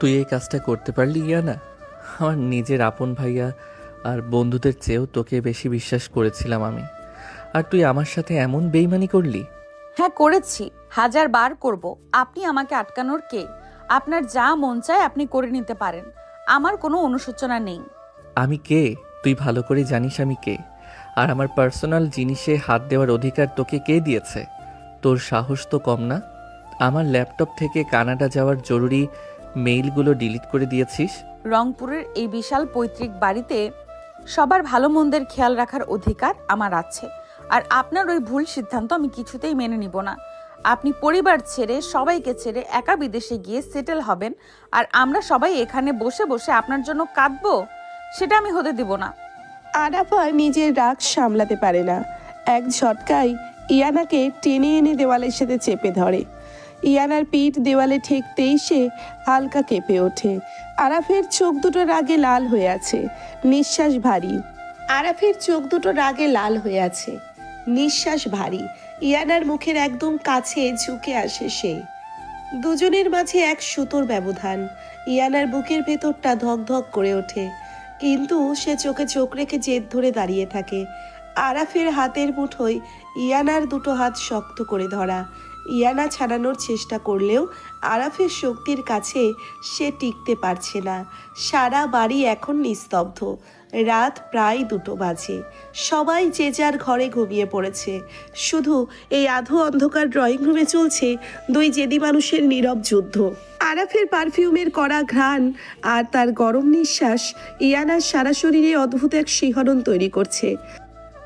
তুই এই কাজটা করতে পারলি ইয়ানা? আমার নিজের আপন ভাইয়া আর বন্ধুদের চেয়েও তোকে বেশি বিশ্বাস করেছিলাম আমি, আর তুই আমার সাথে এমন বেইমানি করলি। হ্যাঁ করেছি, 1000 বার করব। আপনি আমাকে আটকানোর কে? আপনার যা মন চায় আপনি করে নিতে পারেন, আমার কোনো অনুশোচনা নেই। আমি কে তুই ভালো করে জানিস আমি কে, আর আমার পার্সোনাল জিনিসে হাত দেওয়ার অধিকার তোকে কে দিয়েছে? তোর সাহস তো কম না। আমার ল্যাপটপ থেকে কানাডা যাওয়ার জরুরি মেইলগুলো ডিলিট করে দিয়েছিস। রংপুরের এই বিশাল পৈতৃক বাড়িতে সবার ভালো মন্দের খেয়াল রাখার অধিকার আমার আছে, আর আপনার ওই ভুল সিদ্ধান্ত আমি কিছুতেই মেনে নিব না। আপনি পরিবার ছেড়ে, সবাইকে ছেড়ে একা বিদেশে গিয়ে সেটেল হবেন, আর আমরা সবাই এখানে বসে বসে আপনার জন্য কাঁদবো, সেটা আমি হতে দিব না। আরাফ আর নিজের রাগ সামলাতে পারে না। এক ঝটকায় ইয়ানাকে টেনে এনে দেওয়ালের সাথে চেপে ধরে। ইয়ানার পিঠ দেওয়ালে ঠেকতেই সে হালকা কেঁপে ওঠে। আরাফের চোখ দুটো রাগে লাল হয়ে আছে, নিঃশ্বাস ভারী। আরাফের চোখ দুটো রাগে লাল হয়ে আছে, নিঃশ্বাস ভারী। ইয়ানার মুখের একদম কাছে ঝুঁকে আসে সে। দুজনের মাঝে এক সুতোর ব্যবধান। ইয়ানার বুকের ভেতরটা ধক ধক করে ওঠে, কিন্তু সে চোখে চোখ রেখে জেদ ধরে দাঁড়িয়ে থাকে। আরাফের হাতের মুঠোয় ইয়ানার দুটো হাত শক্ত করে ধরা। ইয়ানা ছাড়ানোর চেষ্টা করলেও আরাফের শক্তির কাছে সে টিকতে পারছে না। সারা বাড়ি এখন নিস্তব্ধ। রাত প্রায় 2টো বাজে। সবাই যে যার ঘরে ঘুমিয়ে পড়েছে। শুধু এই আধো অন্ধকার ড্রয়িং রুমে চলছে দুই জেদি মানুষের নীরব যুদ্ধ। আরাফের পারফিউমের কড়া ঘ্রাণ আর তার গরম নিঃশ্বাস ইয়ানার সারা শরীরে অদ্ভুত এক শিহরণ তৈরি করছে।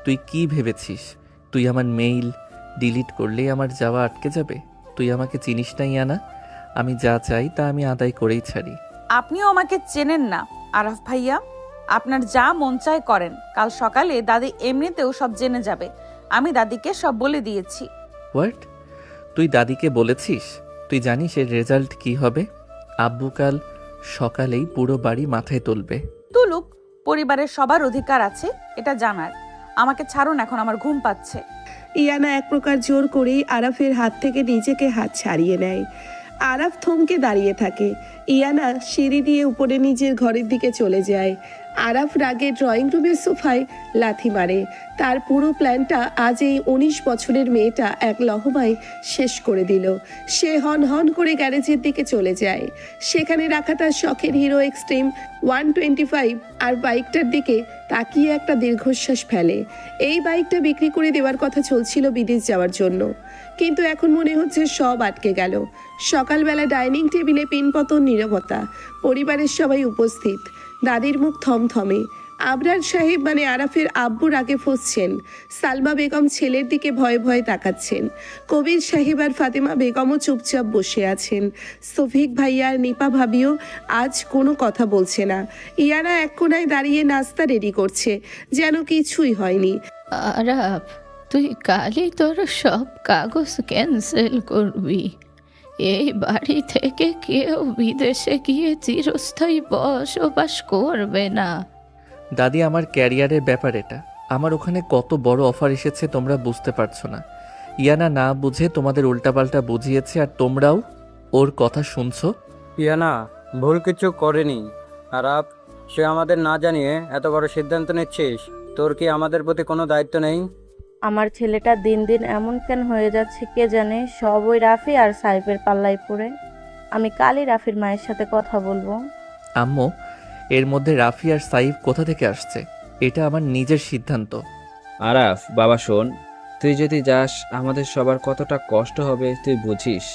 তুই কি ভেবেছিস তুই আমার মেইল ডিলিট করলেই আমার যাওয়া আটকে যাবে? তুই আমাকে চিনিস না ইয়ানা, আমি যা চাই তা আমি আদায় করেই ছাড়ি। আপনিও আমাকে চেনেন না আরাফ ভাইয়া, আপনার যা মন চায় করেন। কাল সকালে দাদি এমনিতেও সব জেনে যাবে, আমি দাদিকে সব বলে দিয়েছি। হোয়াট? তুই দাদিকে বলেছিস? তুই জানিস এর রেজাল্ট কি হবে? আব্বু কাল সকালেই পুরো বাড়ি মাথায় তুলবে। তুলুক, পরিবারের সবার অধিকার আছে এটা জানার। আমাকে ছাড়ুন, এখন আমার ঘুম পাচ্ছে। ইয়ানা এক প্রকার জোর করেই আরাফের হাত থেকে নিজেকে হাত ছাড়িয়ে নেয়। আরাফ থমকে দাঁড়িয়ে থাকে। ইয়ানা সিঁড়ি দিয়ে উপরে নিজের ঘরের দিকে চলে যায়। আরাফ রাগে ড্রয়িং রুমের সোফায় লাথি মারে। তার পুরো প্ল্যানটা আজ এই 19 বছরের মেয়েটা এক লহমায় শেষ করে দিল। সে হন হন করে গ্যারেজের দিকে চলে যায়। সেখানে রাখা তার শখের হিরো এক্সট্রিম 125 আর বাইকটার দিকে তাকিয়ে একটা দীর্ঘশ্বাস ফেলে। এই বাইকটা বিক্রি করে দেওয়ার কথা চলছিল বিদেশ যাওয়ার জন্য, কিন্তু এখন মনে হচ্ছে সব আটকে গেল। সকালবেলা ডাইনিং টেবিলে পিনপতন নীরবতা। পরিবারের সবাই উপস্থিত। দাদির মুখ থমথমে। আবরার সাহেব মানে আরাফের আব্বু রাগে ফুঁসছেন। সালমা বেগম ছেলের দিকে ভয়ে ভয়ে তাকাচ্ছেন। কবির সাহেব আর ফাতেমা বেগমও চুপচাপ বসে আছেন। সফিক ভাইয়া আর নিপা ভাবিও আজ কোনো কথা বলছে না। ইয়ানা এক কোনায় দাঁড়িয়ে নাস্তা রেডি করছে, যেন কিছুই হয়নি। আরাফ, তুই কালই তোর সব কাগজ ক্যান্সেল করবি। এই বাড়ি থেকে কেউ বিদেশে গিয়ে চিরস্থায়ী বসবাস করবে না। দাদি, আমার ক্যারিয়ারের ব্যাপার এটা। আমার ওখানে কত বড় অফার এসেছে তোমরা বুঝতে পারছো না। ইয়ানা না বুঝে তোমাদের উল্টাপাল্টা বুঝিয়েছে, আর তোমরাও ওর কথা শুনছো। ইয়ানা ভুল কিছু করেনি। আরাপ, সে আমাদের না জানিয়ে এত বড় সিদ্ধান্ত নিচ্ছিস, তোর কি আমাদের প্রতি কোনো দায়িত্ব নেই? আমার ছেলেটা দিন দিন এমন কেন হয়ে যাচ্ছে কে জানে। সব ওই রাফি আর সাইফের পাল্লায় পড়ে। আমি কালই রাফির মায়ের সাথে কথা বলবো। আম্মু, এর মধ্যে রাফি আর সাইফ কোথা থেকে আসছে? এটা আমার নিজের সিদ্ধান্ত। আরাফ বাবা শোন, তুই যদি যাস আমাদের সবার কতটা কষ্ট হবে তুই বুঝিস।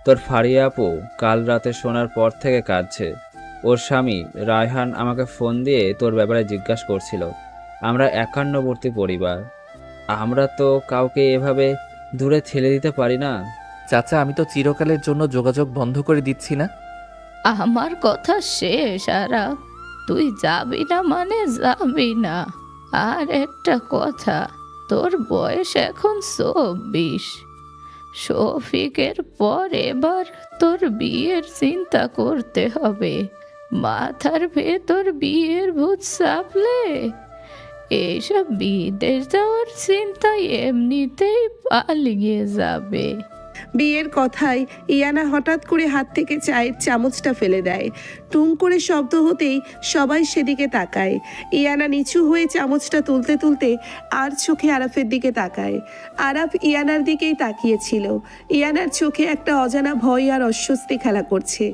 তোর ফারিয়া আপু কাল রাতে শোনার পর থেকে কাঁদছে। ওর স্বামী রায়হান আমাকে ফোন দিয়ে তোর ব্যাপারে জিজ্ঞাসা করছিল। আমরা একান্নবর্তী পরিবার, আমরা তো কাউকে এভাবে দূরে ঠেলে দিতে পারি না। চাচা, আমি তো চিরকালের জন্য যোগাযোগ বন্ধ করে দিচ্ছি না। আমার কথা শেষ আরাফ, তুই যাবি না মানে যাবি না। আর একটা কথা, তোর বয়স এখন 24। শফিকের পর এবার তোর বিয়ের চিন্তা করতে হবে। মাথার ভেতর বিয়ের ভূত চাপলে এইসব বিদেশ যাওয়ার চিন্তা এমনিতেই পালিয়ে যাবে। বিয়ের কথায় ইয়ানা হঠাৎ করে হাত থেকে চায়ের চামচটা ফেলে দেয়। টুং করে শব্দ হতেই সবাই সেদিকে তাকায়। ইয়ানা নিচু হয়ে চামচটা তুলতে তুলতে আর চোখে আরাফের দিকে তাকায়। আরাফ ইয়ানার দিকেই তাকিয়েছিল। ইয়ানার চোখে একটা অজানা ভয় আর অস্বস্তি খেলা করছে।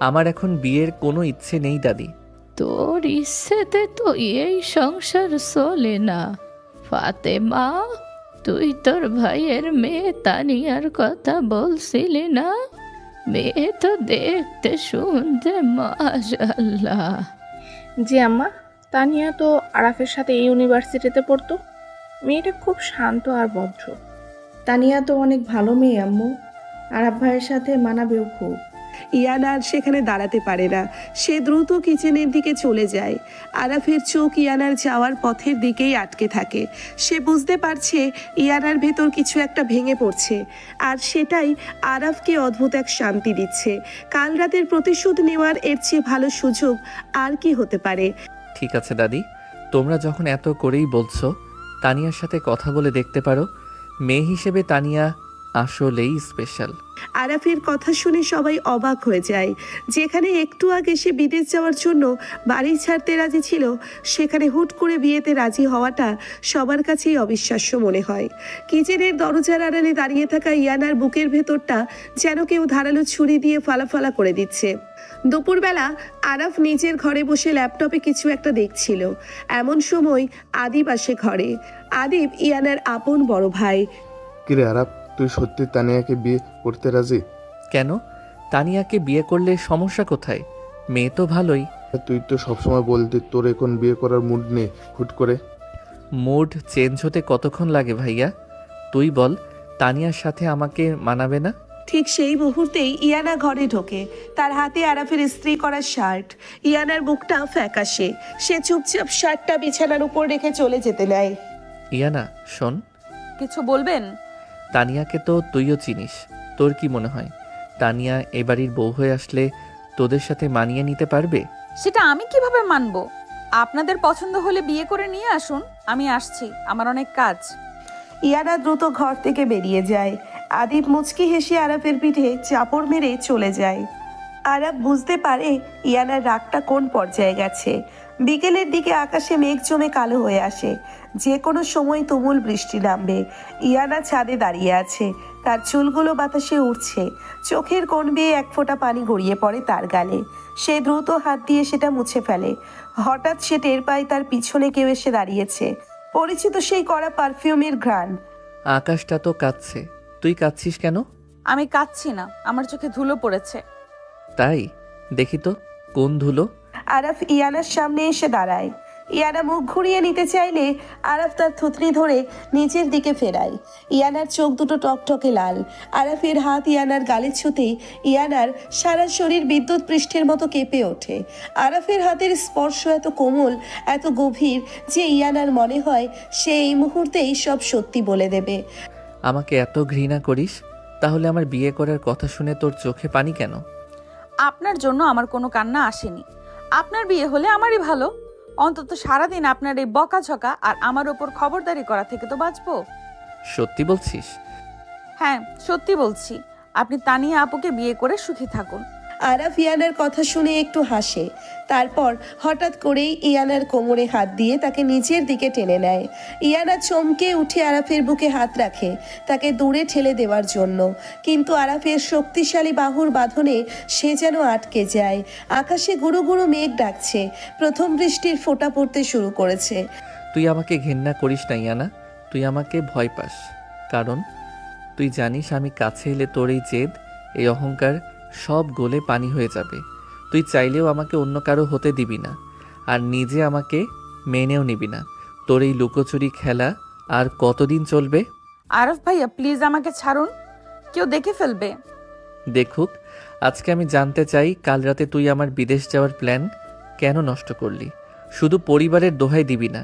আমার এখন বিয়ের কোনো ইচ্ছে নেই দাদি। তোর ইচ্ছেতে তো এই সংসার চলে না ফাতেমা। তুই তোর ভাইয়ের মেয়ে তানিয়ার কথা বলছিলি না? মেয়ে তো দেখতে শুনতে মাশাআল্লাহ। জি আম্মা, তানিয়া তো আরাফের সাথে এই ইউনিভার্সিটিতে পড়তো। মেয়েটা খুব শান্ত আর ভদ্র। তানিয়া তো অনেক ভালো মেয়ে আম্মু, আরাফ ভাইয়ের সাথে মানাবেও খুব। ইয়ানা আর সেখানে দাঁড়াতে পারে না। সে দ্রুত কিচেনের দিকে চলে যায়। আরাফের চোখ ইয়ানার যাওয়ার পথের দিকেই আটকে থাকে। সে বুঝতে পারছে ইয়ানার ভেতর কিছু একটা ভেঙে পড়ছে, আর সেটাই আরাফকে অদ্ভুত এক শান্তি দিচ্ছে। কাল রাতের প্রতিশোধ নেওয়ার এর চেয়ে ভালো সুযোগ আর কি হতে পারে। ঠিক আছে দাদি, তোমরা যখন এত করেই বলছো, তানিয়ার সাথে কথা বলে দেখতে পারো। মেয়ে হিসেবে তানিয়া আসলেই স্পেশাল। আরাফের কথা শুনে সবাই অবাক হয়ে যায়। যেখানে একটু আগে সে বিদেশ যাওয়ার জন্য বাড়ি ছাড়তে রাজি ছিল, সেখানে হুট করে বিয়েতে রাজি হওয়াটা সবার কাছেই অবিশ্বাস্য মনে হয়। কিচেনের দরজার আড়ালে দাঁড়িয়ে থাকা ইয়ানার বুকের ভেতরটা যেন কেউ ধারালো ছুরি দিয়ে ফালাফালা করে দিচ্ছে। দুপুরবেলা আরাফ নিজের ঘরে বসে ল্যাপটপে কিছু একটা দেখছিল। এমন সময় আদিব আসে ঘরে। আদিব ইয়ানার আপন বড় ভাই। কিরে আরাপ, তুই সত্যি তানিয়াকে বিয়ে করতে রাজি? কেন? তানিয়াকে বিয়ে করলে সমস্যা কোথায়? মেয়ে তো ভালোই। তুই তো সবসময় বলতি তোর এখন বিয়ে করার মুড নেই। হুট করে মুড চেঞ্জ হতে কতক্ষণ লাগে ভাইয়া? তুই বল, তানিয়ার সাথে আমাকে মানাবে না? ঠিক সেই মুহূর্তেই ইয়ানা ঘরে ঢোকে। তার হাতে আরাফের ইস্ত্রি করা শার্ট। ইয়ানার বুকটা ফ্যাকাশে। সে চুপচাপ শার্টটা বিছানার উপর রেখে চলে যেতে নেয়। ইয়ানা শোন, কিছু বলবেন? তানিয়াকে তো তুইও চিনিস। তোর কি মনে হয় তানিয়া এ বাড়ির বউ হয়ে আসলে তোদের সাথে মানিয়ে নিতে পারবে? সেটা আমি কিভাবে মানবো? আপনাদের পছন্দ হলে বিয়ে করে নিয়ে আসুন, আমি আসছি, আমার অনেক কাজ। ইয়ানা দ্রুত ঘর থেকে বেরিয়ে যায়। আদিব মুচকি হেসে আরাফের পিঠে চাপড় মেরে চলে যায়। আরাফ বুঝতে পারে ইয়ানার রাগটা কোন পর্যায়ে গেছে। বিকেলের দিকে আকাশে মেঘ জমে কালো হয়ে আসে। যে কোনো সময় তুমুল বৃষ্টি নামবে। ইয়ানা ছাদে দাঁড়িয়ে আছে। তার চুলগুলো বাতাসে উঠছে। চোখের কোণ বেয়ে এক ফোঁটা পানি গড়িয়ে পড়ে তার গালে। সে দ্রুত হাত দিয়ে সেটা মুছে ফেলে। হঠাৎ সে টের পায় তার পিছনে কেউ এসে দাঁড়িয়েছে। পরিচিত সেই কড়া পারফিউমের ঘ্রাণ। আকাশটা তো কাঁদছে, তুই কাঁদছিস কেন? আমি কাঁদছি না, আমার চোখে ধুলো পড়েছে। তাই? দেখি তো কোন ধুলো। আরাফ ইয়ানার সামনে এসে দাঁড়ায়। ইয়ানা মুখ ঘুরিয়ে নিতে চাইলে আরাফ তার থুতনি ধরে নিচের দিকে ফেরায়। ইয়ানার চোখ দুটো টকটকে লাল। আরাফের হাত ইয়ানার গালে ছুঁতেই ইয়ানার সারা শরীর বিদ্যুৎ পৃষ্ঠের মতো কেঁপে ওঠে। আরাফের হাতের স্পর্শ এত কোমল, এত গভীর যে ইয়ানার মনে হয় সে এই মুহূর্তেই সব সত্যি বলে দেবে। আমাকে এত ঘৃণা করিস, তাহলে আমার বিয়ে করার কথা শুনে তোর চোখে পানি কেন? আপনার জন্য আমার কোনো কান্না আসেনি। আপনার বিয়ে হলে আমারই ভালো। অন্তত সারাদিন আপনার এই বকাঝকা আর আমার ওপর খবরদারি করা থেকে তো বাঁচবো। সত্যি বলছিস? হ্যাঁ, সত্যি বলছি। আপনি তানিয়া আপুকে বিয়ে করে সুখী থাকুন। আরাফ ইয়ানার কথা শুনে একটু হাসে। তারপর হঠাৎ করেই ইয়ানার কোমরে হাত দিয়ে তাকে নিচের দিকে টেনে নেয়। ইয়ানা চমকে উঠে আরাফের বুকে হাত রাখে, তাকে দূরে ঠেলে দেওয়ার জন্য। কিন্তু আরাফের শক্তিশালী বাহুর বাঁধনে সে যেন আটকে যায়। আকাশে গুরু গুরু মেঘ ডাকছে। প্রথম বৃষ্টির ফোঁটা পড়তে শুরু করেছে। তুই আমাকে ঘেন্না করিস না ইয়ানা, তুই আমাকে ভয় পাস। কারণ তুই জানিস আমি কাছে এলে তোর এই জেদ, এই অহংকার সব গলে পানি হয়ে যাবে। তুই চাইলেও আমাকে অন্য কারো হতে দিবি না, আর নিজে আমাকে মেনেও নিবি না। তোর এই লুকোচুরি খেলা আর কতদিন চলবে? আরফ ভাইয়া প্লিজ আমাকে ছাড়ুন, কেউ দেখে ফেলবে। দেখুক। আজকে আমি জানতে চাই কাল রাতে তুই আমার বিদেশ যাওয়ার প্ল্যান কেন নষ্ট করলি? শুধু পরিবারের দোহাই দিবি না,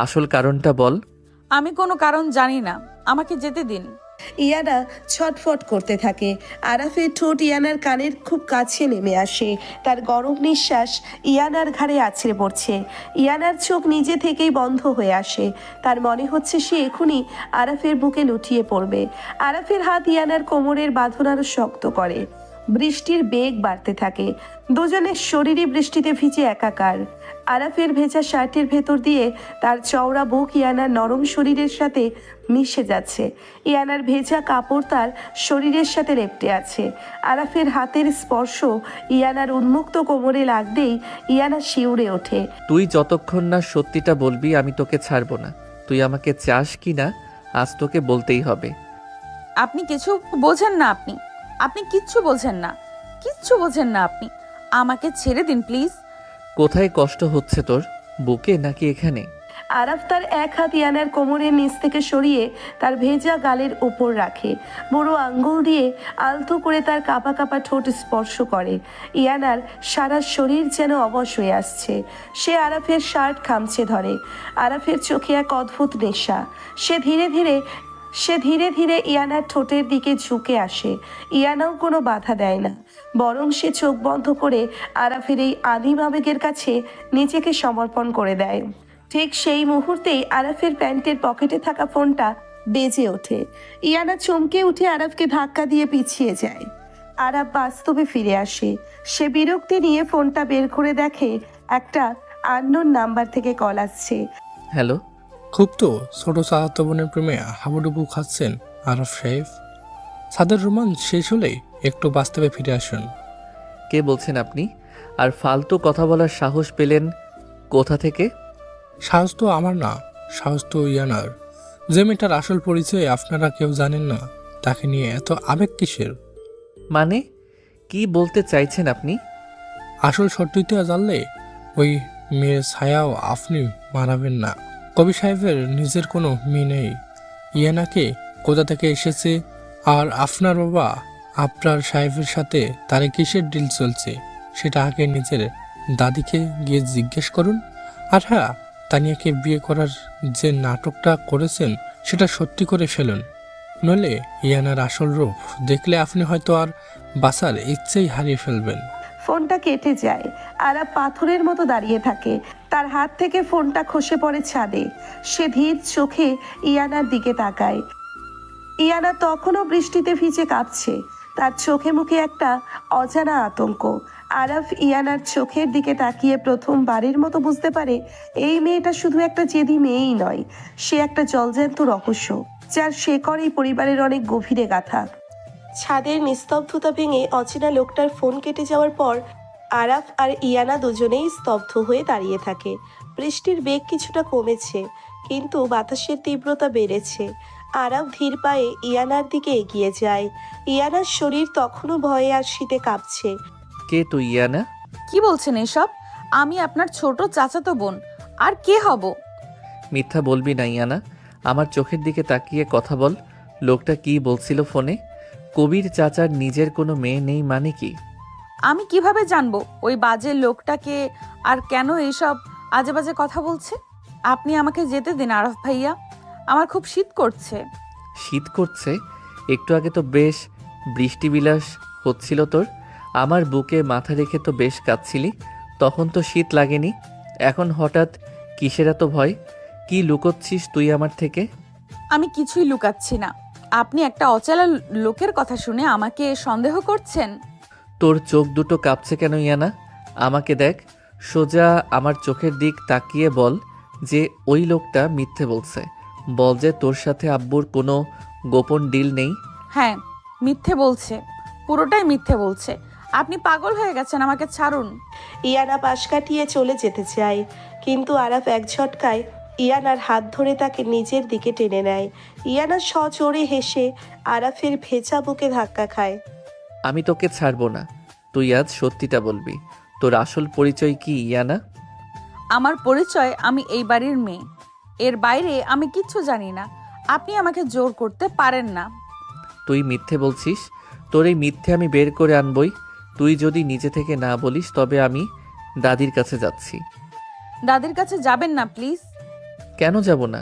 আসল কারণটা বল। আমি কোনো কারণ জানি না, আমাকে যেতে দিন। ইয়ানা ছটফট করতে থাকে। আরাফের ঠোঁট ইয়ানার কানের খুব কাছে নেমে আসে। তার গরম নিঃশ্বাস ইয়ানার ঘাড়ে আছড়ে পড়ছে। ইয়ানার চোখ নিজে থেকেই বন্ধ হয়ে আসে। তার মনে হচ্ছে সে এখনই আরাফের বুকে লুটিয়ে পড়বে। আরাফের হাত ইয়ানার কোমরের বাঁধন আরো শক্ত করে। বৃষ্টির বেগ বাড়তে থাকে। দুজনের শরীরই বৃষ্টিতে ভিজে একাকার। আরাফের ভেজা শার্টের ভেতর দিয়ে তার চওড়া বুক ইয়ানার নরম শরীরের সাথে মিশে যাচ্ছে। ইয়ানার ভেজা কাপড় তার শরীরের সাথে লেপ্টে আছে। আরাফের হাতের স্পর্শ ইয়ানার উন্মুক্ত কোমরে লাগতেই ইয়ানা শিউরে ওঠে। তুই যতক্ষণ না সত্যিটা বলবি আমি তোকে ছাড়বো না। তুই আমাকে চাস কি না আজ তোকে বলতেই হবে। আপনি কিছু বোঝেন না। আপনি কিচ্ছু বোঝেন না। কিচ্ছু বোঝেন না আপনি। আমাকে ছেড়ে দিন প্লিজ। কোথায় কষ্ট হচ্ছে তোর, বুকে নাকি এখানে? আরাফ তার এক হাত ইয়ানার কোমরের নিচ থেকে সরিয়ে তার ভেজা গালের উপর রাখে। বড় আঙ্গুল দিয়ে আলতো করে তার কাঁপা কাঁপা ঠোঁট স্পর্শ করে। ইয়ানার সারা শরীর যেন অবশ হয়ে আসছে। সে আরাফের শার্ট খামচে ধরে। আরাফের চোখে এক অদ্ভুত নেশা। সে ধীরে ধীরে ইয়ানার ঠোঁটের দিকে ঝুঁকে আসে। ইয়ানাও কোনো বাধা দেয় না, বরং সে চোখ বন্ধ করে আরাফের এই আদিম আবেগের কাছে নিজেকে সমর্পণ করে দেয়। ঠিক সেই মুহূর্তেই আরাফের প্যান্টের পকেটে থাকা ফোনটা বেজে ওঠে। ইয়ানা চমকে উঠে আরাফকে ধাক্কা দিয়ে পিছিয়ে যায়। আরাফ বাস্তবে ফিরে আসে। সে বিরক্তি নিয়ে ফোনটা বের করে দেখে একটা আননোন নাম্বার থেকে কল আসছে। হ্যালো। খুব তো ছোট চাচাতো বোনের প্রেমে হাবুডুবু খাচ্ছেন আরফ সাহেব। সাদের রোমান্স শেষ হলেই একটু বাস্তবে ফিরে আসুন। কে বলছেন আপনি? আর ফালতু কথা বলার সাহস পেলেন কোথা থেকে? সাহস তো আমার না, সাহস তো ইয়ানার। যে মেয়েটার আসল পরিচয় আপনারা কেউ জানেন না, তাকে নিয়ে এত আবেগ কিসের? মানে কি বলতে চাইছেন আপনি? আসল সত্যিটা জানলে ওই মেয়ের ছায়াও আপনি মারাবেন না। কবি সাহেবের নিজের কোনো মেয়ে নেই। ইয়ানাকে কোথা থেকে এসেছে আর আপনার বাবা আপনার সাহেবের সাথে তারে কিসের ডিল চলছে সেটা আগে নিজের দাদিকে গিয়ে জিজ্ঞেস করুন। আর হ্যাঁ, তানিয়াকে বিয়ে করার যে নাটকটা করেছেন সেটা সত্যি করে ফেলুন, নইলে ইয়ানার আসল রূপ দেখলে আপনি হয়তো আর বাঁচার ইচ্ছেই হারিয়ে ফেলবেন। ফোনটা কেটে যায়। আরাফ পাথরের মতো দাঁড়িয়ে থাকে। তার হাত থেকে ফোনটা খসে পড়ে ছাদে। সে ধীর চোখে ইয়ানার দিকে তাকায়। ইয়ানা তখনও বৃষ্টিতে ভিজে কাঁপছে। তার চোখে মুখে একটা অজানা আতঙ্ক। আরাফ ইয়ানার চোখের দিকে তাকিয়ে প্রথমবারের মতো বুঝতে পারে এই মেয়েটা শুধু একটা জেদি মেয়েই নয়, সে একটা জলজ্যান্ত রহস্য, যার শেকড় এই পরিবারের অনেক গভীরে গাথা। ছাদের নিস্তব্ধতা ভেঙে অচেনা লোকটার ফোন কেটে যাওয়ার পর আরাফ আর ইয়ানা দুজনেই স্তব্ধ হয়ে দাঁড়িয়ে থাকে। বৃষ্টির বেগ কিছুটা কমেছে, কিন্তু বাতাসের তীব্রতা বেড়েছে। আরাফ ধীর পায়ে ইয়ানার দিকে এগিয়ে যায়। ইয়ানার শরীর তখনও ভয়ে আর শীতে কাঁপছে। কে তুই ইয়ানা? কি বলছেন এসব? আমি আপনার ছোট চাচাতো বোন। আর কে হব? মিথ্যা বলবি না ইয়ানা, আমার চোখের দিকে তাকিয়ে কথা বল। লোকটা কি বলছিল ফোনে? কবির চাচার নিজের কোনো মেয়ে নেই মানে কি? আমি কিভাবে জানবো ওই বাজে লোকটাকে আর কেন এইসব আজে বাজে কথা বলছে? আপনি আমাকে যেতে দিন আরাফ ভাইয়া, আমার খুব শীত করছে। শীত করছে? একটু আগে তো বেশ বৃষ্টি বিলাস হচ্ছিল তোর। আমার বুকে মাথা রেখে তো বেশ কাঁদছিলি, তখন তো শীত লাগেনি। এখন হঠাৎ কিসের এত ভয়? কি লুকোচ্ছিস তুই আমার থেকে? আমি কিছুই লুকাচ্ছি না। আপনি একটা অচেনা লোকের কথা শুনে আমাকে সন্দেহ করছেন। তোর চোখ দুটো কাঁপছে কেন ইয়ানা? আমাকে দেখ, সোজা আমার চোখের দিক তাকিয়ে বল যে ওই লোকটা মিথ্যে বলছে। বল যে তোর সাথে আব্বুর কোনো গোপন ডিল নেই। হ্যাঁ, মিথ্যে বলছে, পুরোটাই মিথ্যে বলছে। আপনি পাগল হয়ে গেছেন, আমাকে ছাড়ুন। ইয়ানা পাশ কাটিয়ে চলে যেতে চায়, কিন্তু আরাফ এক ঝটকায় ইয়ানার হাত ধরে তাকে নিজের দিকে টেনে নেয়। ইয়ানা সজোরে হেসে আরাফের ভেজা বুকে ধাক্কা খায়। আমি তোকে ছাড়বো না, তুই আজ সত্যিটা বলবি। তোর আসল পরিচয় কি ইয়ানা? আমার পরিচয়, আমি এই বাড়ির মেয়ে। এর বাইরে আমি কিচ্ছু জানি না। আপনি আমাকে জোর করতে পারেন না। তুই মিথ্যে বলছিস, তোর এই মিথ্যে আমি বের করে আনবই। তুই যদি নিজে থেকে না বলিস তবে আমি দাদির কাছে যাচ্ছি। দাদির কাছে যাবেন না প্লিজ। কেন যাব না?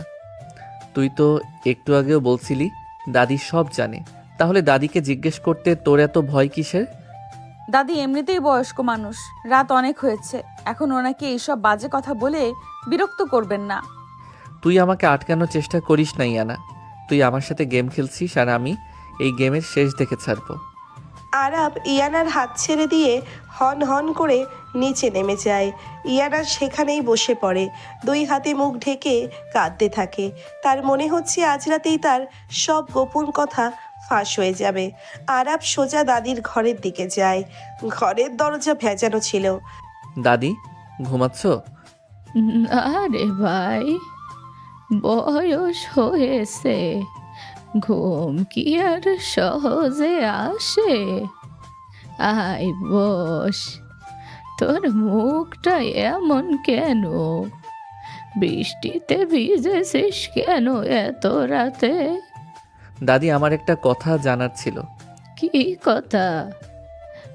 তুই তো একটু আগেও বলছিলি দাদি সব জানে। তাহলে দাদিকে জিজ্ঞেস করতে তোর এত ভয় কিসের? দাদি এমনিতেই বয়স্ক মানুষ, রাত অনেক হয়েছে, এখন ওনাকে এইসব বাজে কথা বলে বিরক্ত করবেন না। তুই আমাকে আটকানোর চেষ্টা করিস না ইয়ানা। তুই আমার সাথে গেম খেলছিস আর আমি এই গেমের শেষ দেখে ছাড়বো। আরাব ইয়ানার হাত ছেড়ে দিয়ে হন হন করে নিচে নেমে যায়। ইয়ানা সেখানেই বসে পড়ে, দুই হাতে মুখ ঢেকে কাঁদতে থাকে। তার মনে হচ্ছে আজ রাতেই তার সব গোপন কথা ফাঁস হয়ে যাবে। আরাব সোজা দাদির ঘরের দিকে যায়। ঘরের দরজা ভেজানো ছিল। দাদি ঘুমাচ্ছ? না রে ভাই, বয়স হয়েছে, ঘুম কি আর সহজে আসে? আয় বস। তোর মুখটা এমন কেন? বৃষ্টিতে ভিজেছিস কেন এত রাতে? দাদি আমার একটা কথা জানার ছিল। কি কথা?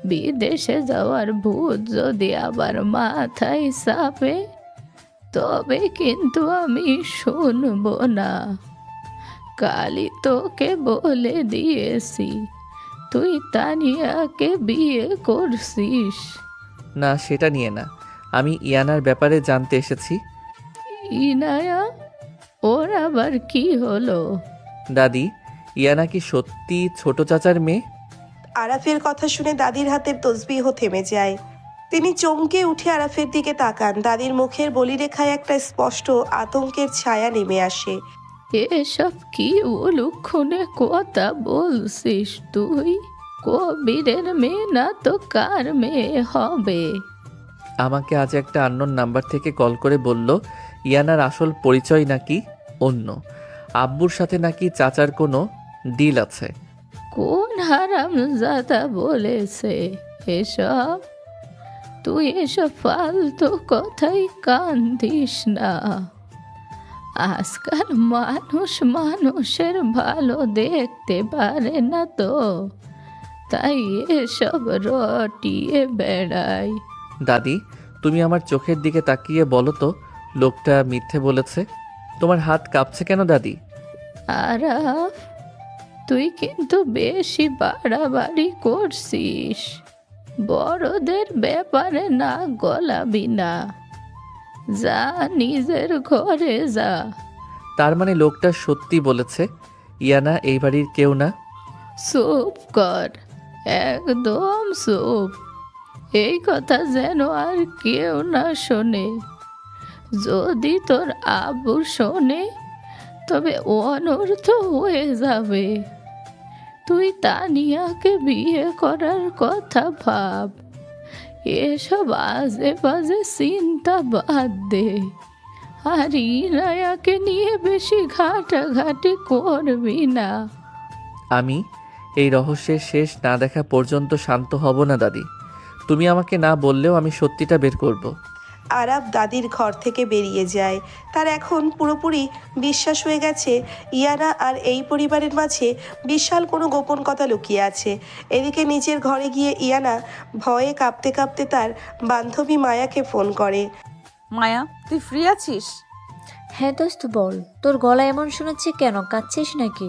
বিদেশে যাওয়ার ভূত যদি আবার মাথায় চাপে তবে কিন্তু আমি শুনবো না। কালই তোকে বলে দিয়েছি তুই তানিয়াকে বিয়ে করছিস। না, সেটা নিয়ে না, আমি ইয়ানার ব্যাপারে জানতে এসেছি। ইনায়া? ওর আবার কি হলো? দাদি, ইয়ানা কি সত্যি ছোট চাচার মেয়ে? আরাফের কথা শুনে দাদির হাতের তসবিহ থেমে যায়। তিনি চমকে উঠে আরাফের দিকে তাকান। দাদির মুখের বলিরেখায় একটা স্পষ্ট আতঙ্কের ছায়া নেমে আসে। এসব কি অলক্ষণে কথা বলছিস তুই? কবিরের মেয়ে না তো কার মেয়ে হবে? আমাকে আজ একটা আননোন নাম্বার থেকে কল করে বলল ইয়ানার আসল পরিচয় নাকি অন্য। আব্বুর সাথে নাকি চাচার কোনো ডিল আছে। কোন হারামজাদা বলেছে এসব? তুই এসব ফালতু কথাই কান দিস না। আজকাল মানুষ মানুষের ভালো দেখতে পারে না তো, তাই এসব রটিয়ে বেড়ায়। দাদি, তুমি আমার চোখের দিকে তাকিয়ে বলো তো লোকটা মিথ্যে বলেছে? তোমার হাত কাঁপছে কেন দাদি? আরাফ, তুই কিন্তু বেশি বাড়াবাড়ি করছিস। বড়দের ব্যাপারে না গলাবি না। যা নিজের ঘরে যা। তার মানে লোকটা সত্যি বলেছে ইয়ানা এই বাড়ির কেউ না? চুপ কর, একদম চুপ। এই কথা যেন আর কেউ না শোনে। যদি তোর আব্বু শোনে তবে অনর্থ হয়ে যাবে। তুই তানিয়াকে বিয়ে করার কথা ভাব। এসব আজে বাজে চিন্তা বাদ দে। আর ইনায়াকে নিয়ে বেশি ঘাটাঘাটি করবি না। আমি এই রহস্যের শেষ না দেখা পর্যন্ত শান্ত হব না দাদি। তুমি আমাকে না বললেও আমি সত্যিটা বের করব। আরাব দাদির ঘর থেকে বেরিয়ে যায়। তার এখন পুরোপুরি বিশ্বাস হয়ে গেছে ইয়ানা আর এই পরিবারের মাঝে বিশাল কোনো গোপন কথা লুকিয়ে আছে। এদিকে নিজের ঘরে গিয়ে ইয়ানা ভয়ে কাঁপতে কাঁপতে তার বান্ধবী মায়াকে ফোন করে। মায়া, তুই ফ্রি আছিস? হ্যাঁ দোস্ত বল, তোর গলা এমন শোনাচ্ছে কেন? কাঁদছিস নাকি?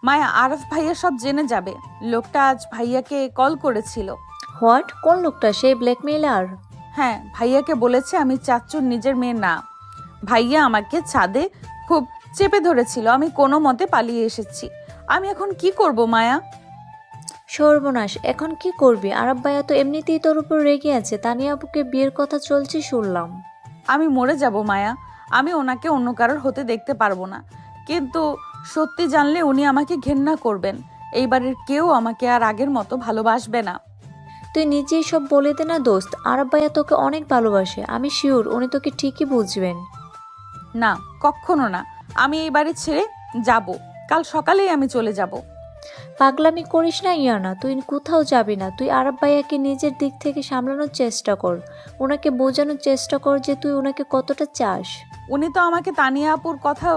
মায়া, আরফ ভাইয়া সব জেনে যাবে। লোকটা আজ ভাইয়াকে কল করেছিল। হোয়াট? কোন লোকটা? সেই ব্ল্যাকমেইলার? হ্যাঁ, ভাইয়াকে বলেছে আমি চাচ্চুর নিজের মেয়ে না। ভাইয়া আমাকে ছাদে খুব চেপে ধরেছিল, আমি কোনো মতে পালিয়ে এসেছি। আমি এখন কি করব মায়া? সর্বনাশ, এখন কি করবি? আরব ভাইয়া তো এমনিতেই তোর উপর রেগে আছে। তানিয়া আপুকে বিয়ের কথা চলছে শুনলাম। আমি মরে যাব মায়া। আমি ওনাকে অন্য কারোর হতে দেখতে পারবো না। কিন্তু সত্যি জানলে উনি আমাকে ঘেন্না করবেন। এই বাড়ির কেউ আমাকে আর আগের মতো ভালোবাসবে না। তুই নিজেই সব বলে দে না দোস্ত। আরব ভাইয়া তোকে অনেক ভালোবাসে, আমি শিওর উনি তোকে ঠিকই বুঝবেন। না, কখনো না। আমি এই বাড়ি ছেড়ে যাব। কাল সকালেই আমি চলে যাব। পাগলামি করিস না ইয়ানা, তুই কোথাও যাবি না। তুই আরব ভাইয়াকে নিজের দিক থেকে সামলানোর চেষ্টা কর। ওনাকে বোঝানোর চেষ্টা কর যে তুই ওনাকে কতটা চাস। উনি তো আমাকে তানিয়া আপুর কথা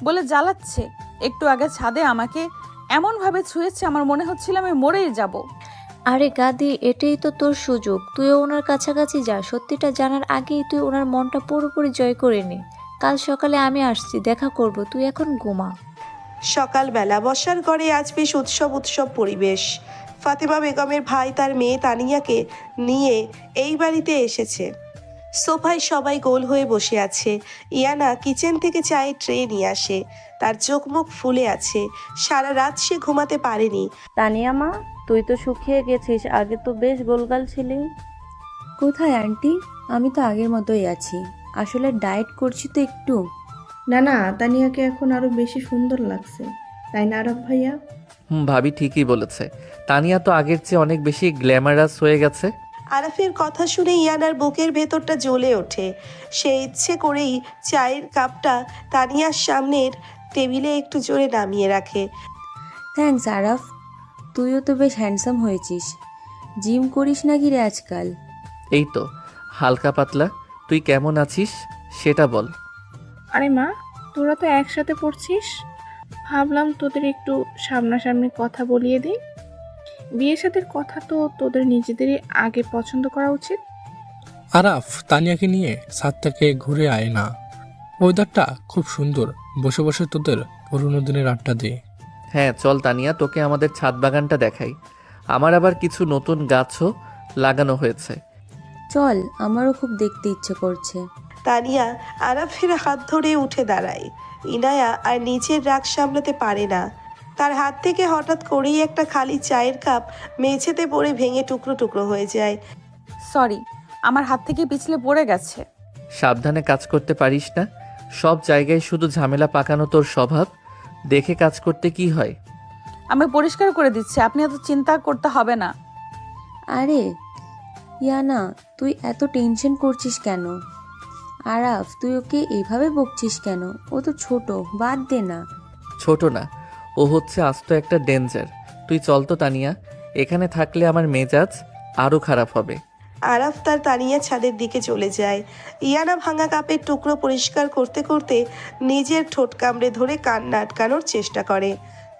বলে জ্বালাচ্ছে। একটু আগে ছাদে আমাকে এমনভাবে ছুঁয়েছে আমার মনে হচ্ছিল আমি মরেই যাব। আরে গাদি, এটাই তো তোর সুযোগ। তুইও ওনার কাছাকাছি যা। সত্যিটা জানার আগেই তুই ওনার মনটা পুরোপুরি জয় করে নে। কাল সকালে আমি আসছি, দেখা করব। তুই এখন ঘুমা। সকালবেলা বসার ঘরে আজ বেশ উৎসব উৎসব পরিবেশ। ফাতেমা বেগমের ভাই তার মেয়ে তানিয়াকে নিয়ে এই বাড়িতে এসেছে। সোফায় সবাই গোল হয়ে বসে আছে। ইয়ানা কিচেন থেকে চায়ের ট্রে নিয়ে আসে। তার চোখ মুখ ফুলে আছে, সারা রাত সে ঘুমাতে পারেনি। তানিয়া মা, তুই তো শুকিয়ে গেছিস, আগে তো বেশ গোলগাল ছিলি। কোথায় আন্টি, আমি তো আগের মতোই আছি, আসলে ডায়েট করছি তো একটু। না না, তানিয়াকে এখন আরো বেশি সুন্দর লাগছে, তাই না আরব ভাইয়া? ভাবি ঠিকই বলেছে, তানিয়া তো আগের চেয়ে অনেক বেশি গ্ল্যামারাস হয়ে গেছে। আরাফের কথা শুনে ইয়ানার বুকের ভেতরটা জ্বলে ওঠে। সে ইচ্ছে করেই চায়ের কাপটা তানিয়ার সামনের টেবিলে একটু জোরে নামিয়ে রাখে। থ্যাঙ্কস আরাফ, তুইও তো বেশ হ্যান্ডসাম হয়েছিস। জিম করিস নাকি রে আজকাল? এই তো হালকা পাতলা। তুই কেমন আছিস সেটা বল। আরে মা, তোরা তো একসাথে পড়ছিস, ভাবলাম তোদের একটু সামনাসামনি কথা বলিয়ে দিই। বিয়ে শাদীর কথা তো তোদের নিজেদেরই আগে পছন্দ করা উচিত। আরাফ তানিয়াকে নিয়ে ছাদ থেকে ঘুরে আয় না, ওয়েদারটা খুব সুন্দর, বসে বসে তোদের পুরোনো দিনের আড্ডা দে। হ্যাঁ চল তানিয়া, তোকে আমাদের ছাদ বাগানটা দেখাই। আমার আবার কিছু নতুন গাছও লাগানো হয়েছে। চল, আমারও খুব দেখতে ইচ্ছে করছে। তানিয়া আরাফের হাত ধরে উঠে দাঁড়ায়। ইনায়া আর নিজের রাগ সামলাতে পারে না। তার হাত থেকে হঠাৎ করেই একটা খালি চায়ের কাপ মেঝেতে পড়ে ভেঙে টুকরো টুকরো হয়ে যায়। সরি, আমার হাত থেকে পিছলে পড়ে গেছে। সাবধানে কাজ করতে পারিস না? সব জায়গায় শুধু ঝামেলা পাকানো তোর স্বভাব। দেখে কাজ করতে কি হয়? আমি পরিষ্কার করে দিচ্ছি, আপনি এত চিন্তা করতে হবে না। আরে ইয়ানা, তুই এত টেনশন করছিস কেন? আরাফ, তুই ওকে এভাবে বকছিস কেন? ও তো ছোট, বাদ দে না। ছোট না, ও হচ্ছে আস্ত একটা ডেঞ্জার। তুই চল তো তানিয়া, এখানে থাকলে আমার মেজাজ আরও খারাপ হবে। আরাফ তার তানিয়া ছাদের দিকে চলে যায়। ইয়ানা ভাঙা কাপের টুকরো পরিষ্কার করতে করতে নিজের ঠোঁট কামড়ে ধরে কান্না আটকানোর চেষ্টা করে।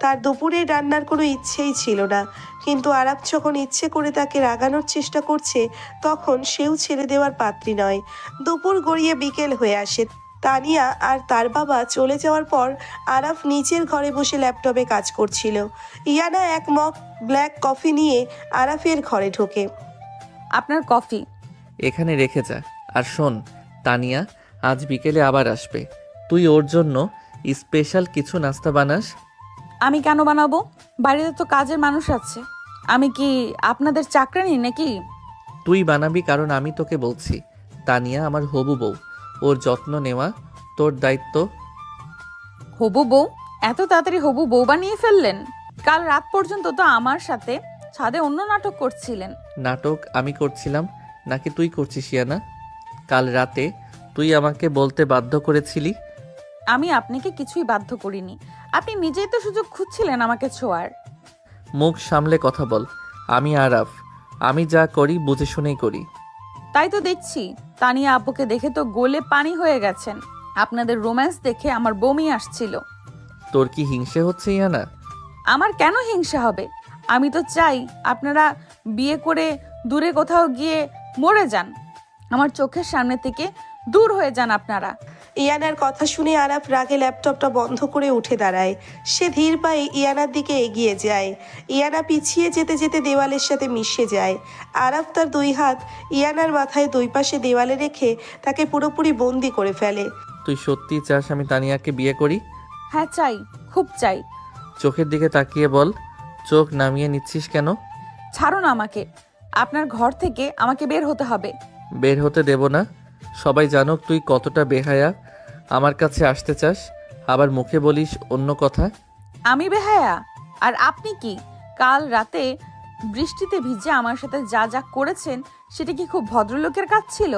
তার দুপুরে রান্নার কোনো ইচ্ছেই ছিল না, কিন্তু আরাফ যখন ইচ্ছে করে তাকে রাগানোর চেষ্টা করছে তখন সেও ছেড়ে দেওয়ার পাত্রী নয়। দুপুর গড়িয়ে বিকেল হয়ে আসে। তানিয়া আর তার বাবা চলে যাওয়ার পর আরাফ নিচের ঘরে বসে ল্যাপটপে কাজ করছিল। ইয়ানা এক মগ ব্ল্যাক কফি নিয়ে আরাফের ঘরে ঢোকে। আপনার কফি। এখানে রেখে যা। আর শোন তানিয়া, আজ বিকেলে আবার আসবে। তুই ওর জন্য স্পেশাল কিছু নাস্তা বানাস। আমি কেন বানাবো? বাড়িতে তো কাজের মানুষ আছে। আমি কি আপনাদের চাকরানি নাকি? তুই বানাবি, কারণ আমি তোকে বলছি তানিয়া আমার হবু বউ, ওর যত্ন নেওয়া তোর দায়িত্ব। হবু বউ? এত তাড়াতাড়ি হবু বউ বানিয়ে ফেললেন? কাল রাত পর্যন্ত তো আমার সাথে ছাদে অন্য নাটক করছিলেন। নাটক আমি করছিলাম নাকি তুই করছিস ইয়ানা? কাল রাতে তুই আমাকে বলতে বাধ্য করেছিলি। আমি আপনাকে কিছুই বাধ্য করিনি, আপনি নিজেই তো সুযোগ খুঁজছিলেন আমাকে ছোঁয়ার। মুখ সামলে কথা বল। আমি আরাফ, আমি যা করি বুঝে শুনেই করি। তাই তো দেখছি, তানিয়া আপুকে দেখে তো গোলে পানি হয়ে গেছেন। আপনাদের রোম্যান্স দেখে আমার বমি আসছিল। তোর কি হিংসে হচ্ছে ইয়ানা? আমার কেন হিংসা হবে? আমি তো চাই আপনারা বিয়ে করে দূরে কোথাও গিয়ে মরে যান, আমার চোখের সামনে থেকে দূর হয়ে যান আপনারা। ইয়ানার কথা শুনে আরাফ রাগে ল্যাপটপটা বন্ধ করে উঠে দাঁড়ায়। সে ধীর পায়ে ইয়ানার দিকে এগিয়ে যায়। ইয়ানা পিছিয়ে যেতে যেতে দেওয়ালের সাথে মিশে যায়। আরাফ তার দুই হাত ইয়ানার মাথায় দুই পাশে দেওয়ালে রেখে তাকে পুরোপুরি বন্দি করে ফেলে। তুই সত্যি চাস আমি তানিয়াকে বিয়ে করি? হ্যাঁ চাই, খুব চাই। চোখের দিকে তাকিয়ে বল। চোখ নামিয়ে নিচ্ছিস কেন? ছাড়ুন আমাকে, আপনার ঘর থেকে আমাকে বের হতে হবে। বের হতে দেব না। সবাই জানুক তুই কতটা বেহায়া। আমার কাছে আসতে চাস, আবার মুখে বলিস অন্য কথা। আমি বেহায়া? আর আপনি কি? কাল রাতে বৃষ্টিতে ভিজে আমার সাথে যা যা করেছেন সেটা কি খুব ভদ্রলোকের কাজ ছিল?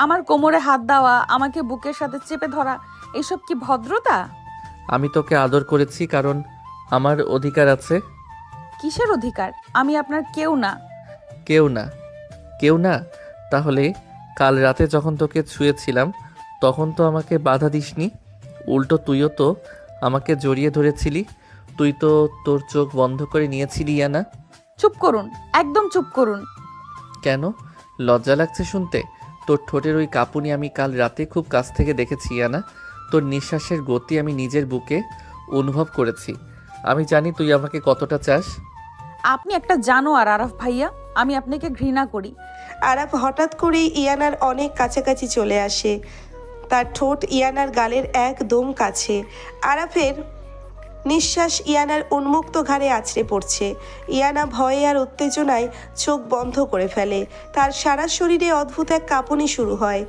আমার কোমরে হাত দেওয়া, আমাকে বুকের সাথে চেপে ধরা, এসব কি ভদ্রতা? আমি তোকে আদর করেছি কারণ আমার অধিকার আছে। কিসের অধিকার? আমি আপনার কেউ না। কেউ না? কেউ না? তাহলে কাল রাতে যখন তোকে ছুঁয়েছিলাম তখন তো আমাকে বাধা দিসনি, উল্টো তুইও তো আমাকে জড়িয়ে ধরেছিলি। তুই তো তোর চোখ বন্ধ করে নিয়েছিলি ইয়ানা। চুপ করুন, একদম চুপ করুন। কেন? লজ্জা লাগছে শুনতে? তোর ঠোঁটের ওই কাঁপুনি আমি কাল রাতে খুব কাছ থেকে দেখেছি ইয়ানা। তোর নিঃশ্বাসের গতি আমি নিজের বুকে অনুভব করেছি। আমি জানি তুই আমাকে কতটা চাস। আপনি একটা জানোয়ার আরাফ ভাইয়া, আমি আপনাকে ঘৃণা করি। আরাফ হঠাৎ করেই ইয়ানার অনেক কাছাকাছি চলে আসে, তার ঠোঁট ইয়ানার গালের একদম কাছে। আরাফের নিঃশ্বাস ইয়ানার উন্মুক্ত ঘাড়ে আছড়ে পড়ছে। ইয়ানা ভয়ে আর উত্তেজনায় চোখ বন্ধ করে ফেলে, তার সারা শরীরে অদ্ভুত এক কাঁপুনি শুরু হয়।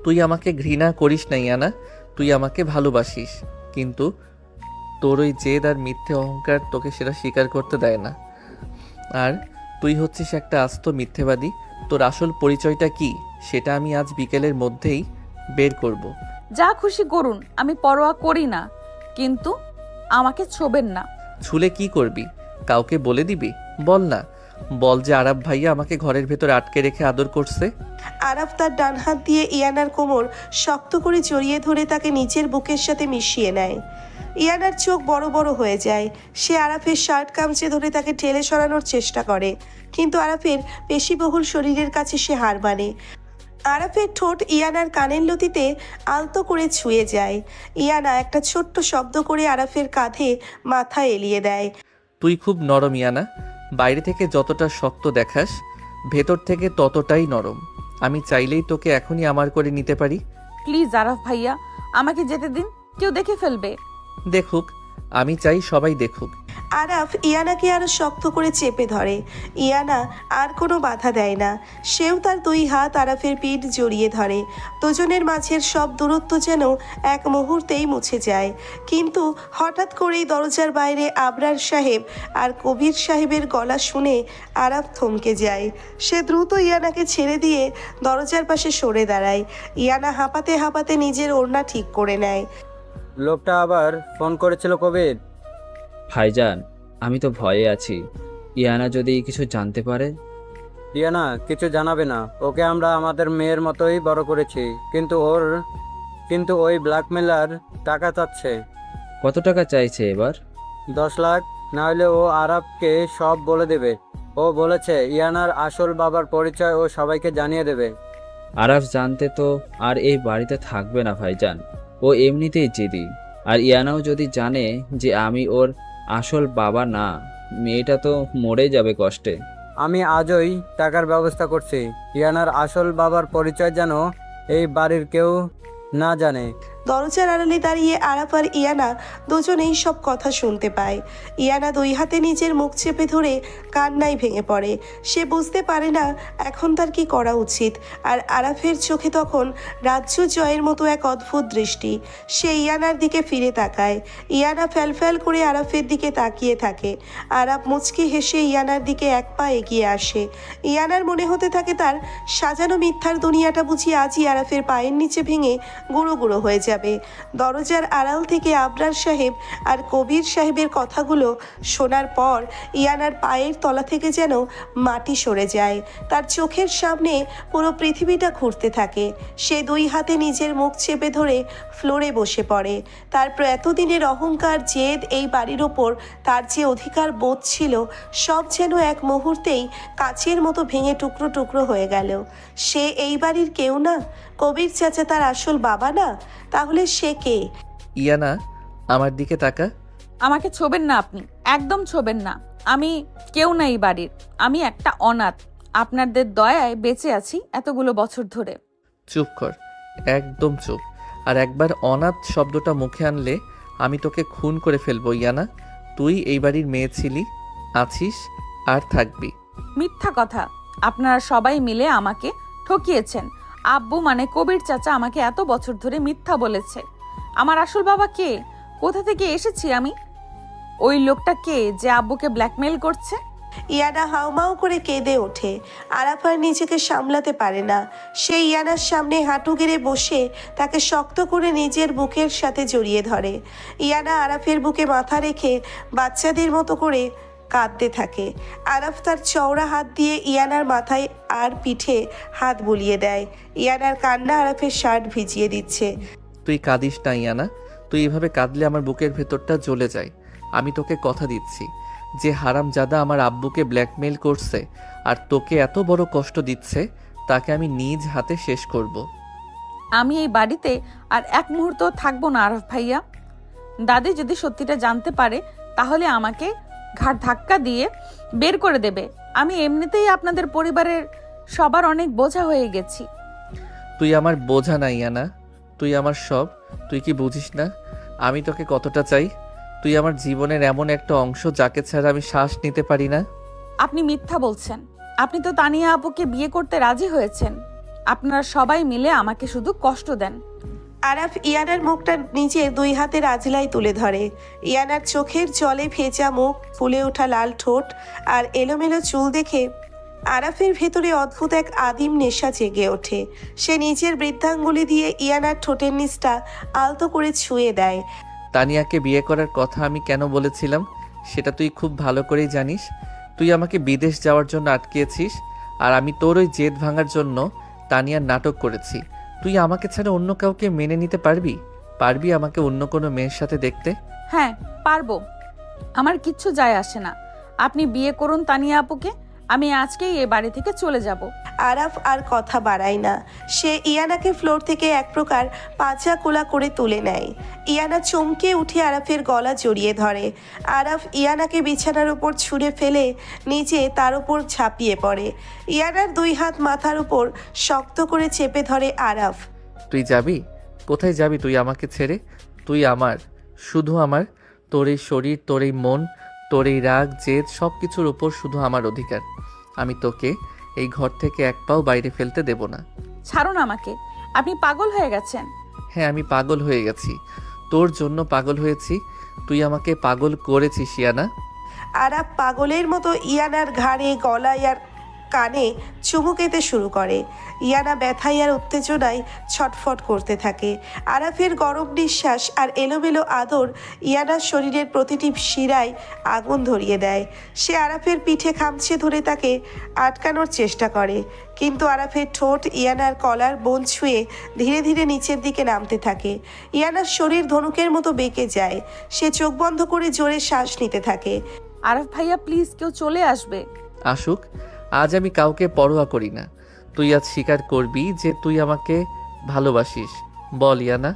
তুই আমাকে ঘৃণা করিস না ইয়ানা, তুই আমাকে ভালোবাসিস, কিন্তু তোর ওই জেদ আর মিথ্যে অহংকার তোকে সেটা স্বীকার করতে দেয় না। আর তুই হচ্ছিস একটা আস্ত মিথ্যেবাদী। তোর আসল পরিচয়টা কি সেটা আমি আজ বিকেলের মধ্যেই বের করব। যা খুশি করুন, আমি পরোয়া করি না, কিন্তু আমাকে ছোবেন না। ছুলে কি করবি? কাউকে বলে দিবি? বল না, বল যে আরাফ ভাইয়া আমাকে ঘরের ভেতর আটকে রেখে আদর করছে। আরাফ তার ডান হাত দিয়ে ইয়ানার কোমর শক্ত করে জড়িয়ে ধরে তাকে নিজের বুকের সাথে মিশিয়ে নেয়। ইয়ানার চোখ বড় বড় হয়ে যায়। সে আরাফের শার্ট কামচে ধরে তাকে ঠেলে সরানোর চেষ্টা করে, কিন্তু আরাফের পেশিবহুল শরীরের কাছে সে হার মানে। আরাফের ঠোঁট ইয়ানার কানের লতিতে আলতো করে ছুঁয়ে যায়। ইয়ানা একটা ছোট্ট শব্দ করে আরাফের কাঁধে মাথা এলিয়ে দেয়। তুই খুব নরম ইয়ানা, বাইরে থেকে যতটা শক্ত দেখাস ভেতর থেকে ততটাই নরম। আমি চাইলেই তোকে এখনই আমার করে নিতে পারি। প্লিজ আরাফ ভাইয়া, আমাকে যেতে দিন, কেউ দেখে ফেলবে। দেখুক, আমি চাই সবাই দেখুক। আরাফ ইয়ানাকে আরো শক্ত করে চেপে ধরে। ইয়ানা আর কোনো বাধা দেয় না, সেও তার দুই হাত আরাফের পিঠ জড়িয়ে ধরে। দুজনের মাঝের সব দূরত্ব যেন এক মুহূর্তেই মুছে যায়। কিন্তু হঠাৎ করেই দরজার বাইরে আবরার সাহেব আর কবির সাহেবের গলা শুনে আরাফ থমকে যায়। সে দ্রুত ইয়ানাকে ছেড়ে দিয়ে দরজার পাশে সরে দাঁড়ায়। ইয়ানা হাঁপাতে হাঁপাতে নিজের ওড়না ঠিক করে নেয়। লোকটা আবার ফোন করেছিল কবির। ভাইজান, আমি তো ভয়ে আছি। ইয়ানা যদি কিছু জানতে পারে। ইয়ানা কিছু জানাবে না, ওকে আমরা আমাদের মেয়ের মতোই বড় করেছি, কিন্তু ওই ব্ল্যাকমেলার টাকা চাচ্ছে। কত টাকা চাইছে এবার? 10 লাখ, না হলে ও আরাফকে সব বলে দেবে। ও বলেছে ইয়ানার আসল বাবার পরিচয় ও সবাইকে জানিয়ে দেবে। আরাফ জানতে তো আর এই বাড়িতে থাকবে না ভাইজান। ও এমনিতেই জেদি। আর ইয়ানাও যদি জানে যে আমি ওর আসল বাবা না, মেয়েটা তো মরে যাবে কষ্টে। আমি আজই টাকার ব্যবস্থা করছি। ইয়ানার আসল বাবার পরিচয় যেন এই বাড়ির কেউ না জানে। দরজার আড়ালে দাঁড়িয়ে আরাফ আর ইয়ানা দুজনেই সব কথা শুনতে পায়। ইয়ানা দুই হাতে নিজের মুখ চেপে ধরে কান্নায় ভেঙে পড়ে। সে বুঝতে পারে না এখন তার কি করা উচিত। আর আরাফের চোখে তখন রাজ্য জয়ের মতো এক অদ্ভুত দৃষ্টি। সে ইয়ানার দিকে ফিরে তাকায়। ইয়ানা ফ্যালফ্যাল করে আরাফের দিকে তাকিয়ে থাকে। আরাফ মুচকি হেসে ইয়ানার দিকে এক পা এগিয়ে আসে। ইয়ানার মনে হতে থাকে তার সাজানো মিথ্যার দুনিয়াটা বুঝি আজই আরাফের পায়ের নিচে ভেঙে গুঁড়ো গুঁড়ো হয়ে যাবে। দরজার আড়াল থেকে আবরার সাহেব আর কবির সাহেবের কথাগুলো শোনার পর ইয়ানার পায়ের তলা থেকে যেন মাটি সরে যায়। তার চোখের সামনে পুরো পৃথিবীটা ঘুরতে থাকে। সে দুই হাতে নিজের মুখ চেপে ধরে ফ্লোরে বসে পড়ে। তারপর এতদিনের অহংকার, জেদ, এই বাড়ির ওপর তার যে অধিকার বোধ ছিল সব যেন এক মুহূর্তেই কাচের মতো ভেঙে টুকরো টুকরো হয়ে গেল। সে এই বাড়ির কেউ না, কবির চাচা তার আসল বাবা না, তাহলে সে কে? ইয়ানা, আমার দিকে তাকা। আমাকে ছোবেন না আপনি, একদম ছোবেন না। আমি কেউ না এই বাড়ির, আমি একটা অনাথ। আপনাদের দয়ায় বেঁচে আছি এতগুলো বছর ধরে। চুপ কর, একদম চুপ। আর একবার অনাথ শব্দটা মুখে আনলে আমি তোকে খুন করে ফেলবো ইয়ানা। তুই এই বাড়ির মেয়ে ছিলি, আছিস আর থাকবি। মিথ্যা কথা, আপনারা সবাই মিলে আমাকে ঠকিয়েছেন। আব্বু মানে কবির চাচা আমাকে এত বছর ধরে মিথ্যা বলেছে। আমার আসল বাবা কে? কোথা থেকে এসেছি আমি? ওই লোকটা কে যে আব্বুকে ব্ল্যাকমেল করছে? ইয়ানা হাউমাউ করে কেঁদে ওঠে। আরাফ আর নিজেকে সামলাতে পারে না। সে ইয়ানার সামনে হাঁটু গেড়ে বসে তাকে শক্ত করে নিজের বুকের সাথে জড়িয়ে ধরে। ইয়ানা আরাফের বুকে মাথা রেখে বাচ্চাদের মতো করে কাঁদতে থাকে। আরাফ তার চওড়া হাত দিয়ে ইয়ানার মাথায় আর পিঠে হাত বুলিয়ে দেয়। ইয়ানার কান্না আরাফের শার্ট ভিজিয়ে দিচ্ছে। তুই কাঁদিস না ইয়ানা, তুই এভাবে কাঁদলে আমার বুকের ভেতরটা জ্বলে যায়। আমি তোকে কথা দিচ্ছি, যে হারামজাদা আমার আব্বুকে ব্ল্যাকমেল করছে আর তোকে এত বড় কষ্ট দিচ্ছে, তাকে আমি নিজ হাতে শেষ করব। আমি এই বাড়িতে আর এক মুহূর্ত থাকবো না আরাফ ভাইয়া। দাদি যদি সত্যিটা জানতে পারে তাহলে আমাকে ঘাট ধাক্কা দিয়ে বের করে দেবে। আমি এমনিতেই আপনাদের পরিবারের সবার অনেক বোঝা হয়ে গেছি। তুই আমার বোঝা না ইয়ানা, তুই আমার সব। তুই কি বুঝিস না আমি তোকে কতটা চাই? তুই আমার জীবনের এমন একটা অংশ যাকে ছাড়া আমি শ্বাস নিতে পারি না। আপনি মিথ্যা বলছেন। আপনি তো তানিয়া আপুকে বিয়ে করতে রাজি হয়েছেন। আপনারা সবাই মিলে আমাকে শুধু কষ্ট দেন। আরাফ ইয়ানার মুখটা নিচে 2 হাতের আজলাই তুলে ধরে। ইয়ানার চোখের জলে ভেজা মুখ, ফুলে ওঠা লাল ঠোঁট আর এলোমেলো চুল দেখে আরাফের ভেতরে অদ্ভুত এক আদিম নেশা জেগে ওঠে। সে নিজের বৃদ্ধাঙ্গুলি দিয়ে ইয়ানার ঠোঁটের নিচটা আলতো করে ছুঁয়ে দেয়। তানিয়াকে বিয়ে করার কথা আমি কেন বলেছিলাম সেটা তুই খুব ভালো করেই জানিস। তুই আমাকে বিদেশ যাওয়ার জন্য আটকিয়েছিস, আর আমি তোর ওই জেদ ভাঙার জন্য তানিয়ার নাটক করেছি। তুই আমাকে ছাড়া অন্য কাউকে মেনে নিতে পারবি আমাকে অন্য কোনো মেয়ের সাথে দেখতে? হ্যাঁ পারবো, আমার কিচ্ছু যায় আসে না। আপনি বিয়ে করুন তানিয়া আপুকে, আমি আজকেই এ বাড়ি থেকে চলে যাব। আরাফ আর কথা বাড়ায় না। সে ইয়ানাকে ফ্লোর থেকে এক প্রকার পাঁচা কোলা করে তুলে নেয়। ইয়ানা চমকে উঠে আরাফের গলা জড়িয়ে ধরে। আরাফ ইয়ানাকে বিছানার উপর ছুঁড়ে ফেলে নিচে তার উপর ঝাঁপিয়ে পড়ে। ইয়ানার 2 হাত মাথার উপর শক্ত করে চেপে ধরে আরাফ। তুই যাবি? কোথায় যাবি তুই আমাকে ছেড়ে? তুই আমার, শুধু আমার। তোর এই শরীর, তোর এই মন, তোর এই রাগ জেদ সব কিছুর উপর শুধু আমার অধিকার। আমি তোকে এই ঘর থেকে এক পাও বাইরে ফেলতে দেব না। ছাড়ুন আমাকে, আপনি পাগল হয়ে গেছেন। হ্যাঁ আমি পাগল হয়ে গেছি, তোর জন্য পাগল হয়েছি। তুই আমাকে পাগল করেছিস ইয়ানা। আরাফ পাগলের মতো ইয়ানার ঘাড়ে, গলায় আর কানে চুমু খেতে শুরু করে। ইয়ানা ব্যথায় আর উত্তেজনায় ছটফট করতে থাকে। আরাফের গরম নিঃশ্বাস আর এলোমেলো আদর ইয়ানার শরীরের প্রতিটি শিরায় আগুন ধরিয়ে দেয়। সে আরাফের পিঠে খামচে ধরে তাকে আটকানোর চেষ্টা করে, কিন্তু আরাফের ঠোঁট ইয়ানার কলার বোল ছুঁয়ে ধীরে ধীরে নিচের দিকে নামতে থাকে। ইয়ানার শরীর ধনুকের মতো বেঁকে যায়। সে চোখ বন্ধ করে জোরে শ্বাস নিতে থাকে। আরফ ভাইয়া প্লিজ, কেউ চলে আসবে। আসুক, আজ আমি কাউকে পরোয়া করি না। তুই আজ স্বীকার করবি যে তুই আমাকে ভালোবাসিস। বল ইয়ানা,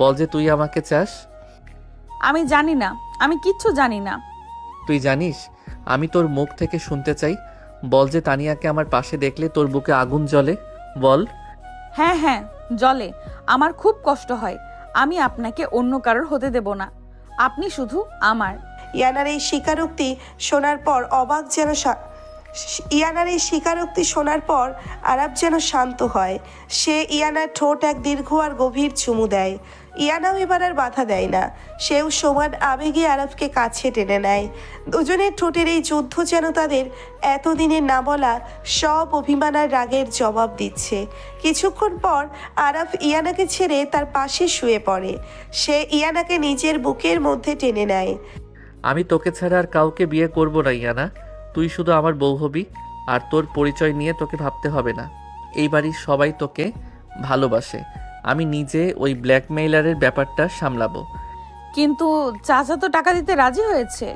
বল যে তুই আমাকে চাস। আমি জানি না, আমি কিচ্ছু জানি না। তুই জানিস, আমি তোর মুখ থেকে শুনতে চাই। বল যে তানিয়াকে আমার পাশে দেখলে তোর বুকে আগুন জ্বলে। বল। হ্যাঁ হ্যাঁ জলে, আমার খুব কষ্ট হয়। আমি আপনাকে অন্য কারোর হতে দেব না, আপনি শুধু আমার। ইয়ানার এই স্বীকারোক্তি শোনার পর আরাফ যেন শান্ত হয়। সে ইয়ানার ঠোঁট এক দীর্ঘ আর গভীর চুমু দেয়। ইয়ানাও এবার আর বাধা দেয় না। সেও সমান আবেগে আরাফকে কাছে টেনে নেয়। দুজনের ঠোঁটের এই যুদ্ধ যেন তাদের এতদিনের না বলা সব অভিমান আর রাগের জবাব দিচ্ছে। কিছুক্ষণ পর আরাফ ইয়ানাকে ছেড়ে তার পাশে শুয়ে পড়ে। সে ইয়ানাকে নিজের বুকের মধ্যে টেনে নেয়। আমি তোকে ছাড়া আর কাউকে বিয়ে করব না ইয়ানা। তুই শুধু আমার বউ হবি, আর তোর পরিচয় নিয়ে তোকে ভাবতে হবে না। এই বাড়ির সবাই তোকে ভালোবাসে। আমি নিজে ওই ব্ল্যাকমেইলারের ব্যাপারটা সামলাবো। কিন্তু চাচা তো টাকা দিতে রাজি হয়েছে।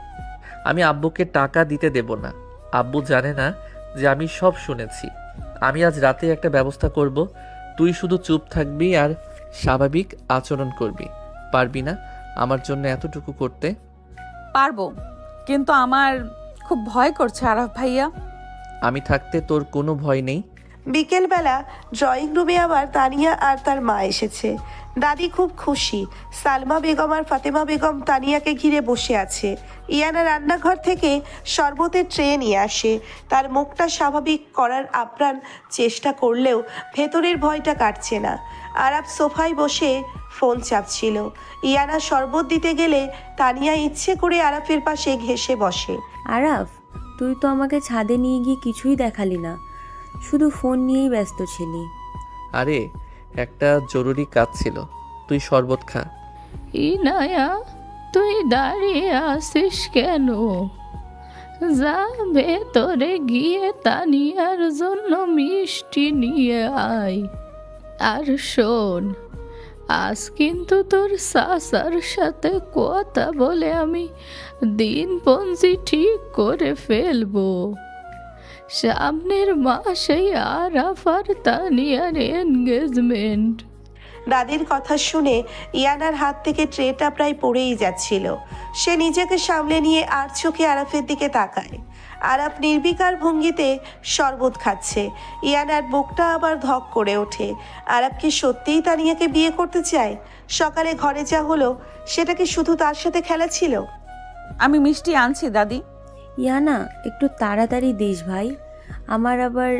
আমি আব্বুকে টাকা দিতে দেব না। আব্বু জানে না যে আমি সব শুনেছি। আমি আজ রাতে একটা ব্যবস্থা করব। তুই শুধু চুপ থাকবি আর স্বাভাবিক আচরণ করবি। পারবি না আমার জন্য এতটুকু করতে? পারবো, কিন্তু আমার খুব ভয় করছে আরাফ ভাইয়া। আমি থাকতে তোর কোনো ভয় নেই। বিকেলবেলা ড্রয়িং রুমে আবার তানিয়া আর তার মা এসেছে। দাদি খুব খুশি। সালমা বেগম আর ফাতেমা বেগম তানিয়াকে ঘিরে বসে আছে। ইয়ানা রান্নাঘর থেকে শরবতের ট্রে নিয়ে আসে। তার মুখটা স্বাভাবিক করার আপ্রাণ চেষ্টা করলেও ভেতরের ভয়টা কাটছে না। আরাফ সোফায় বসে ফোন চাপছিল। ইয়ানা শরবত দিতে গেলে তানিয়া ইচ্ছে করে আরাফের পাশে ঘেঁষে বসে। আরাফ, তুই তো আমাকে ছাদে নিয়ে গিয়ে কিছুই দেখালি না, শুধু ফোন নিয়েই ব্যস্ত ছিলি। আরে একটা জরুরি কাজ ছিল। তুই শরবত খা। ইনায়া, তুই দাঁড়িয়ে আসিস কেন? যা ভেতরে গিয়ে তানিয়ার জন্য মিষ্টি নিয়ে আয়। আর শোন, আজ কিন্তু তোর সাসার সাথে কথা বলে আমি দিনপঞ্জি ঠিক করে ফেলবো। সামনের মাসেই আরাফ আর তানিয়ার এনগেজমেন্ট। দাদির কথা শুনে ইয়ানার হাত থেকে ট্রেটা প্রায় পড়েই যাচ্ছিল। সে নিজেকে সামলে নিয়ে আর চোখে আরাফের দিকে তাকায়। আরাফ নির্বিকার ভঙ্গিতে শরবত খাচ্ছে। ইয়ানার বুকটা আবার ধক করে ওঠে। আরাফ কি সত্যিই তানিয়াকে বিয়ে করতে চায়? সকালে ঘরে যা হলো সেটা কি শুধু তার সাথে খেলা ছিল? আমি মিষ্টি আনছি দাদি। ইয়ানা, একটু তাড়াতাড়ি দিস ভাই, আমার আবার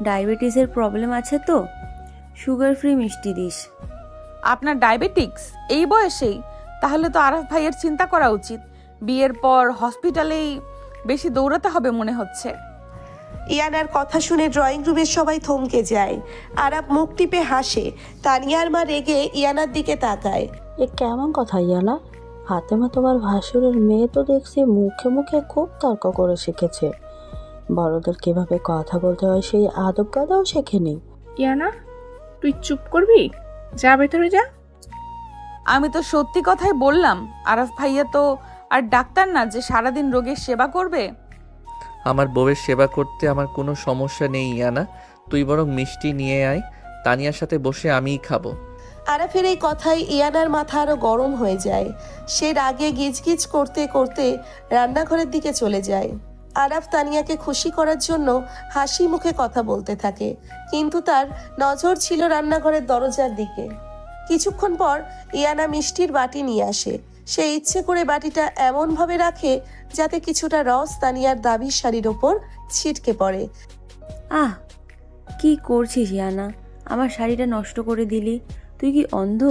ডায়াবেটিসের প্রবলেম আছে তো, সুগার ফ্রি মিষ্টি দিস। আপনার ডায়াবেটিক্স এই বয়সেই? তাহলে তো আরাফ ভাইয়ের চিন্তা করা উচিত। বিয়ের পর হসপিটালেই বেশি দৌড়াতে হবে মনে হচ্ছে। ইয়ানার কথা শুনে ড্রয়িং রুমের সবাই থমকে যায়। আরাফ মুখ টিপে হাসে। তানিয়ার মা রেগে ইয়ানার দিকে তাকায়। এ কেমন কথা ইয়ানা? ফাতেমা তোমার ভাসুরের মেয়ে তো দেখছি মুখে মুখে খুব তর্ক করে শিখেছে, বড়দের কিভাবে কথা বলতে হয় সেই আদব কায়দাও শেখেনি। ইয়ানা, তুই চুপ করবি? যা ভেতরে যা। আমি তো সত্যি কথাই বললাম। আরাফ ভাইয়া তো আর ডাক্তার না যে সারাদিন রোগীর সেবা করবে। আমার বউয়ের সেবা করতে আমার কোনো সমস্যা নেই ইয়ানা, তুই বরং মিষ্টি নিয়ে আয়, তানিয়ার সাথে বসে আমিই খাবো। আরাফের এই কথায় ইয়ানার মাথা আরো গরম হয়ে যায়। সে রাগে গিজগিজ করতে করতে রান্নাঘরের দিকে চলে যায়। আরাফ তানিয়াকে খুশি করার জন্য হাসি মুখে কথা বলতে থাকে, কিন্তু তার নজর ছিল রান্নাঘরের দরজার দিকে। কিছুক্ষণ পর ইয়ানা মিষ্টির বাটি নিয়ে আসে। সে ইচ্ছে করে বাটিটা এমনভাবে রাখে যাতে কিছুটা রস তানিয়ার দাবির শাড়ির ওপর ছিটকে পড়ে। আহ, কি করছিস ইয়ানা? আমার শাড়িটা নষ্ট করে দিলি। তুই কি অন্ধ?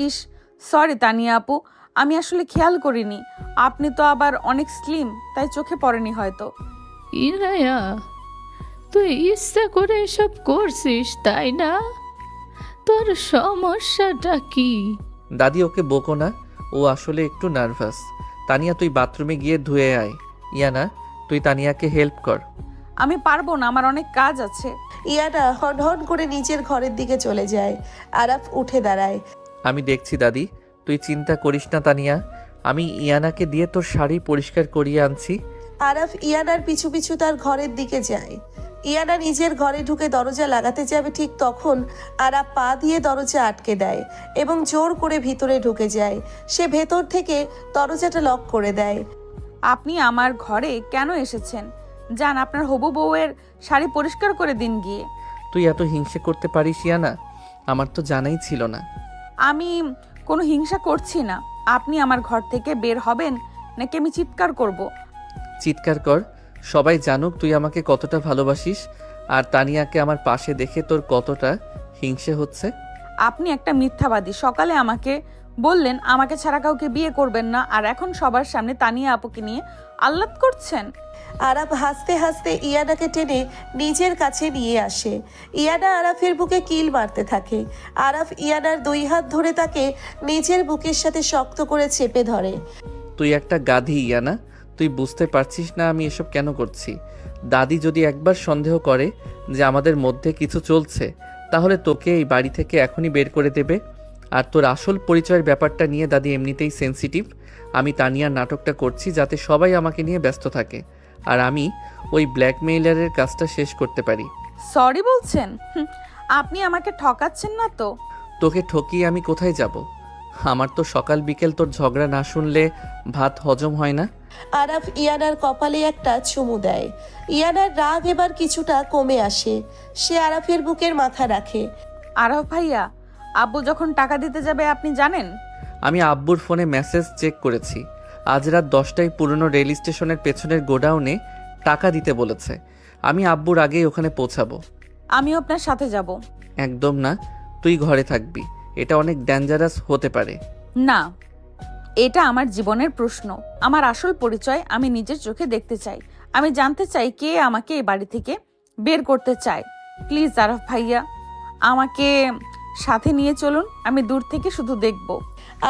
ইস, সরি তানিয়া আপু, আমি আসলে খেয়াল করিনি। আপনি তো আবার অনেক স্লিম, তাই চোখে পড়েনি হয়তো। ইরায়া, তুই ইচ্ছা করে এসব করছিস তাই না? তোর সমস্যাটা কি? দাদি ওকে বকো না, ও আসলে একটু নার্ভাস। তানিয়া তুই বাথরুমে গিয়ে ধুয়ে আয়। ইয়ানা তুই তানিয়াকে হেল্প কর। আমি পারবো না, আমার অনেক কাজ আছে। ইয়ানা হনহন করে নিজের ঘরের দিকে চলে যায়। আরাফ উঠে দাঁড়ায়। আমি দেখছি দাদি, তুই চিন্তা করিস না তানিয়া, আমি ইয়ানাকে দিয়ে তোর শাড়ি পরিষ্কার করিয়ে আনছি। আরাফ ইয়ানার পিছু পিছু তার ঘরের দিকে যায়। ইয়ানা নিজের ঘরে ঢুকে দরজা লাগাতে যাবে, ঠিক তখন আরাফ পা দিয়ে দরজা আটকে দেয় এবং জোর করে ভিতরে ঢুকে যায়। সে ভেতর থেকে দরজাটা লক করে দেয়। আপনি আমার ঘরে কেন এসেছেন? যান, আপনার হবু বউয়ের শাড়ি পরিষ্কার করে দিন গিয়ে। তুই এত হিংসে করতে পারিস ইয়ানা? আমার তো জানাই ছিল না। আমি কোনো হিংসা করছি না। আপনি আমার ঘর থেকে বের হবেন নাকি আমি চিৎকার করব? চিৎকার কর, সবাই জানুক তুই আমাকে কতটা ভালোবাসিস, আর তানিয়াকে আমার পাশে দেখে তোর কতটা হিংসে হচ্ছে। আপনি একটা মিথ্যাবাদী। সকালে আমাকে বললেন আমাকে ছাড়া কাউকে বিয়ে করবেন না, আর এখন সবার সামনে তানিয়া আপুকে নিয়ে আহ্লাদ করছেন। আরাফ হাসতে হাসতে ইয়ানাকে টেনে নিজের কাছে নিয়ে আসে। ইয়ানা আরাফের বুকে কিল মারতে থাকে। আরাফ ইয়ানার দুই হাত ধরে তাকে নিজের বুকের সাথে শক্ত করে চেপে ধরে। তুই একটা গাধি ইয়ানা, তুই বুঝতে পারছিস না আমি এসব কেন করছি। দাদি যদি একবার সন্দেহ করে যে আমাদের মধ্যে কিছু চলছে, তাহলে তোকে এই বাড়ি থেকে এখনই বের করে দেবে। আর তোর আসল পরিচয়ের ব্যাপারটা নিয়ে দাদি এমনিতেই সেনসিটিভ। আমি তানিয়ার নাটকটা করছি যাতে সবাই আমাকে নিয়ে ব্যস্ত থাকে, আর আমি ওই ব্ল্যাকমেইলারের কাজটা শেষ করতে পারি। সরি বলছেন? আপনি আমাকে ঠকাচ্ছেন না তো? তোকে ঠকিয়ে আমি কোথায় যাব? আমার তো সকাল বিকেল তোর ঝগড়া না শুনলে ভাত হজম হয় না। আরাফ ইয়ানার কপালে একটা চুমু দেয়। ইয়ানার রাগ এবার কিছুটা কমে আসে। সে আরাফের বুকের মাথা রাখে। আরাফ ভাইয়া, আব্বু যখন টাকা দিতে যাবে আপনি জানেন? আমি আব্বুর ফোনে মেসেজ চেক করেছি। আজ রাত 10টায় পুরনো রেল স্টেশনের পেছনের গোডাউনে টাকা দিতে বলেছে। আমি আব্বুর আগেই ওখানে পৌঁছাবো। আমিও আপনার সাথে যাব। একদম না, তুই ঘরে থাকবি। এটা অনেক ডেঞ্জারাস হতে পারে। না, এটা আমার জীবনের প্রশ্ন। আমার আসল পরিচয় আমি নিজের চোখে দেখতে চাই। আমি জানতে চাই কে আমাকে এই বাড়ি থেকে বের করতে চায়। প্লিজ আরাফ ভাইয়া, আমাকে সাথে নিয়ে চলুন, আমি দূর থেকে শুধু দেখব।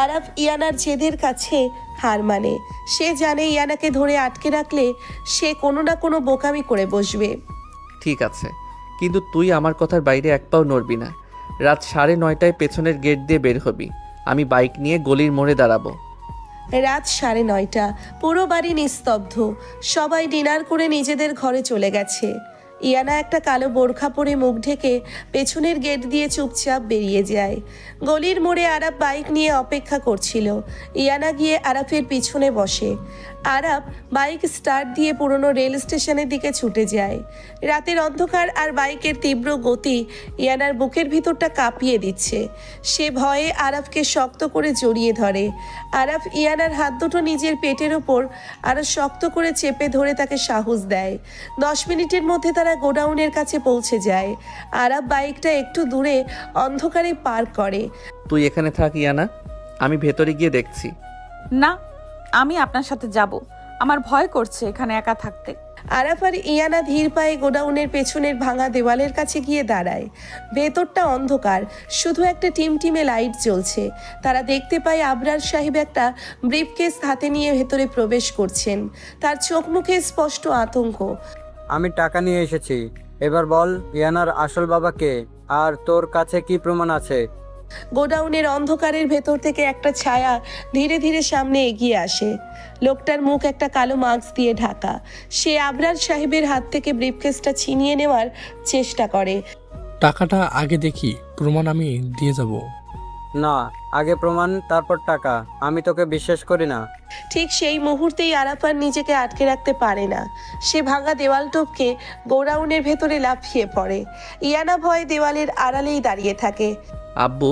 আরাফ ইয়ানার জেদের কাছে হার মানে। সে জানে ইয়ানাকে ধরে আটকে রাখলে সে কোনো না কোনো বোকামি করে বসবে। ঠিক আছে, কিন্তু তুই আমার কথার বাইরে এক পাও নড়বি না। রাত 9:30টায় পেছনের গেট দিয়ে বের হবি। আমি বাইক নিয়ে গলির মোড়ে দাঁড়াবো। রাত 9:30, পুরো বাড়ি নিস্তব্ধ। সবাই ডিনার করে নিজেদের ঘরে চলে গেছে। ইয়ানা একটা কালো বোরখা পরে মুখ ঢেকে পেছনের গেট দিয়ে চুপচাপ বেরিয়ে যায়। গলির মোড়ে আরাফ বাইক নিয়ে অপেক্ষা করছিল। ইয়ানা গিয়ে আরাফের পিছনে বসে। আরাফ বাইক স্টার্ট দিয়ে পুরনো রেল স্টেশনের দিকে ছুটে যায়। রাতের অন্ধকার আর বাইকের তীব্র গতি ইয়ানার বুকের ভিতরটা কাঁপিয়ে দিচ্ছে। সে ভয়ে আরাফকে শক্ত করে জড়িয়ে ধরে। আরাফ ইয়ানার হাত দুটো নিজের পেটের ওপর আরো শক্ত করে চেপে ধরে তাকে সাহস দেয়। 10 মিনিটের মধ্যে তারা গোডাউনের কাছে পৌঁছে যায়। আরাফ বাইকটা একটু দূরে অন্ধকারে পার্ক করে। তুই এখানে থাক ইয়ানা, আমি ভেতরে গিয়ে দেখছি। না, আমি আপনার সাথে যাব। আমার ভয় করছে এখানে একা থাকতে। আরাফ আর ইয়ানা ধীর পায়ে গোডাউনের পেছনের ভাঙা দেওয়ালের কাছে গিয়ে দাঁড়ায়। ভেতরটা অন্ধকার, শুধু একটা টিমটিমে লাইট জ্বলছে। তারা দেখতে পায় আবরার সাহেব একটা ব্রিফকেস হাতে নিয়ে ভেতরে প্রবেশ করছেন। তার চোখ মুখে স্পষ্ট আতঙ্ক। আমি টাকা নিয়ে এসেছি, এবার বল ইয়ানার আসল বাবা কে, আর তোর কাছে কি প্রমাণ আছে? গোডাউনের অন্ধকারের ভেতর থেকে একটা ছায়া ধীরে ধীরে সামনে এগিয়ে আসে। লোকটার মুখ একটা কালো মাস্ক দিয়ে ঢাকা। সে আবরার সাহেবের হাত থেকে ব্রিফকেসটা ছিনিয়ে নেওয়ার চেষ্টা করে। টাকাটা আগে দেখি, প্রমাণ আমি দিয়ে যাব। না, আগে প্রমাণ তারপর টাকা। আমি তোকে বিশ্বাস করি না। ঠিক সেই মুহূর্তেই আরাফ আর নিজেকে আটকে রাখতে পারে না। সে ভাঙা দেওয়াল টপকে গোডাউনের ভেতরে লাফিয়ে পড়ে। ইয়ানা ভয়ে দেওয়ালের আড়ালেই দাঁড়িয়ে থাকে। আব্বু,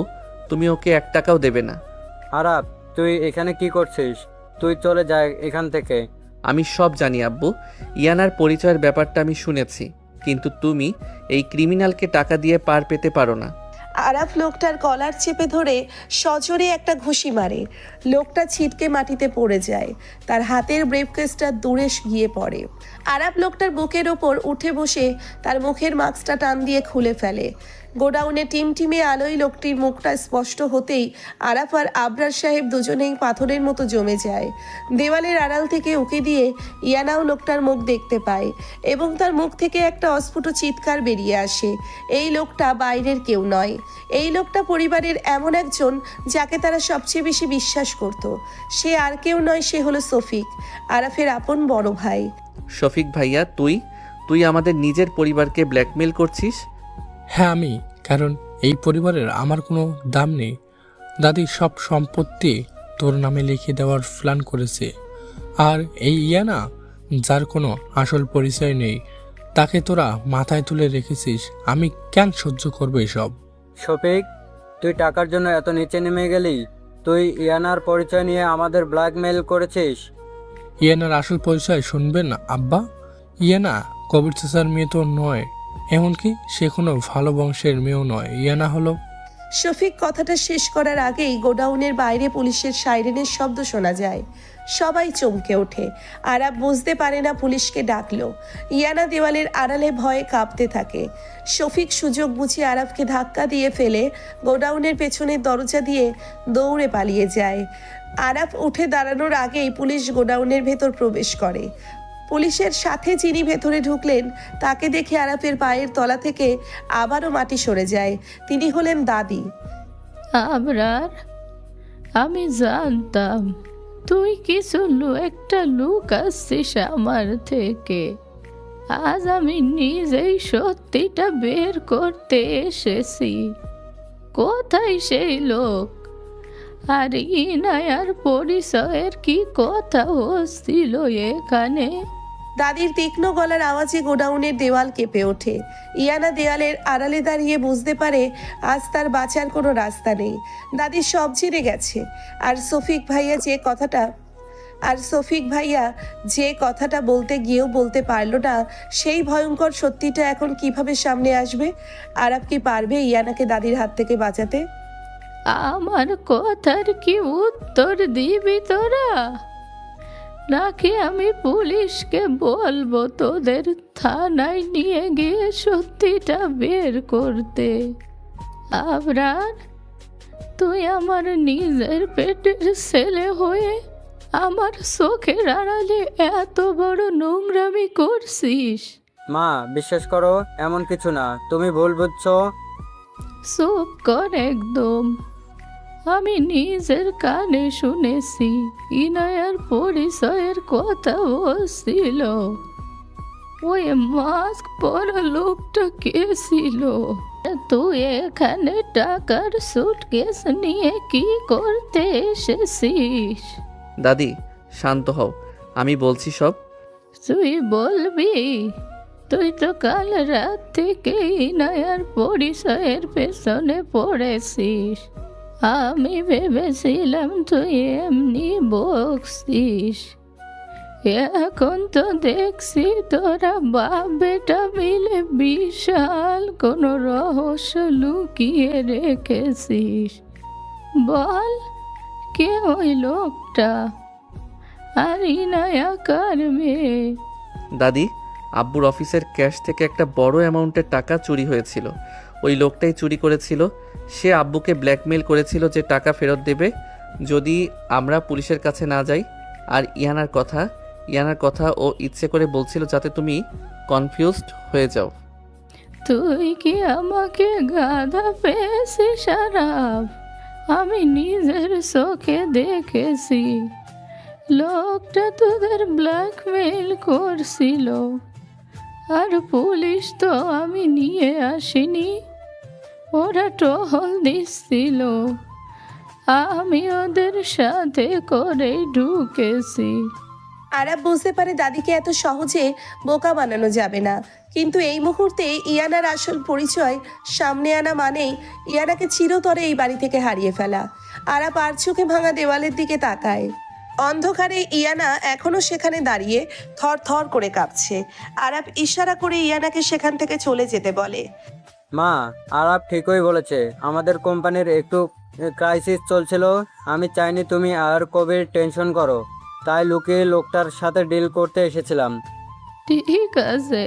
তুমি ওকে 1 টাকাও দেবে না। আরাফ, তুই এখানে কি করছিস? তুই চলে যা এখান থেকে। আমি সব জানি আব্বু, ইয়ানার পরিচয়ের ব্যাপারটা আমি শুনেছি, কিন্তু তুমি এই ক্রিমিনালকে টাকা দিয়ে পার পেতে পারো না। আরাফ লোকটার কলার চেপে ধরে সজোরে একটা ঘুষি মারে। লোকটা ছিটকে মাটিতে পড়ে যায়। তার হাতের ব্রিফকেসটা দূরে গিয়ে পড়ে। আরাফ লোকটার বুকের ওপর উঠে বসে তার মুখের মাস্কটা টান দিয়ে খুলে ফেলে। গোডাউনে টিমটিমে আলোয় লোকটির মুখটা স্পষ্ট হতেই আরাফ আর আবরার সাহেব দুজনেই পাথরের মতো জমে যায়। দেওয়ালের আড়াল থেকে উকি দিয়ে ইয়ানাও লোকটার মুখ দেখতে পায় এবং তার মুখ থেকে একটা অস্ফুট চিৎকার বেরিয়ে আসে। এই লোকটা বাইরের কেউ নয়। এই লোকটা পরিবারের এমন একজন যাকে তারা সবচেয়ে বেশি বিশ্বাস করত। সে আর কেউ নয়, সে হলো শফিক, আরাফের আপন বড় ভাই। শফিক ভাইয়া, তুই আমাদের নিজের পরিবারকে ব্ল্যাকমেল করছিস? হ্যাঁ আমি, কারণ এই পরিবারের আমার কোনো দাম নেই। দাদি সব সম্পত্তি তোর নামে লিখে দেওয়ার প্ল্যান করেছে। আর এই ইয়ানা, যার কোনো আসল পরিচয় নেই, তাকে তোরা মাথায় তুলে রেখেছিস। আমি কেন সহ্য করবো এসব? শফিক, তুই টাকার জন্য এত নিচে নেমে গেলি? তুই ইয়ানার পরিচয় নিয়ে আমাদের ব্ল্যাকমেল করেছিস? ইয়ানার আসল পরিচয় শুনবেন না আব্বা? ইয়ানা কবির চাচার মেয়ে তো নয়, এমনকি সে কোনো ভালো বংশের মেয়েও নয়। ইয়ানা হলো... শফিক কথাটা শেষ করার আগেই গোডাউনের বাইরে পুলিশের সাইরেনের শব্দ শোনা যায়। সবাই চমকে ওঠে। আরাফ বুঝতে পারে না পুলিশকে ডাকলো। ইয়ানা দেওয়ালের আড়ালে ভয়ে কাঁপতে থাকে। শফিক সুযোগ বুঝে আরাফকে ধাক্কা দিয়ে ফেলে গোডাউনের পেছনের দরজা দিয়ে দৌড়ে পালিয়ে যায়। আরাফ উঠে দাঁড়ানোর আগেই পুলিশ গোডাউনের ভেতর প্রবেশ করে। পুলিশের সাথে যিনি ভেতরে ঢুকলেন তাকে দেখে আরাফের পায়ের তলা থেকে আবারও মাটি সরে যায়। তিনি হলেন দাদি। আবরার, আমি জানতাম তুই কিছু একটা লুক আসছিস আমার থেকে। আজ আমি নিজেই সত্যিটা বের করতে এসেছি। কোথায় সেই লোক? আর ইনায়ার পরিচয়ের কি কথা হচ্ছিল এখানে? দাদির তীক্ষ্ণ গলার আওয়াজে গোডাউনের দেওয়াল কেঁপে ওঠে। ইয়ানা দেওয়ালের আড়ালে দাঁড়িয়ে বুঝতে পারে আজ তার বাঁচার কোনো রাস্তা নেই। দাদি সব জেনে গেছে। আর শফিক ভাইয়া যে কথাটা বলতে গিয়েও বলতে পারলো না, সেই ভয়ঙ্কর সত্যিটা এখন কিভাবে সামনে আসবে? আরাফ কি পারবে ইয়ানাকে দাদির হাত থেকে বাঁচাতে? আমার কথার কি উত্তর দিবি তোরা, নাকি আমি পুলিশকে বলবো তোদের থানায় নিয়ে গিয়ে সত্যিটা বের করতে? আবরার, তুই আমার নিজের পেটের ছেলে হয়ে আমার চোখের আড়ালে এত বড় নোংরামি করছিস? মা, বিশ্বাস করো, এমন কিছু না, তুমি ভুল বুঝছো। চুপ কর একদম। আমি নিজের কানে শুনেছি ইনায়ার পরিচয়ের কথা বলছিল। ওই মাস্ক পরা লোকটা কে ছিল? তুই এখানে টাকার সুটকেস নিয়ে কি করতে এসেছিস? দাদি শান্ত হও, আমি বলছি সব। তুই বলবি? তুই তো কাল রাত থেকে ইনায়ার পরিচয়ের পেছনে পড়েছিস। আমি ভেবেছিলাম তুই এমনি বকছিস। এখন তো দেখছি তোরা বাপ বেটা মিলে বিশাল কোনো রহস্য লুকিয়ে রেখেছিস। বল, কে ওই লোকটা? আর ইনায়া কার মেয়ে? দাদি, আব্বুর অফিসের ক্যাশ থেকে একটা বড় অ্যামাউন্টের টাকা চুরি হয়েছিল। ওই লোকটাই চুরি করেছিল। সে আব্বুকে ব্ল্যাকমেল করেছিল যে টাকা ফেরত দেবে যদি আমরা পুলিশের কাছে না যাই। আর ইয়ানার কথা ও ইচ্ছে করে বলছিল যাতে তুমি কনফিউজড হয়ে যাও। তুই কি আমাকে গাধা পেয়েছিস আরাফ? আমি নিজের চোখে দেখেছি লোকটা তোদের ব্ল্যাকমেইল করছিল। আর পুলিশ তো আমি নিয়ে আসিনি, ওরা টহল দিচ্ছিল। আমি ওদের সাথে করেই ঢুকেছি। আরাব বুঝতে পারে দাদিকে এত সহজে বোকা বানানো যাবে না, কিন্তু এই মুহূর্তে ইয়ানার আসল পরিচয় সামনে আনা মানেই ইয়ানাকে চিরতরে এই বাড়ি থেকে হারিয়ে ফেলা। আরাব আর চোখে ভাঙা দেওয়ালের দিকে তাকায়। অন্ধকারে ইয়ানা এখনো সেখানে দাঁড়িয়ে থর থর করে কাঁপছে। আরাব ইশারা করে ইয়ানাকে সেখান থেকে চলে যেতে বলে। মা, আরাব ঠিকই বলেছে, আমাদের কোম্পানির একটু ক্রাইসিস চলছিল। আমি চাইনি তুমি আর কবির টেনশন করো, তাই লুকিয়ে লোকটার সাথে ডিল করতে এসেছিলাম। ঠিক আছে,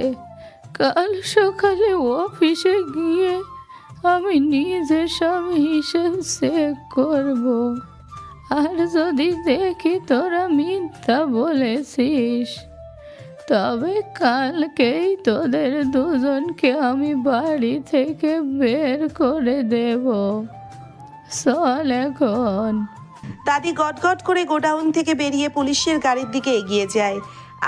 কাল সকালে অফিসে গিয়ে আমি নিজে সব হিসেব চেক করব। আর যদি দেখি তোরা মিথ্যা বলেছিস, তবে কালকেই তোদের দুজনকে আমি বাড়ি থেকে বের করে দেব। চল এখন। দাদি গটগট করে গোডাউন থেকে বেরিয়ে পুলিশের গাড়ির দিকে এগিয়ে যায়।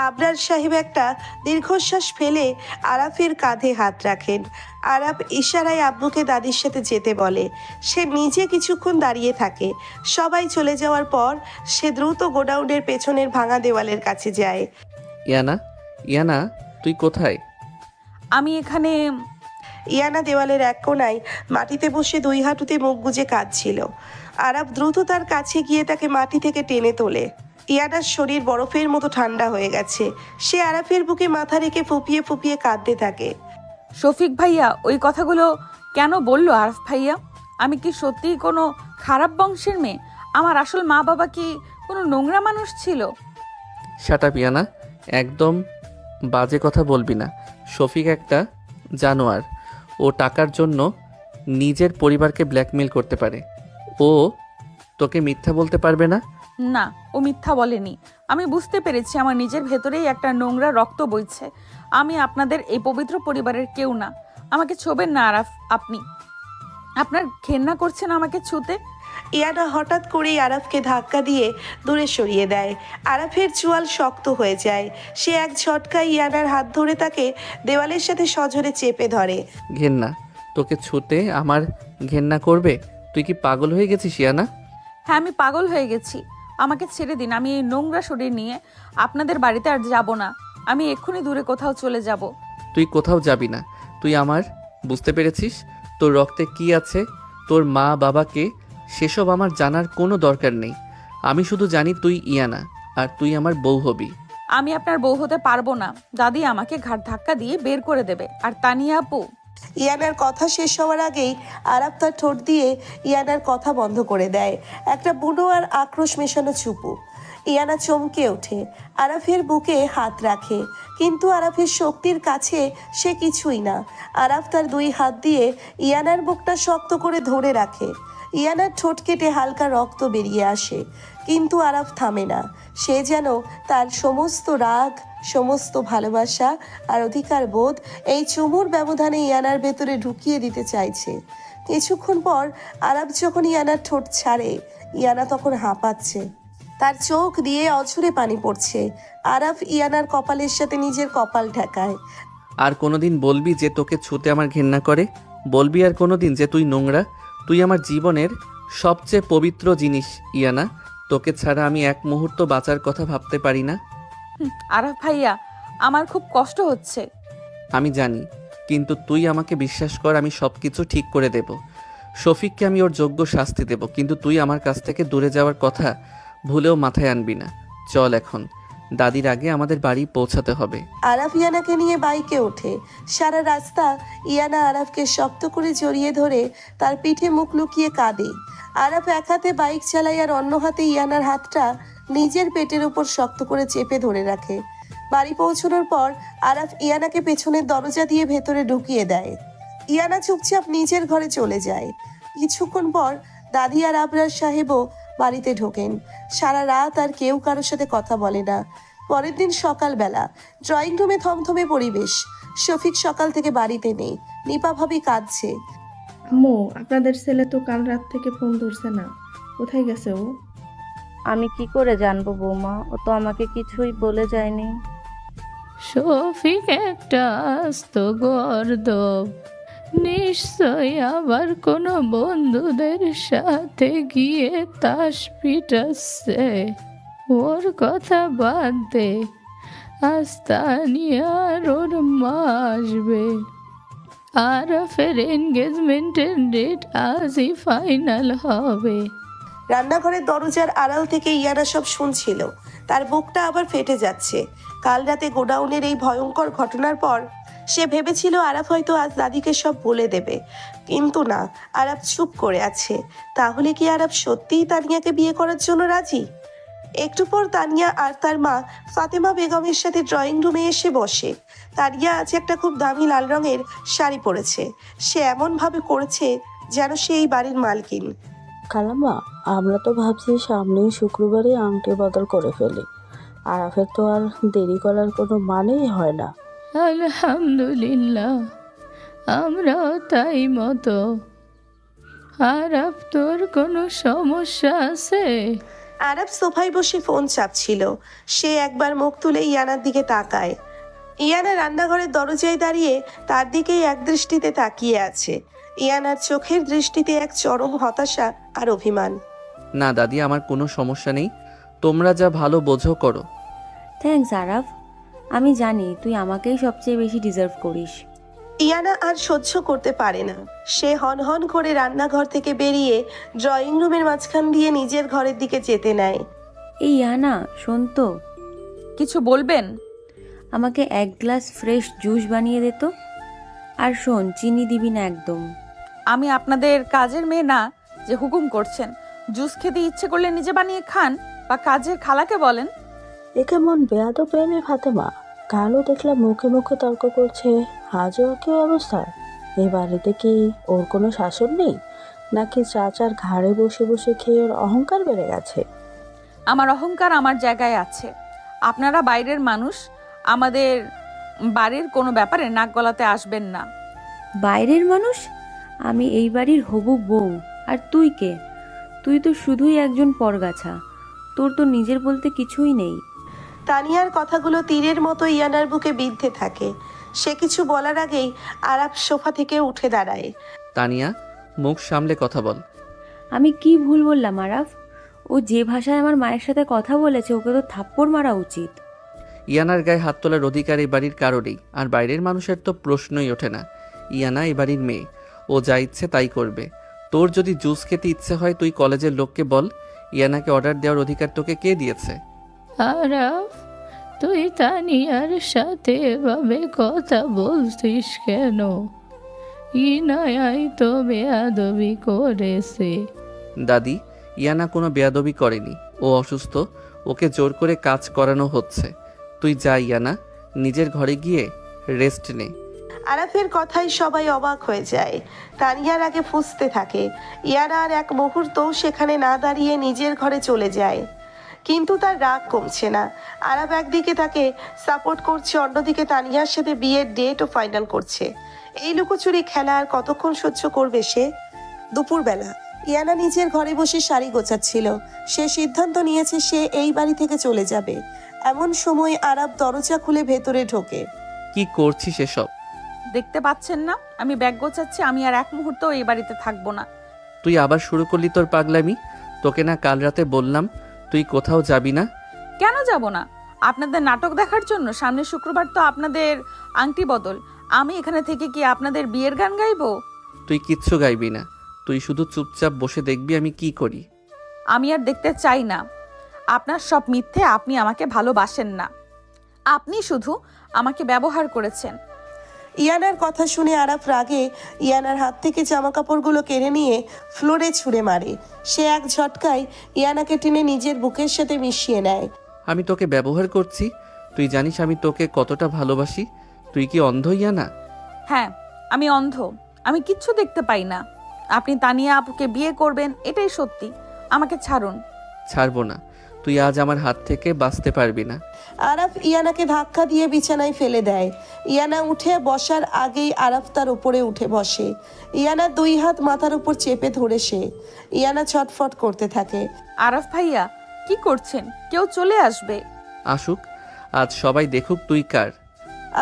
আবরার সাহেব একটা দীর্ঘশ্বাস ফেলে আরাফের কাঁধে হাত রাখেন। আরাফ ইশারায় আব্বুকে দাদির সাথে যেতে বলে। সে নিজে কিছুক্ষণ দাঁড়িয়ে থাকে। সবাই চলে যাওয়ার পর সে দ্রুত গোডাউনের পেছনের ভাঙা দেওয়ালের কাছে যায়। ইয়ানা তুই কোথায়? আমি এখানে। ইয়ানা দেওয়ালের এক কোণায় মাটিতে বসে দুই হাঁটুতে মুখ গুজে কাঁদছিল। আরাফ দ্রুত তার কাছে গিয়ে তাকে মাটি থেকে টেনে তোলে। ইয়ানার শরীর বরফের মতো ঠান্ডা হয়ে গেছে। সে আরাফের বুকে মাথা রেখে ফুপিয়ে ফুপিয়ে কাঁদতে থাকে। শফিক ভাইয়া ওই কথাগুলো কেন বললো আরফ ভাইয়া? আমি কি সত্যিই কোনো খারাপ বংশের মেয়ে? আমার আসল মা বাবা কি কোনো নোংরা মানুষ ছিল? শাট আপ ইয়ানা, একদম বাজে কথা বলবি না। শফিক একটা জানোয়ার। ও টাকার জন্য নিজের পরিবারকে ব্ল্যাকমেল করতে পারে। ও তোকে মিথ্যা বলতে পারবে না। না, ও মিথ্যা বলেনি। আমি বুঝতে পেরেছি আমার নিজের ভেতরেই একটা নোংরা রক্ত বইছে। আমি আপনাদের এই পবিত্র পরিবারের কেউ না। আমাকে ছোবেন না আরাফ। আপনি আপনার ঘেন্না করছেন আমাকে ছুতে। ইয়ানা হঠাৎ করেই আরাফকে ধাক্কা দিয়ে দূরে সরিয়ে দেয়। আরাফের চোয়াল শক্ত হয়ে যায়। সে এক ঝটকায় ইয়ানার হাত ধরে তাকে দেওয়ালের সাথে সজোরে চেপে ধরে। ঘেন্না? তোকে ছুতে আমার ঘেন্না করবে? তুই কি পাগল হয়ে গেছিস ইয়ানা? হ্যাঁ, আমি পাগল হয়ে গেছি। আমাকে ছেড়ে দিন। আমি এই নোংরা শরীর নিয়ে আপনাদের বাড়িতে আর যাব না। আমি এক্ষুনি দূরে কোথাও চলে যাব। তুই কোথাও যাবি না। তুই আমার, বুঝতে পেরেছিস? তোর রক্তে কি আছে, তোর মা বাবাকে, সেসব আমার জানার কোনো দরকার নেই। আমি শুধু জানি তুই ইয়ানা, আর তুই আমার বউ হবি। আমি আপনার বউ হতে পারবো না। দাদি আমাকে ঘাট ধাক্কা দিয়ে বের করে দেবে। আর তানিয়া আপু। ইয়ানার কথা শেষ হওয়ার আগেই আরাফ তার ঠোঁট দিয়ে ইয়ানার কথা বন্ধ করে দেয়। একটা বুনো আর আক্রোশ মেশানো চুপু। ইয়ানা চমকে ওঠে, আরাফের বুকে হাত রাখে, কিন্তু আরাফের শক্তির কাছে সে কিছুই না। আরাফ তার দুই হাত দিয়ে ইয়ানার বুকটা শক্ত করে ধরে রাখে। ইয়ানার ঠোঁট কেটে হালকা রক্ত বেরিয়ে আসে, কিন্তু আরাফ থামে না। সে যেন তার সমস্ত রাগ, সমস্ত ভালোবাসা আর অধিকার বোধ এই চুমুর ব্যবধানে ইয়ানার ভেতরে ঢুকিয়ে দিতে চাইছে। কিছুক্ষণ পর আরাফ যখন ইয়ানার ঠোঁট ছাড়ে, ইয়ানা তখন হাঁপাচ্ছে। তার চোখ দিয়ে অঝরে পানি পড়ছে। আরাফ ইয়ানার কপালের সাথে নিজের কপাল ঠেকায়। আর কোনোদিন বলবি যে তোকে ছুতে আমার ঘেন্না করে? বলবি আর কোনোদিন যে তুই নোংরা? তুই আমার জীবনের সবচেয়ে পবিত্র জিনিস ইয়ানা। তোকে ছাড়া আমি এক মুহূর্ত বাঁচার কথা ভাবতে পারি না। আরাফ ভাইয়া, আমার খুব কষ্ট হচ্ছে। আমি জানি, কিন্তু তুই আমাকে বিশ্বাস কর, আমি সব কিছু ঠিক করে দেব। শফিককে আমি ওর যোগ্য শাস্তি দেব, কিন্তু তুই আমার কাছ থেকে দূরে যাওয়ার কথা ভুলেও মাথায় আনবি না। চল এখন, দাদির আগে আমাদের বাড়ি পৌঁছাতে হবে। আরাফ ইয়ানাকে নিয়ে বাইকে ওঠে। সারা রাস্তা ইয়ানা আরাফকে শক্ত করে জড়িয়ে ধরে তার পিঠে মুখ লুকিয়ে কাঁদে। আরাফ এক হাতে বাইক চালায় আর অন্য হাতে ইয়ানার হাতটা নিজের পেটের উপর শক্ত করে চেপে ধরে রাখে। বাড়ি পৌঁছানোর পর আরাফ ইয়ানাকে পেছনের দরজা দিয়ে ভেতরে ঢুকিয়ে দেয়। ইয়ানা চুপচাপ নিজের ঘরে চলে যায়। কিছুক্ষণ পর দাদি আর আবরার সাহেবও বাড়িতে ঢোকেন। সারা রাত আর কেউ কারোর সাথে কথা বলে না। পরের দিন সকালবেলা ড্রয়িং রুমে থমথমে পরিবেশ। শফিক সকাল থেকে বাড়িতে নেই। নিপা ভাবি কাঁদছে। আম্মু, আপনাদের ছেলে তো কাল রাত থেকে ফোন ধরছে না, কোথায় গেছে ও? আমি কি করে জানবো বৌমা, ও তো আমাকে কিছুই বলে যায়নি। শফিক একটা আস্ত গর্দব, নিশ্চয় আবার কোনো বন্ধুদের সাথে গিয়ে তাস পিটাচ্ছে। ওর কথা বাদ দে, আজ তানিয়ার ওর মা আসবে। আরাফের এনগেজমেন্টের ডেট আজই ফাইনাল হবে। রান্নাঘরের দরজার আড়াল থেকে ইয়ানা সব শুনছিল। তার বুকটা আবার ফেটে যাচ্ছে। কাল রাতে গোডাউনের এই ভয়ঙ্কর ঘটনার পর সে ভেবেছিল আরাফ হয়তো আজ দাদিকে সব বলে দেবে, কিন্তু না, আরাফ চুপ করে আছে। তাহলে কি আরাফ সত্যিই তানিয়াকে বিয়ে করার জন্য রাজি? একটু পর তানিয়া আর তার মা ফাতেমা বেগমের সাথে ড্রয়িং রুমে এসে বসে। তানিয়া আজ একটা খুব দামি লাল রঙের শাড়ি পরেছে। সে এমন ভাবে করেছে যেন সে এই বাড়ির মালকিন। খালাম্মা, আমরা তো ভাবছি সামনেই শুক্রবারে আংটি বদল করে ফেলি। আরাফের তো আর দেরি করার কোনো মানেই হয় না। আলহামদুলিল্লাহ, আমরাও তাই মতো। আরাফ, তোর কোনো সমস্যা আছে? আরাফ সোফায় বসে ফোন চাপছিল। সে একবার মুখ তুলে ইয়ানার দিকে তাকায়। ইয়ানা রান্নাঘরের দরজায় দাঁড়িয়ে তার দিকেই এক দৃষ্টিতে তাকিয়ে আছে। ইয়ানার চোখের দৃষ্টিতে এক চরম হতাশা আর অভিমান। না দাদি, আমার কোনো সমস্যা নেই, তোমরা যা ভালো বোঝো করো। থ্যাঙ্কস আরাফ, আমি জানি তুই আমাকেই সবচেয়ে বেশি ডিজার্ভ করিস। ইয়ানা আর সহ্য করতে পারে না। সে হনহন করে রান্নাঘর থেকে বেরিয়ে ড্রয়িং রুমের মাঝখান দিয়ে নিজের ঘরের দিকে যেতে নেয়। এই ইয়ানা, শোন তো, কিছু বলবেন? আমাকে এক গ্লাস ফ্রেশ জুস বানিয়ে দে তো। আর শোন, চিনি দিবি না একদম। আমি আপনাদের কাজের মেয়ে না যে হুকুম করছেন। জুস খেতে ইচ্ছে করলে নিজে বানিয়ে খান, বা কাজের খালাকে বলেন। এ কেমন বেয়াদো প্রেমী ফাতেমা! কালও দেখলাম মুখে মুখে তর্ক করছে, আজও কি অবস্থা? এই বাড়িতে কি ওর কোনো শাসন নেই, নাকি চাচার ঘাড়ে বসে বসে খেয়ে ওর অহংকার বেড়ে গেছে? আমার অহংকার আমার জায়গায় আছে। আপনারা বাইরের মানুষ, আমাদের বাড়ির কোনো ব্যাপারে নাক গলাতে আসবেন না। বাইরের মানুষ? আমি এই বাড়ির হবু বউ, আর তুই কে? তুই তো শুধুই একজন পরগাছা, তোর তো নিজের বলতে কিছুই নেই। তানিয়ার কথাগুলো তীরের মতো ইয়ানার বুকে বিঁধতে থাকে। সে কিছু বলার আগেই আরাফ সোফা থেকে উঠে দাঁড়ায়। তানিয়া, মুখ সামলে কথা বল। আমি কি ভুল বললাম আরাফ? ও যে ভাষায় আমার মায়ের সাথে কথা বলেছে, ওকে তো থাপ্পড় মারা উচিত। ইয়ানার গায়ে হাত তোলার অধিকার এই বাড়ির কারোরই, আর বাইরের মানুষের তো প্রশ্নই ওঠে না। ইয়ানা এই বাড়ির মেয়ে, ও যা ইচ্ছে তাই করবে। তোর যদি জুস খেতে ইচ্ছে হয় তুই কলেজের লোককে বল। ইয়ানাকে অর্ডার দেওয়ার অধিকার তোকে কে দিয়েছে? আরাফ, তুই তানিয়ার সাথে এভাবে কথা বলছিস কেন? ইনায়াই তো বেয়াদবি করেছে। দাদি, ইয়ানা কোনো বেয়াদবি করেনি, ও অসুস্থ, ওকে জোর করে কাজ করানো হচ্ছে। তুই যা ইয়ানা, নিজের ঘরে গিয়ে রেস্ট নে। আরাফের কথায় সবাই অবাক হয়ে যায়। তানিয়ার আগে ফুঁসতে থাকে। ইয়ানা আর এক মুহূর্তও সেখানে না দাঁড়িয়ে নিজের ঘরে চলে যায়। কিন্তু তার রাগ কমছে না। আরাফ একদিকে তাকে সাপোর্ট করছে, অন্যদিকে তানিয়ার সাথে বিয়ের ডেটও ফাইনাল করছে। এই লুকোচুরি খেলা আর কতক্ষণ সহ্য করবে সে? দুপুরবেলা ইয়ানা নিজের ঘরে বসে শাড়ি গোছাচ্ছিল। সে সিদ্ধান্ত নিয়েছে সে এই বাড়ি থেকে চলে যাবে। এমন সময় আরাব দরজা খুলে ভেতরে ঢোকে। কি করছিস এসব? দেখতে পাচ্ছেন না আমি ব্যাগ গোছাচ্ছি? আমি আর এক মুহূর্তও এই বাড়িতে থাকবো না। তুই আবার শুরু করলি তোর পাগলামি? তোকে না কাল রাতে বললাম তুই কোথাও যাবি না? কেন যাব না? আপনাদের নাটক দেখার জন্য? সামনের শুক্রবার তো আপনাদের আংটি বদল। আমি এখানে থেকে কি আপনাদের বিয়ের গান গাইবো? তুই কিচ্ছু গাইবি না, তুই শুধু চুপচাপ বসে দেখবি আমি কি করি। আমি আর দেখতে চাই না। আপনার সব মিথ্যে। আপনি আমাকে ভালোবাসেন না, আপনি শুধু আমাকে ব্যবহার করেছেন। ইয়ানার কথা শুনে আরাফ রাগে ইয়ানার হাত থেকে জামা কাপড়গুলো কেড়ে নিয়ে ফ্লোরে ছুঁড়ে মারে। সে এক ঝটকায় ইয়ানাকে টেনে নিজের বুকের সাথে মিশিয়ে নেয়। আমি তোকে ব্যবহার করছি? তুই জানিস আমি তোকে কতটা ভালোবাসি। তুই কি অন্ধ ইয়ানা? হ্যাঁ, আমি অন্ধ। আমি কিচ্ছু দেখতে পাই না। আপনি তানিয়া আপুকে বিয়ে করবেন এটাই সত্যি। আমাকে ছাড়ুন। ছাড়বো না। তুই আজ আমার হাত থেকে বাঁচতে পারবি না। আরাফ ইয়ানাকে ধাক্কা দিয়ে বিছানায় ফেলে দেয়। ইয়ানা উঠে বসার আগেই আরাফ তার উপরে উঠে বসে। ইয়ানা দুই হাত মাথার উপর চেপে ধরে সে। ইয়ানা ছটফট করতে থাকে। আরাফ ভাইয়া কি করছেন? কেউ চলে আসবে। আসুক, আজ সবাই দেখুক তুই কার।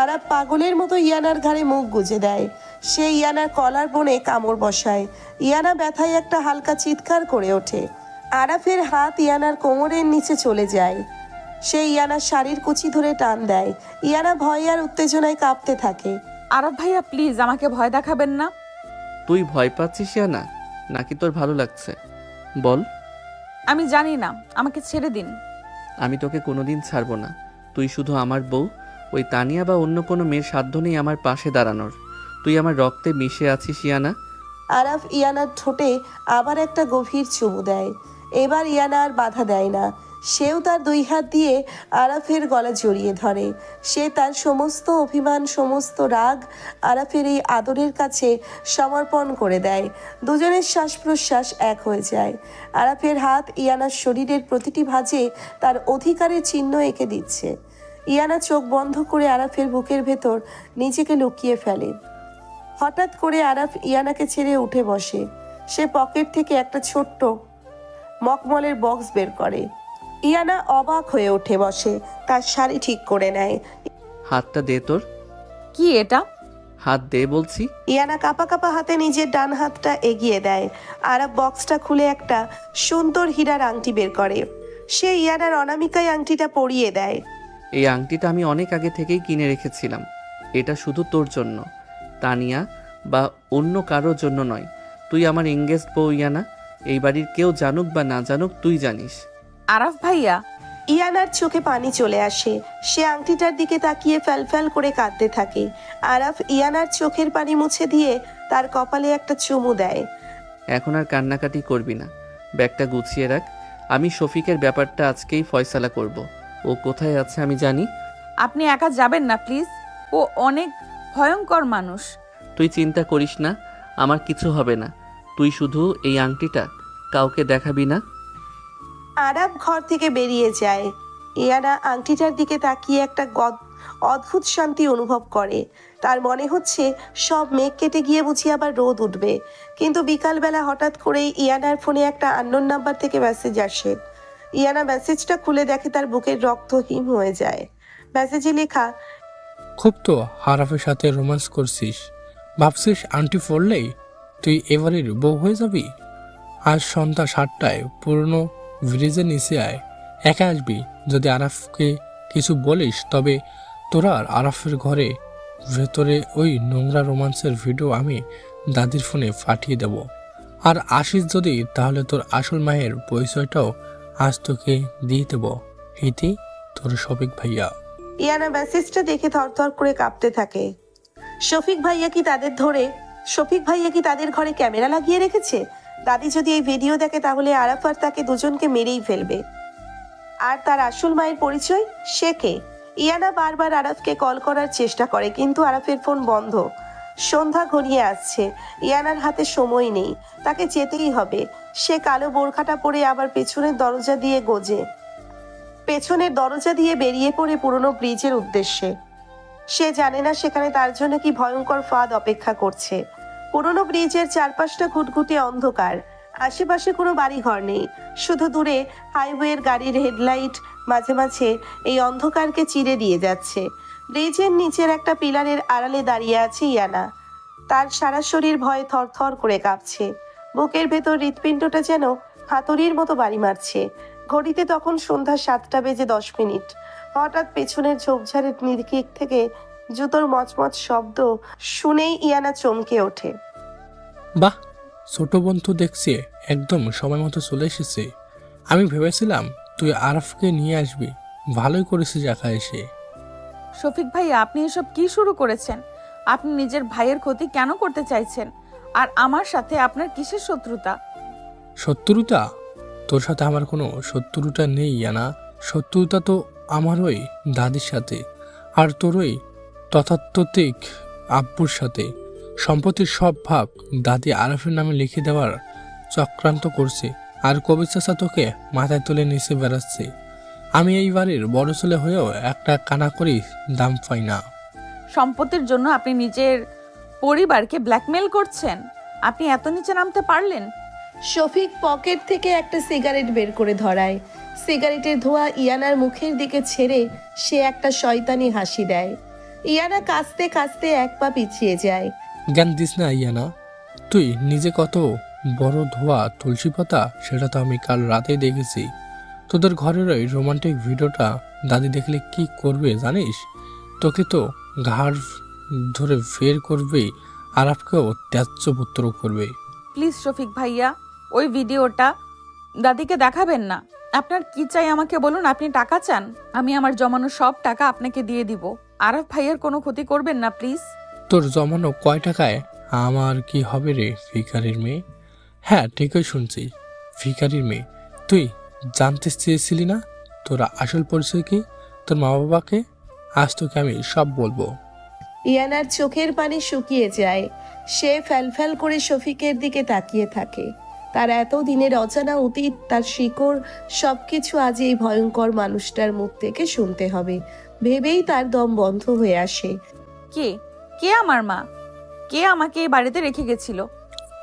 আরাফ পাগলের মতো ইয়ানার ঘাড়ে মুখ গুজে দেয়। সে ইয়ানার কলার বনে কামড় বসায়। ইয়ানা ব্যথায় একটা হালকা চিৎকার করে ওঠে। আরাফের হাত ইয়ানার কোমরের নিচে চলে যায়। সে ইয়ানার শাড়ির কুচি ধরে টান দেয়। ইয়ানা ভয় আর উত্তেজনায় কাঁপতে থাকে। আরাফ ভাইয়া প্লিজ আমাকে ভয় দেখাবেন না। তুই ভয় পাচ্ছিস ইয়ানা, নাকি তোর ভালো লাগছে? বল। আমি জানি না, আমাকে ছেড়ে দিন। আমি তোকে কোনোদিন ছাড়বো না। তুই শুধু আমার বউ। ওই তানিয়া বা অন্য কোনো মেয়ের সাধ্য নেই আমার পাশে দাঁড়ানোর। তুই আমার রক্তে মিশে আছিস ইয়ানা। আরাফ ইয়ানার ঠোঁটে আবার একটা গভীর চুমু দেয়। এবার ইয়ানা আর বাধা দেয় না। সেও তার দুই হাত দিয়ে আরাফের গলা জড়িয়ে ধরে। সে তার সমস্ত অভিমান, সমস্ত রাগ আরাফের এই আদরের কাছে সমর্পণ করে দেয়। দুজনের শ্বাস প্রশ্বাস এক হয়ে যায়। আরাফের হাত ইয়ানার শরীরের প্রতিটি ভাঁজে তার অধিকারের চিহ্ন এঁকে দিচ্ছে। ইয়ানা চোখ বন্ধ করে আরাফের বুকের ভেতর নিজেকে লুকিয়ে ফেলে। হঠাৎ করে আরাফ ইয়ানাকে ছেড়ে উঠে বসে। সে পকেট থেকে একটা ছোট্ট মকমলের বক্স বের করে। ইয়ানা অবাক হয়ে উঠে বসে, তার শাড়ি ঠিক করে নেয়। হাতটা দে তোর। কি এটা? হাত দে বলছি। ইয়ানা কাঁপা কাঁপা হাতে নিজের ডান হাতটা এগিয়ে দেয়। আরাফ বক্সটা খুলে একটা সুন্দর হীরার আংটি বের করে। সে ইয়ানার অনামিকায় আংটিটা পরিয়ে দেয়। এই আংটিটা আমি অনেক আগে থেকেই কিনে রেখেছিলাম। এটা শুধু তোর জন্য, তানিয়া বা অন্য কারোর জন্য নয়। তুই আমার এঙ্গেজড বউ ইয়ানা। এই বাড়ির কেউ জানুক বা না জানুক তুই জানিস। আরাফ ভাইয়া। ইয়ানার চোখে পানি চলে আসে। সে আংটিটার দিকে তাকিয়ে ফ্যালফ্যাল করে কাঁদতে থাকে। আরাফ ইয়ানার চোখের পানি মুছে দিয়ে তার কপালে একটা চুমু দেয়। এখন আর কান্নাকাটি করবি না, ব্যাগটা গুছিয়ে রাখ। আমি শফিকের ব্যাপারটা আজকেই ফয়সালা করব। ও কোথায় আছে আমি জানি। আপনি একা যাবেন না প্লিজ। ও অনেক ভয়ঙ্কর মানুষ। তুই চিন্তা করিস না, আমার কিছু হবে না। তুই শুধু এই আংটিটা কাউকে দেখাবি না। আরাফ ঘর থেকে বেরিয়ে যায়। ইয়ানা আংটিটার দিকে তাকিয়ে একটা অদ্ভুত শান্তি অনুভব করে। তার মনে হচ্ছে সব মেঘ কেটে গিয়ে বুঝি আবার রোদ উঠবে। কিন্তু বিকালবেলা হঠাৎ করেই ইয়ানার ফোনে একটা আননোন নাম্বার থেকে মেসেজ আসে। ইয়ানা মেসেজটা খুলে দেখে তার বুকের রক্ত হিম হয়ে যায়। মেসেজে লেখা, খুব তো আরাফের সাথে রোম্যান্স করছিস, ভাবছিস আন্টি পড়লেই তুই এবারের বউ হয়ে যাবি। আজ সন্ধ্যা 7টায় পুরনো ব্রিজের নিচে আয়, একা আসবি। যদি আরাফকে কিছু বলিস তবে তোরা আর আরাফের ঘরে ভেতরে ওই নোংরা রোমান্সের ভিডিও আমি দাদির ফোনে পাঠিয়ে দেব। আর আসিস যদি তাহলে তোর আসল মায়ের পরিচয়টাও আজ তোকে দিয়ে দেব। হিতি, তোর শফিক ভাইয়া। ইয়ানা মেসেজটা দেখে থরথর করে কাঁপতে থাকে। শফিক ভাইয়া কি তাদের ঘরে ক্যামেরা লাগিয়ে রেখেছে? দাদি যদি এই ভিডিও দেখে তাহলে আরাফ আর তাকে দুজনকে মেরেই ফেলবে। আর তার আসল মায়ের পরিচয় সে কে? ইয়ানা বারবার আরাফকে কল করার চেষ্টা করে, কিন্তু আরাফের ফোন বন্ধ। সন্ধ্যা ঘনিয়ে আসছে। ইয়ানার হাতে সময় নেই, তাকে যেতেই হবে। সে কালো বোরখাটা পরে আবার পেছনের দরজা দিয়ে বেরিয়ে পড়ে পুরনো ব্রিজের উদ্দেশ্যে। সে জানে না সেখানে তার জন্য কি ভয়ঙ্কর ফাঁদ অপেক্ষা করছে। পুরনো ব্রিজের চারপাশটা ঘুটঘুটে অন্ধকার। আশেপাশে কোনো বাড়ি ঘর নেই, শুধু দূরে হাইওয়ের গাড়ির হেডলাইট মাঝে মাঝে এই অন্ধকারকে চিরে দিয়ে যাচ্ছে। ব্রিজের নিচের একটা পিলারের আড়ালে দাঁড়িয়ে আছে ইয়ানা। তার সারা শরীর ভয়ে থরথর করে কাঁপছে, বুকের ভেতর হৃৎপিণ্ডটা যেন হাতুড়ির মতো বাড়ি মারছে। ঘড়িতে তখন সন্ধ্যা 7:10। হঠাৎ পেছনের ঝোপঝাড়ের নির্দিক থেকে জুতোর মচমচ শব্দ শুনেই ইয়ানা চমকে ওঠে। বাহ, ছোট বোন তো দেখছি একদম সময় মতো চলে এসেছে। আমি ভেবেছিলাম তুই আরাফকে নিয়ে আসবি, ভালোই করেছিস একা এসে। শফিক ভাইয়া, আপনি এসব কি শুরু করেছেন? আপনি নিজের ভাইয়ের ক্ষতি কেন করতে চাইছেন? আর আমার সাথে আপনার কিসের শত্রুতা? শত্রুতা? তোর সাথে আমার কোনো শত্রুতা নেই ইয়ানা। শত্রুতা তো আমার ওই দাদির সাথে আর তোর ওই তথাত্ত্বিক আব্বুর সাথে। সম্পত্তির সব ভাগ দাদি আরাফের নামে লিখে দেওয়ার চক্রান্ত করছে, আর কবির চাচা তোকে মাথায় তুলে নিচে বেড়াচ্ছে। আমি এই বাড়ির বড় ছেলে হয়েও একটা কানাকড়ি দাম পাই না। সম্পত্তির জন্য আপনি নিজের পরিবারকে ব্ল্যাকমেল করছেন? আপনি এত নিচে নামতে পারলেন? শফিক পকেট থেকে একটা সিগারেট বের করে ধরায়। সিগারেটের ধোঁয়া ইয়ানার মুখের দিকে ছেড়ে সে একটা শয়তানি হাসি দেয়। ইয়ানা কাঁচতে কাঁচতে এক পা পিছিয়ে যায়। জ্ঞান দিস না ইয়ানা, তুই নিজে কত বড় ধোয়া তুলসী পাতা সেটা তো আমি কাল রাতেই দেখেছি। তোদের ঘরের ওই রোমান্টিক ভিডিওটা দাদি দেখলে কি করবে জানিস? তোকে তো ঘাড় ধরে বের করবে, আরাফকেও ত্যায্য পুত্র করবে। প্লিজ শফিক ভাইয়া, ওই ভিডিওটা দাদিকে দেখাবেন না। আপনার কি চাই আমাকে বলুন। আপনি টাকা চান? আমি আমার জমানো সব টাকা আপনাকে দিয়ে দিব। আরাফ ভাইয়ার কোনো ক্ষতি করবেন না প্লিজ। তোর জমানো কয় টাকায় আমার কি হবে রে ভিখারির মেয়ে? হ্যাঁ, ঠিকই শুনছি, ভিখারির মেয়ে। তুই জানতে চেয়েছিলি না তোর আসল পরিচয় কি, তোর মা বাবাকে? আজ তোকে আমি সব বলবো। ইয়ানার চোখের পানি শুকিয়ে যায়। সে ফ্যালফ্যাল করে শফিকের দিকে তাকিয়ে থাকে। তার এত দিনের অজানা অতীত, তার শিকড়, সবকিছু আজ এই ভয়ঙ্কর মানুষটার মুখ থেকে শুনতে হবে ভেবেই তার দম বন্ধ হয়ে আসে। কে কে আমার মা? কে আমাকে এই বাড়িতে রেখে গেছিল?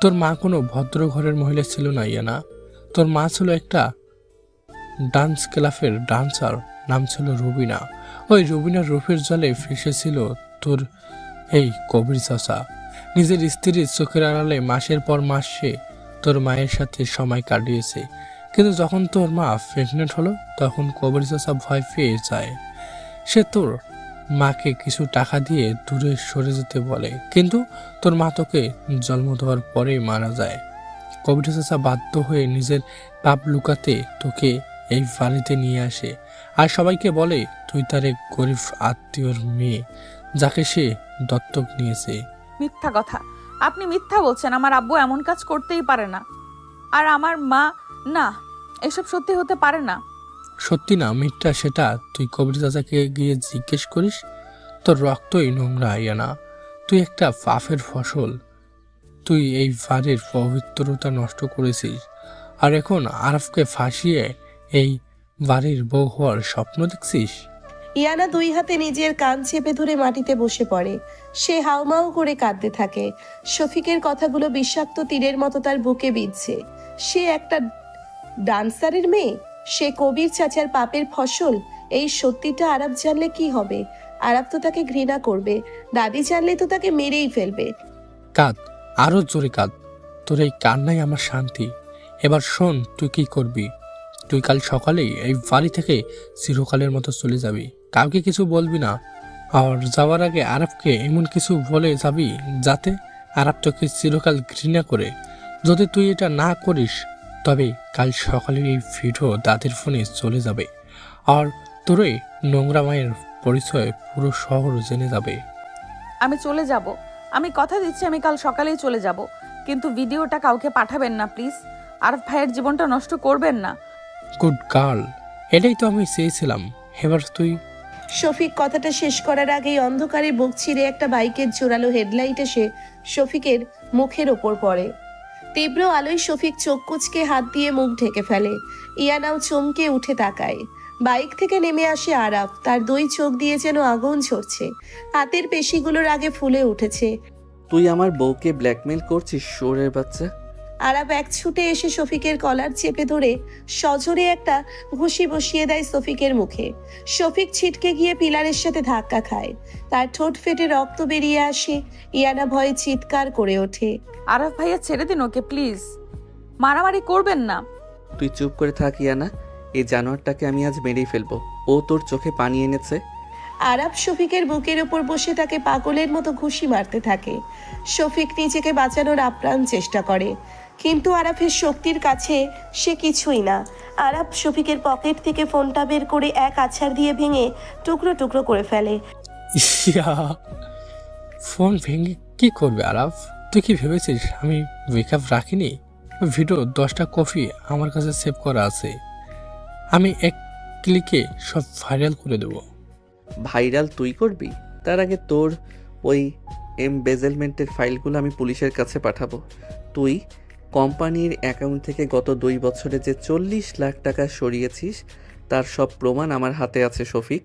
তোর মা কোনো ভদ্র ঘরের মহিলা ছিল না ইয়ানা। তোর মা ছিল একটা ডান্স ক্লাবের ডান্সার, নাম ছিল রুবিনা। ওই রুবিনার রূপের জলে ফেসেছিল তোর এই কবির চাচা। নিজের স্ত্রীর চোখের আড়ালে মাসের পর মাস সে তোর মায়ের সাথে সময় কাটিয়েছে। কিন্তু যখন তোর মা প্রেগনেন্ট হলো তখন কবির চাচা ভয় পেয়ে যায়। সে তোর মাকে কিছু টাকা দিয়ে দূরে সরে যেতে বলে, কিন্তু তোর মা তোকে জন্ম দেওয়ার পরেই মারা যায়। কবির চাচা বাধ্য হয়ে নিজের পাপ লুকাতে তোকে এই বাড়িতে নিয়ে আসে, আর সবাইকে বলে তুই তার এক গরিব আত্মীয়র মেয়ে যাকে সে দত্তক নিয়েছে। মিথ্যা কথা, আপনি মিথ্যা বলছেন। আমার আব্বু এমন কাজ করতেই পারে না। আর আমার মা, না, এসব সত্যি হতে পারে না। সত্যি না মিথ্যা সেটা তুই কবির চাচাকে গিয়ে জিজ্ঞেস করিস। তোর রক্তই নোংরা ইয়ানা, তুই একটা পাপের ফসল। তুই এই বাড়ির পবিত্রতা নষ্ট করেছিস, আর এখন আরাফকে ফাঁসিয়ে এই বাড়ির বউ হওয়ার স্বপ্ন দেখছিস। ইয়ানা দুই হাতে নিজের কান চেপে ধরে মাটিতে বসে পড়ে। সে হাউমাউ করে কাঁদতে থাকে। শফিকের কথাগুলো বিষাক্ত তীরের মতো তার বুকে বিঁধছে। সে একটা ডান্সারের মেয়ে, সে কবির চাচার পাপের ফসল। এই সত্যিটা আরাফ জানলে কি হবে? আরাফ তো তাকে ঘৃণা করবে, দাদি জানলে তো তাকে মেরেই ফেলবে। কাঁদ, আরো জোরে কাঁদ, তোর এই কান্নাই আমার শান্তি। এবার শোন তুই কি করবি। তুই কাল সকালেই এই বাড়ি থেকে চিরকালের মতো চলে যাবি, কাউকে কিছু বলবি না। আর যাওয়ার আগে আরাফকে এমন কিছু বলে যাবি যাতে আরাফ তোকে চিরকাল ঘৃণা করে। যদি তুই এটা না করিস তবে কাল সকালে এই ভিডিও দাদির ফোনে চলে যাবে, আর তোর এই নোংরা মায়ের পরিচয় পুরো শহর জেনে যাবে। আমি চলে যাব, আমি কথা দিচ্ছি আমি কাল সকালেই চলে যাব, কিন্তু ভিডিওটা কাউকে পাঠাবেন না প্লিজ। আরাফ ভাইয়ের জীবনটা নষ্ট করবেন না। গুড গার্ল, এটাই তো আমি চেয়েছিলাম। এবার তুই। শফিক কথাটা শেষ করার আগেই অন্ধকারে বুক ছিঁড়ে একটা বাইকের জোরালো হেডলাইট এসে শফিকের মুখের ওপর পড়ে। তীব্র আলোয় শফিক চোখ কুঁচকে হাত দিয়ে মুখ ঢেকে ফেলে। ইয়ানাও চমকে উঠে তাকায়। বাইক থেকে নেমে আসে আরাফ। তার দুই চোখ দিয়ে যেন আগুন ঝরছে, হাতের পেশিগুলোর আগে ফুলে উঠেছে। তুই আমার বউকে ব্ল্যাকমেল করছিস, শোরের বাচ্চা। আরাব এক ছুটে এসে শফিকের কলার চেপে ধরে সজোরে একটা ঘুষি বসিয়ে দেয় শফিকের মুখে। শফিক ছিটকে গিয়ে পিলারের সাথে ধাক্কা খায়, তার ঠোঁট ফেটে রক্ত বেরিয়ে আসে। ইয়ানা ভয়ে চিৎকার করে ওঠে। আরাফ ভাইয়া ছেড়ে দিন ওকে প্লিজ, মারামারি করবেন না। তুই চুপ করে থাক ইয়ানা, এই জানোয়ারটাকে আমি আজ মেরেই ফেলবো। ও তোর চোখে পানি এনেছে। আরাব শফিকের বুকের উপর বসে তাকে পাগলের মতো ঘুষি মারতে থাকে। শফিক নিজেকে বাঁচানোর আপ্রাণ চেষ্টা করে, কিন্তু আরাফের শক্তির কাছে সে কিছুই না। আরাব শফিকের পকেট থেকে ফোনটা বের করে এক আছাড় দিয়ে ভেঙে টুকরো টুকরো করে ফেলে। ইয়া, ফোন ভেঙে কি করবে আরাফ? তুই কি ভেবেছিস আমি ব্রেকআপ রাখিনি? ভিডিও 10টা কপি আমার কাছে সেভ করা আছে, আমি এক ক্লিকে সব ভাইরাল করে দেবো। ভাইরাল তুই করবি? তার আগে তোর ওই এমবেজেলমেন্টের ফাইলগুলো আমি পুলিশের কাছে পাঠাবো। তুই কোম্পানির অ্যাকাউন্ট থেকে গত 2 বছরে যে 40 লাখ টাকা সরিয়েছিস তার সব প্রমাণ আমার হাতে আছে শফিক।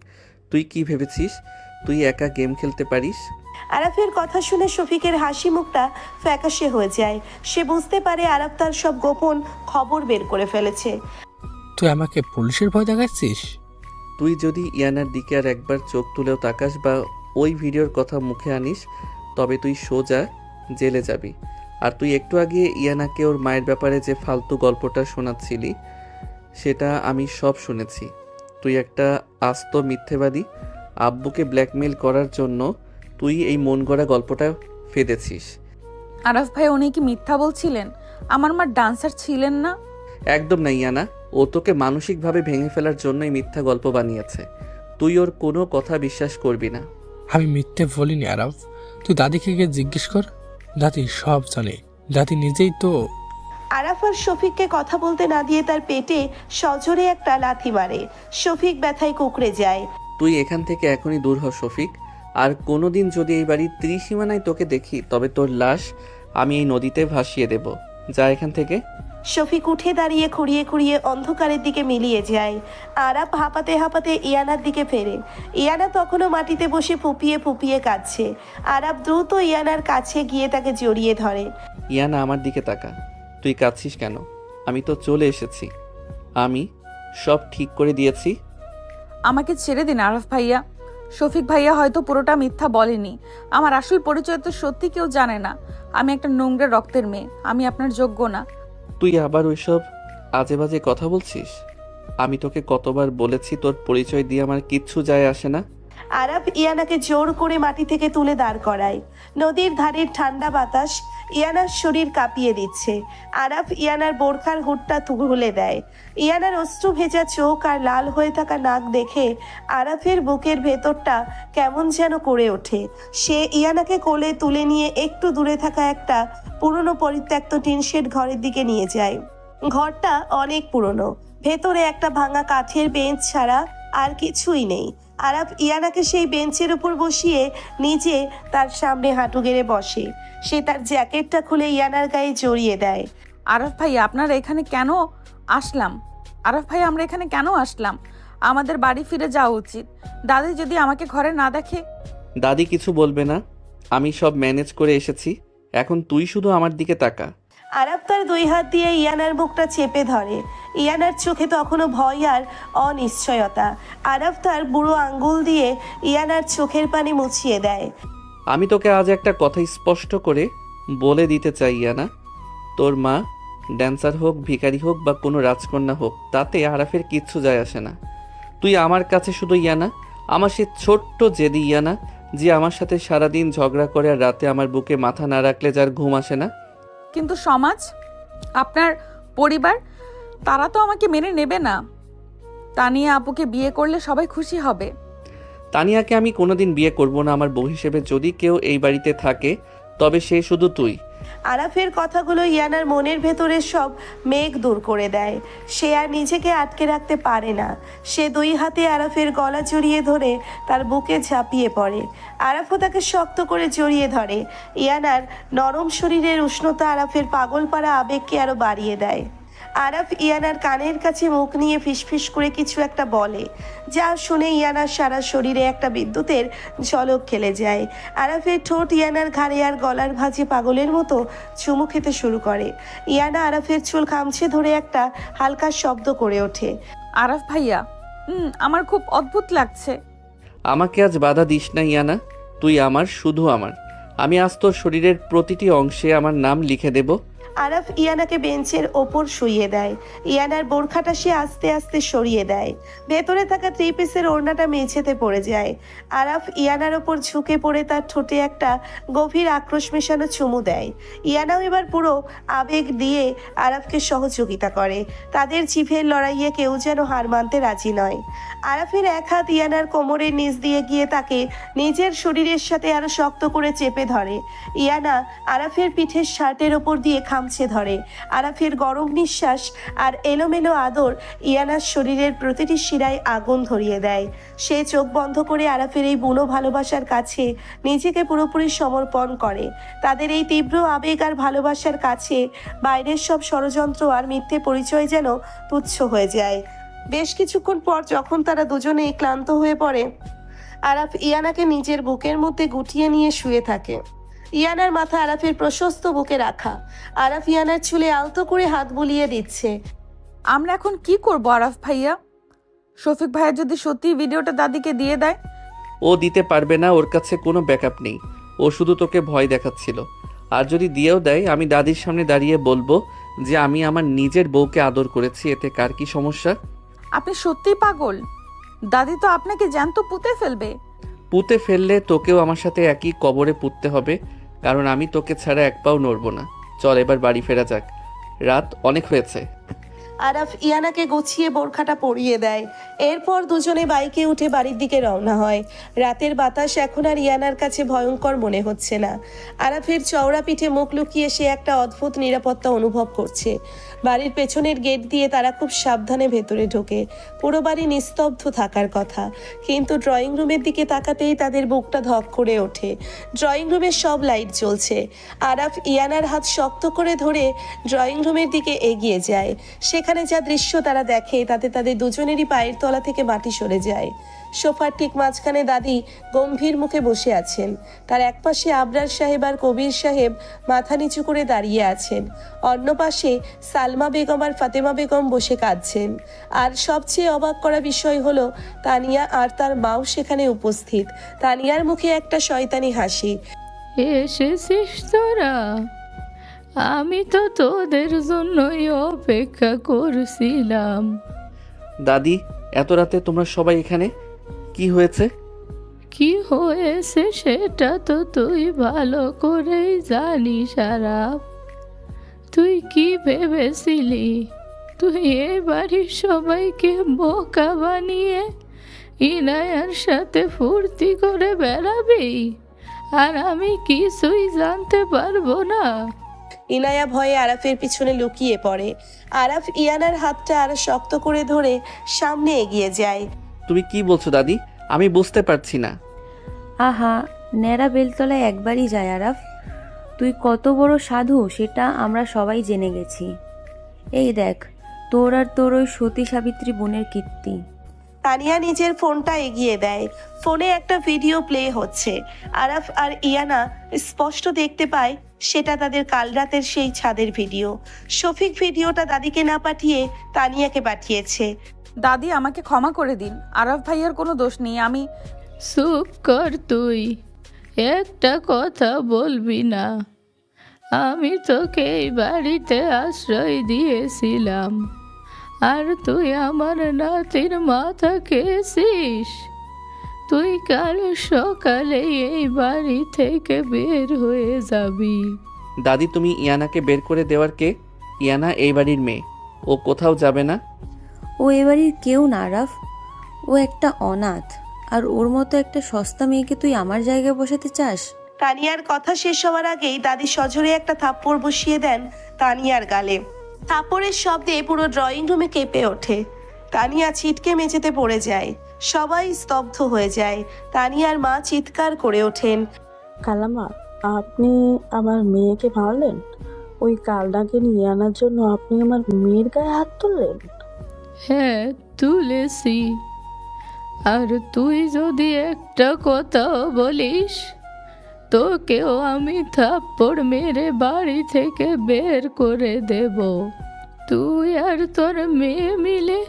তুই কি ভেবেছিস তুই একা গেম খেলতে পারিস? আরাফের কথা শুনে শফিকের হাসি মুখটা ফ্যাকাশে হয়ে যায়। সে বুঝতে পারে আরাফ তার সব গোপন খবর বের করে ফেলেছে। তুই আমাকে পুলিশের ভয় দেখাচ্ছিস? তুই যদি ইয়ানার দিকে আর একবার চোখ তুলেও তাকাস বা ওই ভিডিওর কথা মুখে আনিস তবে তুই সোজা জেলে যাবি। আর তুই একটু আগে ইয়ানাকে ওর মায়ের ব্যাপারে যে ফালতু গল্পটা শোনাচ্ছিলি সেটা আমি সব শুনেছি। তুই একটা আস্ত মিথ্যেবাদী। আব্বুকে ব্ল্যাকমেইল করার জন্য তুই এই মন গড়া গল্পটা ফেদেছিস। আরাফ ভাই উনি কি মিথ্যা বলছিলেন? আমার মা ডান্সার ছিলেন না। একদম না ইয়ানা, ও তোকে মানসিকভাবে ভেঙে ফেলার জন্যই মিথ্যা গল্প বানিয়েছে। তুই ওর কোনো কথা বিশ্বাস করবি না। আমি মিথ্যে বলিনি আরাফ, তুই দাদিকে গিয়ে জিজ্ঞেস কর, দাদি সব জানে। দাদি নিজেই তো। আরাফ আর শফিককে কথা বলতে না দিয়ে তার পেটে সজোরে একটা লাথি মারে। শফিক ব্যথায় কুঁকড়ে যায়। তুই এখান থেকে এখনই দূর হ শফিক। আর কোনোদিন যদি এই বাড়ির ত্রিসীমানায় তোকে দেখি তবে তোর লাশ আমি এই নদীতে ভাসিয়ে দেব। যা এখান থেকে। শফিক উঠে দাঁড়িয়ে খুঁড়িয়ে খুঁড়িয়ে অন্ধকারের দিকে মিলিয়ে যায়। আরাফ হাঁপাতে হাঁপাতে ইয়ানার দিকে ফেরে। ইয়ানা তখনও মাটিতে বসে ফুপিয়ে ফুপিয়ে কাঁদছে। আরাফ দ্রুত ইয়ানার কাছে গিয়ে তাকে জড়িয়ে ধরে। ইয়ানা আমার দিকে তাকা। তুই কাঁদছিস কেন? আমি তো চলে এসেছি, আমি সব ঠিক করে দিয়েছি। আমাকে ছেড়ে দিন আরাফ ভাইয়া। শফিক ভাইয়া হয়তো পুরোটা মিথ্যা বলেনি। আমার আসল পরিচয় তো সত্যি কেউ জানে না। আমি একটা নোংরা রক্তের মেয়ে, আমি আপনার যোগ্য না। তুই আবার ওইসব আজে বাজে কথা বলছিস? আমি তোকে কতবার বলেছি তোর পরিচয় দিয়ে আমার কিচ্ছু যায় আসে না। আরাফ ইয়ানাকে জোর করে মাটি থেকে তুলে দাঁড় করায়। নদীর ধারের ঠান্ডা বাতাস ইয়ানার শরীর কাঁপিয়ে দিচ্ছে। আরাফ ইয়ানার বোরখার হুডটা তুলে দেয়। ইয়ানার অশ্রু ভেজা চোখ আর লাল হয়ে থাকা নাক দেখে আরাফের বুকের ভেতরটা কেমন যেন করে ওঠে। সে ইয়ানাকে কোলে তুলে নিয়ে একটু দূরে থাকা একটা পুরনো পরিত্যক্ত টিনশেড ঘরের দিকে নিয়ে যায়। ঘরটা অনেক পুরনো, ভেতরে একটা ভাঙা কাঠের বেঞ্চ ছাড়া আর কিছুই নেই। আরাফ ইয়ানাকে সেই বেঞ্চের উপর বসিয়ে নিজে তার সামনে হাঁটু গেড়ে বসে। সে তার জ্যাকেটটা খুলে ইয়ানার গায়ে জড়িয়ে দেয়। আরাফ ভাই আপনারা এখানে কেন আসলাম? আরাফ ভাই আমরা এখানে কেন আসলাম? আমাদের বাড়ি ফিরে যাওয়া উচিত। দাদি যদি আমাকে ঘরে না দেখে? দাদি কিছু বলবে না, আমি সব ম্যানেজ করে এসেছি। এখন তুই শুধু আমার দিকে তাকা। আরাফ তার 2 হাত দিয়ে ইয়ানার বুকটা চেপে ধরে। ইয়ানার চোখে তখনও ভয় আর অনিশ্চয়তা। আরাফ তার বুড়ো আঙ্গুল দিয়ে ইয়ানার চোখের পানি মুছিয়ে দেয়। আমি তোকে আজ একটা কথা স্পষ্ট করে বলে দিতে চাই ইয়ানা, তোর মা ড্যান্সার হোক, ভিখারি হোক বা কোনো রাজকন্যা হোক, তাতে আরাফের কিচ্ছু যায় আসে না। তুই আমার কাছে শুধু ইয়ানা, আমার সে ছোট্ট জেদি ইয়ানা যে আমার সাথে সারাদিন ঝগড়া করে আর রাতে আমার বুকে মাথা না রাখলে যার ঘুম আসে না। কিন্তু সমাজ, আপনার পরিবার, তারা তো আমাকে মেনে নেবে না। তানিয়া আপুকে বিয়ে করলে সবাই খুশি হবে। তানিয়াকে আমি কোনোদিন বিয়ে করব না। আমার বউ হিসেবে যদি কেউ এই বাড়িতে থাকে তবে সে শুধু তুই। আরাফের কথাগুলো ইয়ানার মনের ভেতরে সব মেঘ দূর করে দেয়। সে আর নিজেকে আটকে রাখতে পারে না। সে 2 হাতে আরাফের গলা জড়িয়ে ধরে তার বুকে ঝাঁপিয়ে পড়ে। আরাফও তাকে শক্ত করে জড়িয়ে ধরে। ইয়ানার নরম শরীরের উষ্ণতা আরাফের পাগল পাড়া আবেগকে আরো বাড়িয়ে দেয়। আরাফ ইয়ানার কানের কাছে মুখ নিয়ে ফিসফিস করে কিছু একটা বলে, যা শুনে ইয়ানার সারা শরীরে একটা বিদ্যুতের ঝলক খেলে যায়। আরাফের ঠোঁট ইয়ানার ঘাড়ে আর গলার ভাঁজে পাগলের মতো চুমু খেতে শুরু করে। ইয়ানা আরাফের চুল খামছে ধরে একটা হালকা শব্দ করে ওঠে। আরাফ ভাইয়া, আমার খুব অদ্ভুত লাগছে। আমাকে আজ বাধা দিস না ইয়ানা, তুই আমার, শুধু আমার। আমি আজ তোর শরীরের প্রতিটি অংশে আমার নাম লিখে দেব। আরাফ ইয়ানাকে বেঞ্চের ওপর শুইয়ে দেয়। ইয়ানার বোরখাটা সে আস্তে আস্তে সরিয়ে দেয়। ভেতরে থাকা 3 পিসের ওড়নাটা মেঝেতে পড়ে যায়। আরাফ ইয়ানার ওপর ঝুঁকে পড়ে তার ঠোঁটে একটা গভীর আক্রোশ মেশানো চুমু দেয়। ইয়ানাও এবার পুরো আবেগ দিয়ে আরাফকে সহযোগিতা করে। তাদের জিভের লড়াইয়ে কেউ যেন হার মানতে রাজি নয়। আরাফের এক হাত ইয়ানার কোমরের নিচ দিয়ে গিয়ে তাকে নিজের শরীরের সাথে আরো শক্ত করে চেপে ধরে। ইয়ানা আরাফের পিঠের শার্টের ওপর দিয়ে খামছে ধরে। আরাফের গরম নিঃশ্বাস আর এলোমেলো আদর ইয়ানার শরীরের প্রতিটি শিরায় আগুন ধরিয়ে দেয়। সে চোখ বন্ধ করে আরাফের এই বুনো ভালোবাসার কাছে নিজেকে পুরোপুরি সমর্পণ করে। তাদের এই তীব্র আবেগ আর ভালোবাসার কাছে বাইরের সব ষড়যন্ত্র আর মিথ্যে পরিচয় যেন তুচ্ছ হয়ে যায়। বেশ কিছুক্ষণ পর যখন তারা দুজনেই ক্লান্ত হয়ে পড়ে, আরাফ ইয়ানাকে নিজের বুকের মধ্যে গুটিয়ে নিয়ে শুয়ে থাকে। ইয়ানার মাথা আরাফের প্রশস্ত বুকে রাখা। আরাফ ইয়ানার চুলে আলতো করে হাত বুলিয়ে দিচ্ছে। আমরা এখন কি করব আরাফ ভাইয়া? শফিক ভাইয়া যদি সত্যি ভিডিওটা দাদিকে দিয়ে দেয়? ও দিতে পারবে না, ওর কাছে কোনো ব্যাকআপ নেই। ও শুধু তোকে ভয় দেখাচ্ছিল। আর যদি দিয়েও দেয়, আমি দাদির সামনে দাঁড়িয়ে বলবো যে আমি আমার নিজের বউকে আদর করেছি, এতে কার কি সমস্যা? আপনি সত্যিই পাগল। দাদি তো আপনাকে জ্যান্ত পুঁতে ফেলবে। পুঁতে ফেললে তোকেও আমার সাথে একই কবরে পুঁততে হবে, কারণ আমি তোকে ছাড়া এক পাও নড়ব না। চল এবার বাড়ি ফেরা যাক, রাত অনেক হয়েছে। আরাফ ইয়ানাকে গুছিয়ে বোরখাটা পরিয়ে দেয়। এরপর দুজনে বাইকে উঠে বাড়ির দিকে রওনা হয়। রাতের বাতাস এখন আর ইয়ানার কাছে ভয়ঙ্কর মনে হচ্ছে না। আরাফের চওড়া পিঠে মুখ লুকিয়ে সে একটা অদ্ভুত নিরাপত্তা অনুভব করছে। বাড়ির পেছনের গেট দিয়ে তারা খুব সাবধানে ভেতরে ঢোকে। পুরো বাড়ি নিস্তব্ধ থাকার কথা, কিন্তু ড্রয়িং রুমের দিকে তাকাতেই তাদের বুকটা ধক করে ওঠে। ড্রয়িং রুমের সব লাইট জ্বলছে। আরাফ ইয়ানার হাত শক্ত করে ধরে ড্রয়িং রুমের দিকে এগিয়ে যায়। সেখানে যা দৃশ্য তারা দেখে তাতে তাদের দুজনেরই পায়ের তলা থেকে মাটি সরে যায়। সোফার ঠিক মাঝখানে দাদি গম্ভীর মুখে বসে আছেন। তার এক পাশে আবরার সাহেব আর কবির সাহেব মাথা নিচু করে দাঁড়িয়ে আছেন। অন্য পাশে সালমা বেগম আর ফাতেমা বেগম বসে কাঁদছেন। আর সবচেয়ে অবাক করা বিষয় হলো তানিয়া আর তার মাও সেখানে উপস্থিত। তানিয়ার মুখে একটা শয়তানি হাসি। এসেছিস তোরা? আমি তো তোদের জন্যই অপেক্ষা করছিলাম। দাদি, এত রাতে তোমরা সবাই এখানে? কি হয়েছে? কি হয়েছে সেটা তো তুই ভালো করেই জানিস আরাফ। তুই কি ভেবেছিলি তুই এ বাড়ির সবাইকে বোকা বানিয়ে ইনায়ার সাথে ফুর্তি করে বেড়াবি, আর আমি কিছুই জানতে পারবো না? ইনায়া ভয়ে আরাফের পিছনে লুকিয়ে পড়ে। আরাফ ইয়ানার হাতটা আরো শক্ত করে ধরে সামনে এগিয়ে যায়। তুমি কি বলছো দাদি? আমি বুঝতে পারছি না। আহা, ন্যাড়া বেলতলায় একবারই যায় আরাফ। তুই কত বড় সাধু সেটা আমরা সবাই জেনে গেছি। এই দেখ, তোর আর তোর ওই সতী সাবিত্রী বোনের কীর্তি। তানিয়া নিজের ফোনটা এগিয়ে দেয়। ফোনে একটা ভিডিও প্লে হচ্ছে। আরাফ আর ইয়ানা স্পষ্ট দেখতে পায় সেটা তাদের কাল রাতের সেই ছাদের ভিডিও। শফিক ভিডিওটা দাদিকে না পাঠিয়ে তানিয়াকে পাঠিয়েছে। দাদি, আমাকে ক্ষমা করে দিন। আরাফ ভাইয়ার কোনো দোষ নেই। আমি চুপ কর তুই, একটা কথা বলবি না। আমি তোকে এই বাড়িতে আশ্রয় দিয়েছিলাম, আর তুই আমার নাতির মাথা খেয়েছিস। তুই কাল সকালে এই বাড়ি থেকে বের হয়ে যাবি। দাদি, তুমি ইয়ানাকে বের করে দেওয়ার কে? ইয়ানা এই বাড়ির মেয়ে, ও কোথাও যাবে না। ও এ বাড়ির কেউ না আরাফ, ও একটা অনাথ। আর ওর মতো একটা সস্তা মেয়েকে তুই আমার জায়গায় বসাতে চাস? তানিয়ার কথা শেষ হওয়ার আগেই দাদি সজোরে একটা থাপ্পড় বসিয়ে দেন তানিয়ার গালে। থাপ্পড়ের শব্দে পুরো ড্রয়িং রুমে কেঁপে ওঠে। তানিয়া ছিটকে মেঝেতে পড়ে যায়। সবাই স্তব্ধ হয়ে যায়। তানিয়ার মা চিৎকার করে ওঠেন, কালামা, আপনি আমার মেয়েকে মারলেন? ওই কালটাকে নিয়ে আনার জন্য আপনি আমার মেয়ের গায়ে হাত তুললেন? হ্যাঁ, তুলেছি। আর তুই যদি একটা কথাও বলিস, তোকেও আমি থাপ্পড় মেরে বাড়ি থেকে বের করে দেব। তুই আর তোর মেয়ে মিলে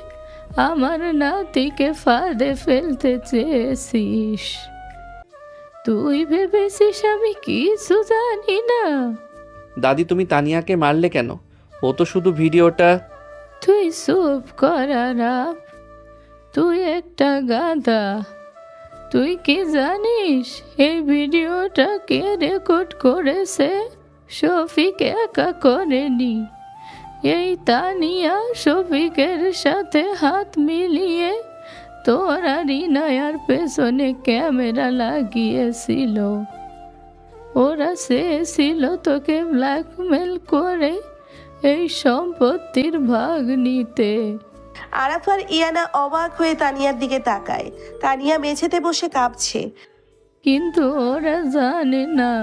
আমার নাতিকে ফাঁদে ফেলতে চেয়েছিস। তুই ভেবেছিস আমি কিছু জানি না? দাদি তুমি তানিয়াকে মারলে কেন? ও তো শুধু ভিডিওটা। তুই চুপ কর আরাফ, তুই একটা গাধা। তুই কি জানিস এই ভিডিওটা কে রেকর্ড করেছে? শফিক একা করেনি। এই তানিয়া শফিকের সাথে হাত মিলিয়ে তোরা রিনায়ার পেছনে ক্যামেরা লাগিয়েছিল। ওরা চেয়েছিল তোকে ব্ল্যাকমেল করে এই সম্পত্তির ভাগ নিতে। আরাফ আর ইয়ানা অবাক হয়ে তানিয়ার দিকে তাকায়। তানিয়া মেঝেতে বসে কাঁপছে। কিন্তু ওরা জানে না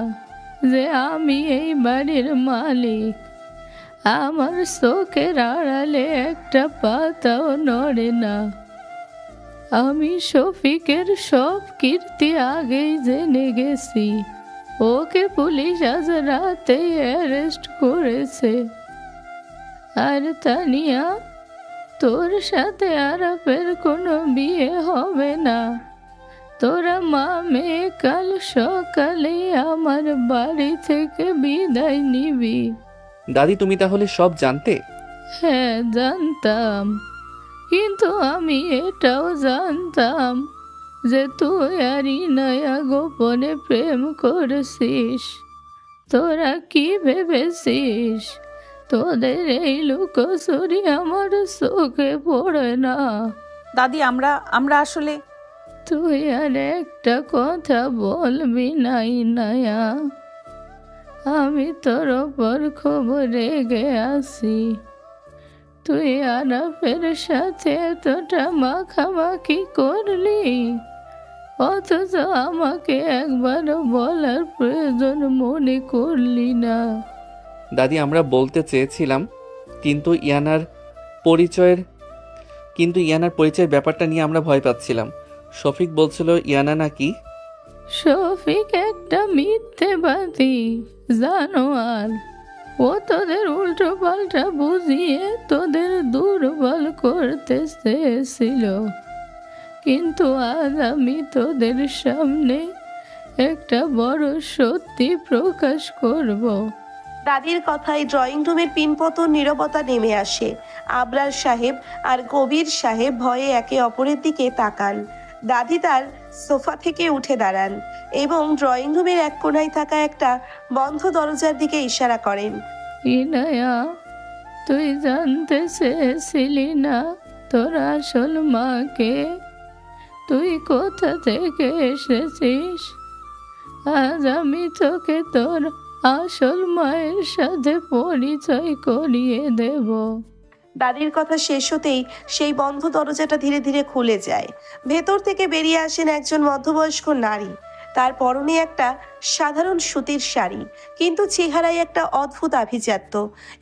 যে আমি এই বাড়ির মালিক। আমার চোখের আড়ালে একটা পাতাও নড়ে না। আমি শফিকের সব কীর্তি আগেই জেনে গেছি। ওকে পুলিশ আজ রাতেই অ্যারেস্ট করেছে। আর তানিয়া, তোর সাথে আরাফের কোনো বিয়ে হবে না। তোরা মা মেয়ে কাল সকালে আমার বাড়ি থেকে বিদায় নিবি। দাদি তুমি তাহলে সব জানতে? হ্যাঁ, জানতাম। কিন্তু আমি এটাও জানতাম যে তুই আর ইনায়া গোপনে প্রেম করছিস। তোরা কি ভেবেছিস তোদের এই লুকোচুরি আমার চোখে পড়ে না? দাদি আমরা আসলে তুই আর একটা কথা বলবি না ইনায়া। আমি তোর ওপর খুব রেগে আছি। তুই আরাফের সাথে এতটা মাখামাখি করলি, অথচ আমাকে একবারও বলার প্রয়োজন মনে করলি না। দাদি আমরা বলতে চেয়েছিলাম, কিন্তু ইয়ানার পরিচয়ের ব্যাপারটা নিয়ে আমরা ভয় পাচ্ছিলাম। শফিক বলছিল ইয়ানা নাকি। শফিক একটা মিথ্যেবাদী জানোয়ার। ও তোদের উল্টো পাল্টা বুঝিয়ে তোদের দুর্বল করতে চেয়েছিল। কিন্তু আজ আমি তোদের সামনে একটা বড় সত্যি প্রকাশ করব। দাদির কথায় ড্রয়িং রুমের পিনপতন নীরবতা নেমে আসে। আবরার সাহেব আর কবির সাহেব ভয়ে একে অপরের দিকে তাকান। দাদি তার সোফা থেকে উঠে দাঁড়ান এবং ড্রয়িং রুমের এক কোণায় থাকা একটা বন্ধ দরজার দিকে ইশারা করেন। ইনায়া, তুই জানতে চেয়েছিলি না তোর আসল মাকে? তুই কোথা থেকে এসেছিস? আজ আমি তোকে তোর আসল মায়ের সাথে পরিচয় করিয়ে দেব। দাদির কথা শেষ হতেই সেই বন্ধ দরজাটা ধীরে ধীরে খুলে যায়। ভেতর থেকে বেরিয়ে আসেন একজন মধ্যবয়স্ক নারী। তার পরনে একটা সাধারণ সুতির শাড়ি, কিন্তু চেহারায় একটা অদ্ভুত আভিজাত্য।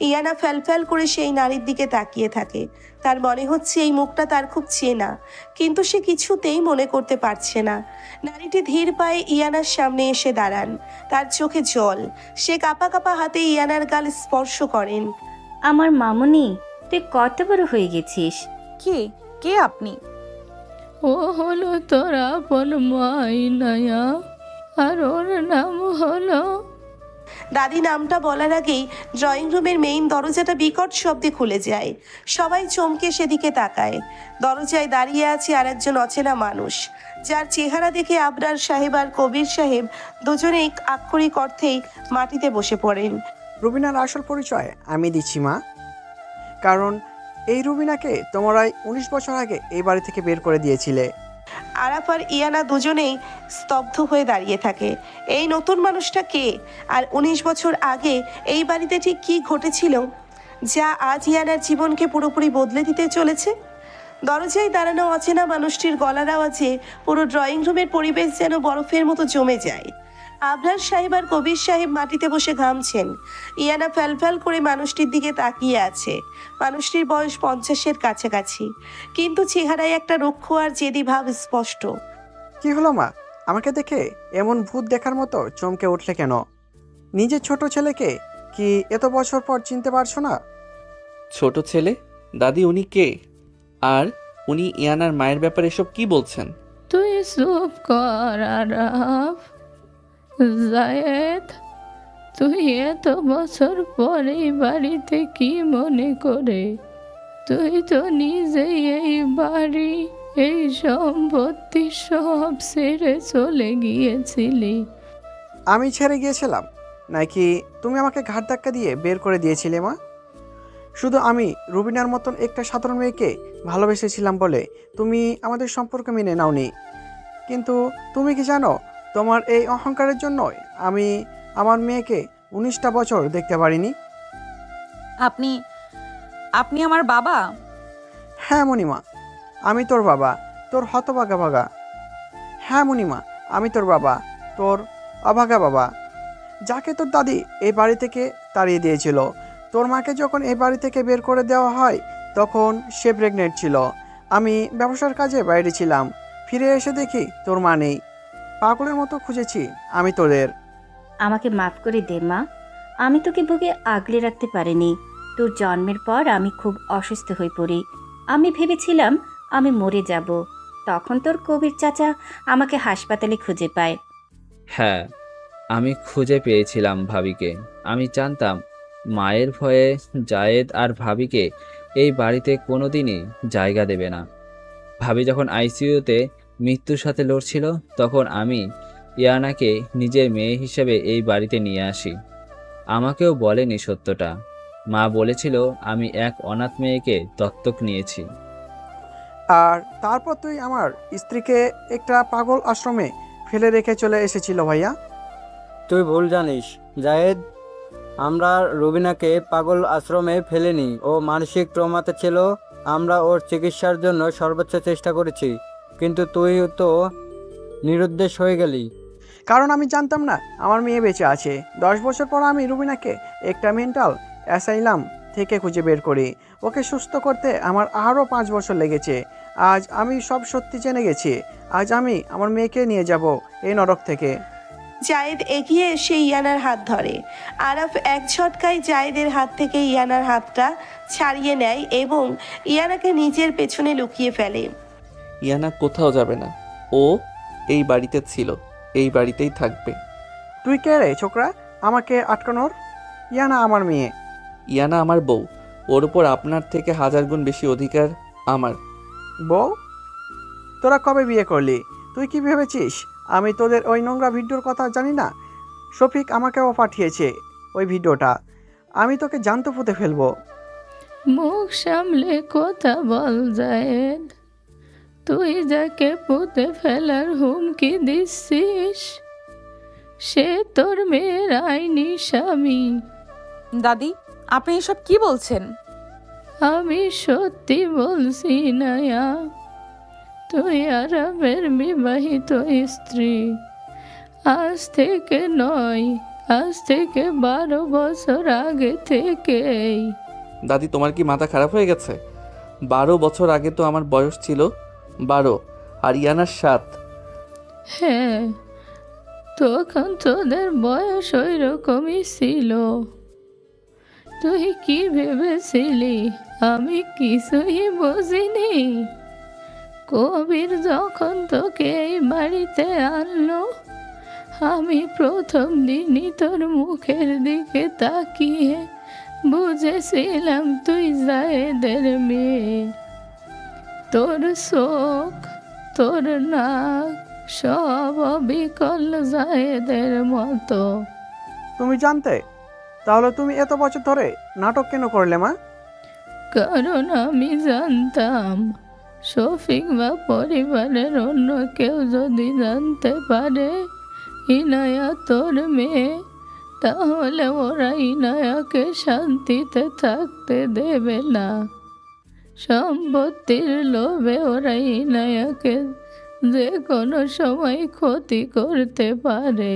ইয়ানা ফ্যালফ্যাল করে সেই নারীর দিকে তাকিয়ে থাকে। তার মনে হচ্ছে এই মুখটা তার খুব চেনা, কিন্তু সে কিছুতেই মনে করতে পারছে না। নারীটি ধীর পায়ে ইয়ানার সামনে এসে দাঁড়ান। তার চোখে জল। সে কাঁপা কাঁপা হাতে ইয়ানার গাল স্পর্শ করেন। আমার মামুনি, তুই কত বড় হয়ে গেছিস। কে আপনি? ও হলো তোর আপন মা ইনায়া, আর ওর নাম হলো। দাদি নামটা বলার আগেই ড্রয়িং রুমের মেইন দরজাটা বিকট শব্দে খুলে যায়। সবাই চমকে সেদিকে তাকায়। দরজায় দাঁড়িয়ে আছে আর একজন অচেনা মানুষ, যার চেহারা দেখে আবরার সাহেব আর কবির সাহেব দুজনেই আক্ষরিক অর্থেই মাটিতে বসে পড়েন। রুবিনার আসল পরিচয় আমি দিচ্ছি মা, কারণ এই রুবিনাকে তোমরাই 19 বছর আগে এই বাড়ি থেকে বের করে দিয়েছিলে। আরাফ আর ইয়ানা দুজনেই স্তব্ধ হয়ে দাঁড়িয়ে থাকে। এই নতুন মানুষটা কে? আর 19 বছর আগে এই বাড়িতে ঠিক কী ঘটেছিল যা আজ ইয়ানার জীবনকে পুরোপুরি বদলে দিতে চলেছে? দরজায় দাঁড়ানো অচেনা মানুষটির গলার আওয়াজে পুরো ড্রয়িং রুমের পরিবেশ যেন বরফের মতো জমে যায়। আবরার সাহেব আর কবির সাহেব মাটিতে বসে ঘামছেন। ইয়ানা ফ্যালফ্যাল করে মানুষটির দিকে তাকিয়ে আছে। মানুষটির বয়স 50-এর কাছাকাছি, কিন্তু চেহারায় একটা রুক্ষ আর জেদি ভাব স্পষ্ট। কি হলো মা, আমাকে দেখে এমন ভূত দেখার মতো চমকে উঠলে কেন? নিজের ছোট ছেলেকে কি এত বছর পর চিনতে পারছো না? ছোট ছেলে? দাদি উনি কে? আর উনি ইয়ানার মায়ের ব্যাপারে এসব কি বলছেন? তুই চুপ কর আরাফ। জায়েদ, তুই এত বছর পরে বাড়িতে কি মনে করে? তুই তো নিজেই এই বাড়ি, এই সম্পত্তি সব ছেড়ে চলে গিয়েছিলি। আমি ছেড়ে গিয়েছিলাম নাকি তুমি আমাকে ঘাট ধাক্কা দিয়ে বের করে দিয়েছিলে মা? শুধু আমি রুবিনার মতন একটা সাধারণ মেয়েকে ভালোবেসেছিলাম বলে তুমি আমাদের সম্পর্ক মেনে নাওনি। কিন্তু তুমি কি জানো, তোমার এই অহংকারের জন্যই আমি আমার মেয়েকে 19টা বছর দেখতে পারিনি। আপনি আপনি আমার বাবা? হ্যাঁ মণিমা, আমি তোর বাবা, তোর হতভাগা ভাগা। হ্যাঁ মণিমা, আমি তোর বাবা, তোর অভাগা বাবা, যাকে তোর দাদি এই বাড়ি থেকে তাড়িয়ে দিয়েছিল। তোর মাকে যখন এই বাড়ি থেকে বের করে দেওয়া হয় তখন সে প্রেগনেন্ট ছিল। আমি ব্যবসার কাজে বাইরে ছিলাম, ফিরে এসে দেখি তোর মা নেই। পাগলের মতো খুঁজেছি আমি তোদের। আমাকে মাফ করে দে মা, আমি তোকে বুকে আগলে রাখতে পারিনি। তোর জন্মের পর আমি খুব অসুস্থ হয়ে পড়ি। আমি ভেবেছিলাম আমি মরে যাব। তখন তোর কবির চাচা আমাকে হাসপাতালে খুঁজে পায়। হ্যাঁ, আমি খুঁজে পেয়েছিলাম ভাবিকে। আমি জানতাম মায়ের ভয়ে জায়েদ আর ভাবিকে এই বাড়িতে কোনোদিনই জায়গা দেবে না। ভাবি যখন আইসিইউতে মৃত্যুর সাথে লড়ছিল তখন আমি ইয়ানাকে নিজের মেয়ে হিসেবে এই বাড়িতে নিয়ে আসি। আমাকেও বলেনি সত্যটা। মা বলেছিল আমি এক অনাথ মেয়েকে দত্তক নিয়েছি। আর তারপর তুই আমার স্ত্রীকে একটা পাগল আশ্রমে ফেলে রেখে চলে এসেছিল ভাইয়া। তুই ভুল জানিস জায়েদ, আমরা রুবিনাকে পাগল আশ্রমে ফেলিনি। ও মানসিক ট্রমাতে ছিল। আমরা ওর চিকিৎসার জন্য সর্বোচ্চ চেষ্টা করেছি, কিন্তু তুই তো নিরুদ্দেশ হয়ে গেলি। কারণ আমি জানতাম না আমার মেয়ে বেঁচে আছে। 10 বছর পর আমি রুবিনাকে একটা মেন্টাল অ্যাসাইলাম থেকে খুঁজে বের করি। ওকে সুস্থ করতে আমার আরও 5 বছর লেগেছে। আজ আমি সব সত্যি জেনে গেছি। আজ আমি আমার মেয়েকে নিয়ে যাব এই নরক থেকে। জায়েদ এগিয়ে এসে ইয়ানার হাত ধরে। আরাফ এক ঝটকায় জায়েদের হাত থেকে ইয়ানার হাতটা ছাড়িয়ে নেয় এবং ইয়ানাকে নিজের পেছনে লুকিয়ে ফেলে। ইয়ানা কোথাও যাবে না। ও এই বাড়িতে ছিল, এই বাড়িতেই থাকবে। তুই কে রে ছোকরা আমাকে আটকানোর? ইয়ানা আমার মেয়ে। ইয়ানা আমার বউ। ওর উপর আপনার থেকে 1000 গুণ বেশি অধিকার আমার। বউ? তোরা কবে বিয়ে করলি? তুই কি ভেবেছিস আমি তোদের ওই নোংরা ভিডিওর কথা জানি না? শফিক আমাকেও পাঠিয়েছে ওই ভিডিওটা। আমি তোকে জানতে পুঁতে ফেলবো। মুখ সামলে কথা বল জায়েদ। তুই যাকে পুঁতে ফেলার হুমকি দিচ্ছিস সে তোর মেয়ের আইনি স্বামী। দাদি, আপনি এসব কি বলছেন? আমি সত্যি বলছি নায়া, তুই আরামের বিবাহিত স্ত্রী। আজ থেকে নয়, আজ থেকে 12 বছর আগে থেকেই। দাদি, তোমার কি মাথা খারাপ হয়ে গেছে? 12 বছর আগে তো আমার বয়স ছিল 12 আর ইয়ানার 7। হ্যাঁ, তখন তোদের বয়স ওই রকমই ছিল। তুই কি ভেবেছিলি আমি কিছুই বুঝিনি? কবির যখন তোকে এই বাড়িতে আনলো আমি প্রথম দিনই তোর মুখের দিকে তাকিয়ে বুঝেছিলাম তুই জায়েদের মেয়ে। তোর চোখ, তোর নাক সব অবিকল জায়েদের মতো। তুমি জানতে? তাহলে তুমি এত বছর ধরে নাটক কেন করলে মা? কারণ আমি জানতাম শফিক বা পরিবারের অন্য কেউ যদি জানতে পারে ইনায়া তোর মেয়ে, তাহলে ওরা ইনায়াকে শান্তিতে থাকতে দেবে না। সম্পত্তির লোভে ওরা ইনায়াকে যে কোনো সময় ক্ষতি করতে পারে।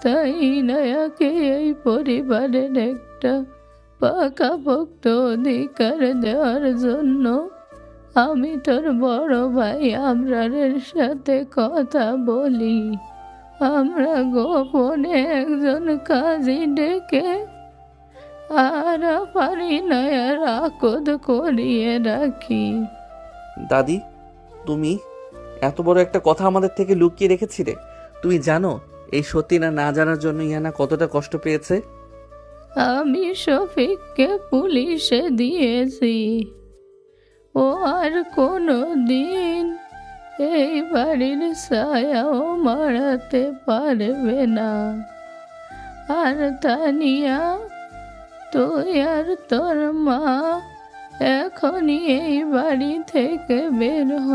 তাই ইনায়াকে এই পরিবারের একটা পাকাপোক্ত অধিকার দেওয়ার জন্য আমি তোর বড় ভাই আমরারের সাথে কথা বলি। আমরা গোপনে একজন কাজী ডেকে আর পারি নয়ার আকদ করিয়ে রাখি। দাদি, তুমি এত বড় একটা কথা আমাদের থেকে লুকিয়ে রেখেছিলে। তুমি জানো এই সত্যি না জানার জন্য ইয়ানা কতটা কষ্ট পেয়েছে? আমি শফিককে পুলিশে দিয়েছি। ও আর কোনো দিন এই বাড়ির ছায়াও মারাতে পারবে না। আর তানিয়া, তুই আর তোর মা এখনই এই বাড়ি থেকে বের হ।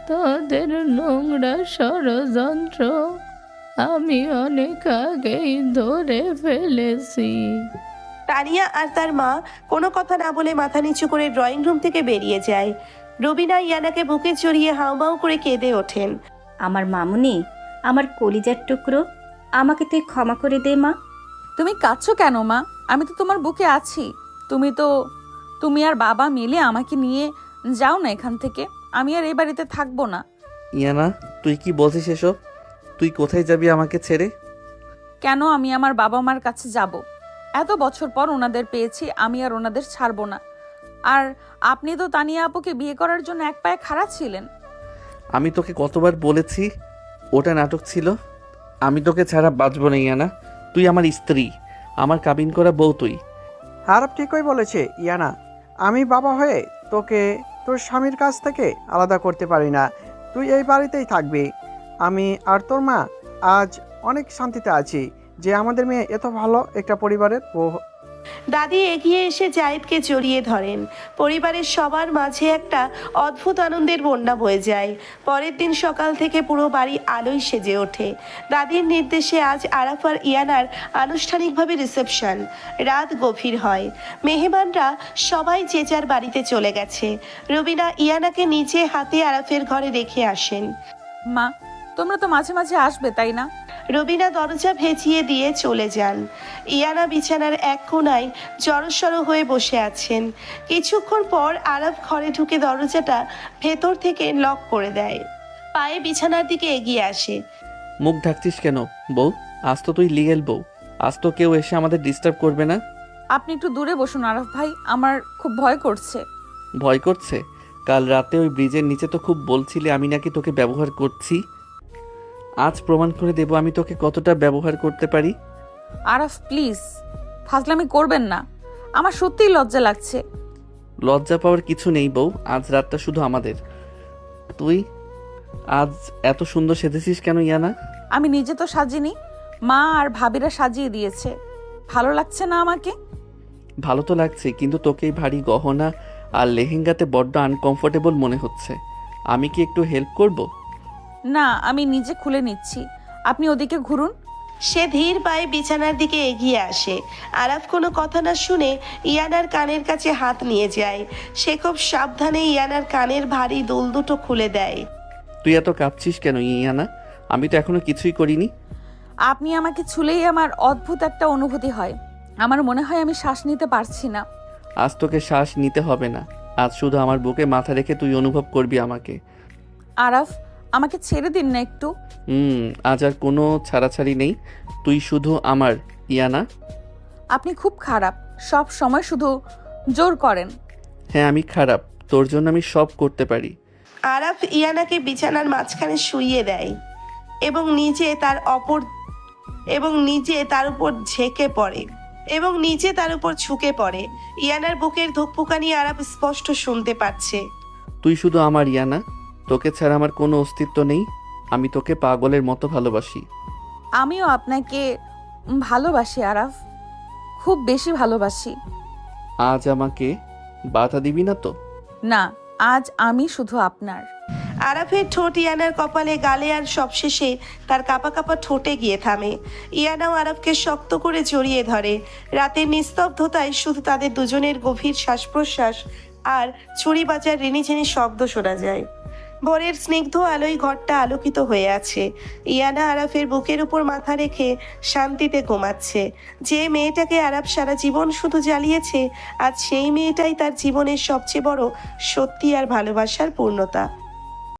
তোদের নোংরা ষড়যন্ত্র আমি অনেক আগেই ধরে ফেলেছি। তানিয়া আর তার মা কোনো কথা না বলে মাথা নিচু করে ড্রয়িং রুম থেকে বেরিয়ে যায়। রবিনা ইয়ানাকে বুকে জড়িয়ে হাউমাউ করে কেঁদে ওঠেন। আমার মামুনি, আমার কলিজার টুকরো, আমাকে তুই ক্ষমা করে দে মা। তুমি কাঁদছো কেন মা? আমি তো তোমার বুকে আছি। তুমি আর বাবা মিলে আমাকে নিয়ে যাও না এখান থেকে। আমি আর এই বাড়িতে থাকবো না। ইয়ানা, তুই কি বলছিস এসব? তুই কোথায় যাবি আমাকে ছেড়ে? কেন আমি আমার বাবা মার কাছে যাব? এত বছর পর ওনাদের পেয়েছি, আমি আর ওনাদের ছাড়বো না। আর আপনি তো তানিয়া আপুকে বিয়ে করার জন্য এক পায়ে খাড়া ছিলেন। আমি তোকে কতবার বলেছি ওটা নাটক ছিল। আমি তোকে ছাড়া বাঁচবো না ইয়ানা। তুই আমার স্ত্রী, আমার কাবিন করা বউ তুই। আরব ঠিকই বলেছে ইয়ানা, আমি বাবা হয়ে তোকে তোর স্বামীর কাছ থেকে আলাদা করতে পারি না। তুই এই বাড়িতেই থাকবি। আমি আর তোর মা আজ অনেক শান্তিতে আছি যে আমাদের মেয়ে এত ভালো একটা পরিবারের বউ। দাদি এগিয়ে এসে জায়েদকে জড়িয়ে ধরেন। পরিবারের সবার মাঝে একটা অদ্ভুত আনন্দের বন্যা বয়ে যায়। পরের দিন সকাল থেকে পুরো বাড়ি আলোয় সেজে ওঠে। দাদির নির্দেশে আজ আরাফ আর ইয়ানার আনুষ্ঠানিকভাবে রিসেপশন। রাত গভীর হয়। মেহমানরা সবাই যে যার বাড়িতে চলে গেছে। রবিনা ইয়ানাকে নিজে হাতে আরাফের ঘরে রেখে আসেন। মা, তোমরা তো মাঝে মাঝে আসবে, তাই না? রবিনা দরজা ভেজিয়ে দিয়ে চলে যান। ইয়ানা বিছানার এক কোণায় জড়সড় হয়ে বসে আছেন। কিছুক্ষণ পর আরাফ ঘরে ঢুকে দরজাটা ভেতর থেকে লক করে দেয়। পায়ে বিছানার দিকে এগিয়ে আসে। মুখ ঢাকছিস কেন বউ? আজ তো তুই লিগেল বউ। আজ তো কেউ এসে আমাদের ডিস্টার্ব করবে না। আপনি একটু দূরে বসুন আরাফ ভাই, আমার খুব ভয় করছে। ভয় করছে? কাল রাতে ওই ব্রিজের নিচে তো খুব বলছিলি আমি নাকি তোকে ব্যবহার করছি। আজ প্রমাণ করে দেব আমি তোকে কতটা ব্যবহার করতে পারি। আরাফ প্লিজ, ফাজলামি করবেন না। আমার সত্যিই লজ্জা লাগছে। লজ্জা পাওয়ার কিছু নেই বউ, আজ রাতটা শুধু আমাদের। তুই আজ এত সুন্দর সেজেছিস কেন ইয়ানা? আমি নিজে তো সাজিনি, মা আর ভাবিরা সাজিয়ে দিয়েছে। ভালো লাগছে না আমাকে? ভালো তো লাগছে, কিন্তু তোকে এই ভারী গহনা আর লেহেঙ্গাতে বড্ড আনকমফোর্টেবল মনে হচ্ছে। আমি কি একটু হেল্প করব? না, আমি নিজে খুলে নিচ্ছি। আপনি ওদিকে ঘুরুন। সে ধীর পায়ে বিছানার দিকে এগিয়ে আসে। আরাফ কোনো কথা না শুনে ইয়ানার কানের কাছে হাত নিয়ে যায়। সে খুব সাবধানে ইয়ানার কানের ভারী দুল দুটো খুলে দেয়। তুই এত কাঁপছিস কেন ইয়ানা? আমি তো এখনো কিছুই করিনি। আপনি আমাকে ছুলেই আমার অদ্ভুত একটা অনুভূতি হয়। আমার মনে হয় আমি শ্বাস নিতে পারছি না। আজ তোকে শ্বাস নিতে হবে না। আজ শুধু আমার বুকে মাথা রেখে তুই অনুভব করবি আমাকে। আরাফ, আমাকে ছেড়ে দিন না একটু। আজ আর কোনো ছাড়াছাড়ি নেই। তুই শুধু আমার ইয়ানা। আপনি খুব খারাপ, সব সময় শুধু জোর করেন। হ্যাঁ, আমি খারাপ, তোর জন্য আমি সব করতে পারি। আরাফ ইয়ানাকে বিছানার মাঝখানে শুইয়ে দেয় এবং নিজে তার উপর ঝুঁকে পড়ে। ইয়ানার বুকের ধুকপুকানি আরাফ স্পষ্ট শুনতে পাচ্ছে। তুই শুধু আমার ইয়ানা, তোকে ছাড়া আমার কোনো অস্তিত্ব নেই। আমি তোকে পাগলের মতো ভালোবাসি। আমিও আপনাকে ভালোবাসি আরাফ, খুব বেশি ভালোবাসি। আজ আমাকে বাধা দিবি না তো? না, আজ আমি শুধু আপনার। আরাফের ঠোঁট ইয়ানার কপালে, গালে আর সবশেষে তার কাঁপা কাঁপা ঠোঁটে গিয়ে থামে। ইয়ানাও আরাফকে শক্ত করে জড়িয়ে ধরে। রাতের নিস্তব্ধতায় শুধু তাদের দুজনের গভীর শ্বাস প্রশ্বাস আর ছুরি বাজার রিনিঝিনি শব্দ শোনা যায়। ভোরের স্নিগ্ধ আলোয় ঘরটা আলোকিত হয়ে আছে। ইয়ানা আরাফের বুকের উপর মাথা রেখে শান্তিতে ঘুমাচ্ছে। যে মেয়েটাকে আরাফ সারা জীবন শুধু জ্বালিয়েছে, আজ সেই মেয়েটাই তার জীবনের সবচেয়ে বড় সত্যি আর ভালোবাসার পূর্ণতা।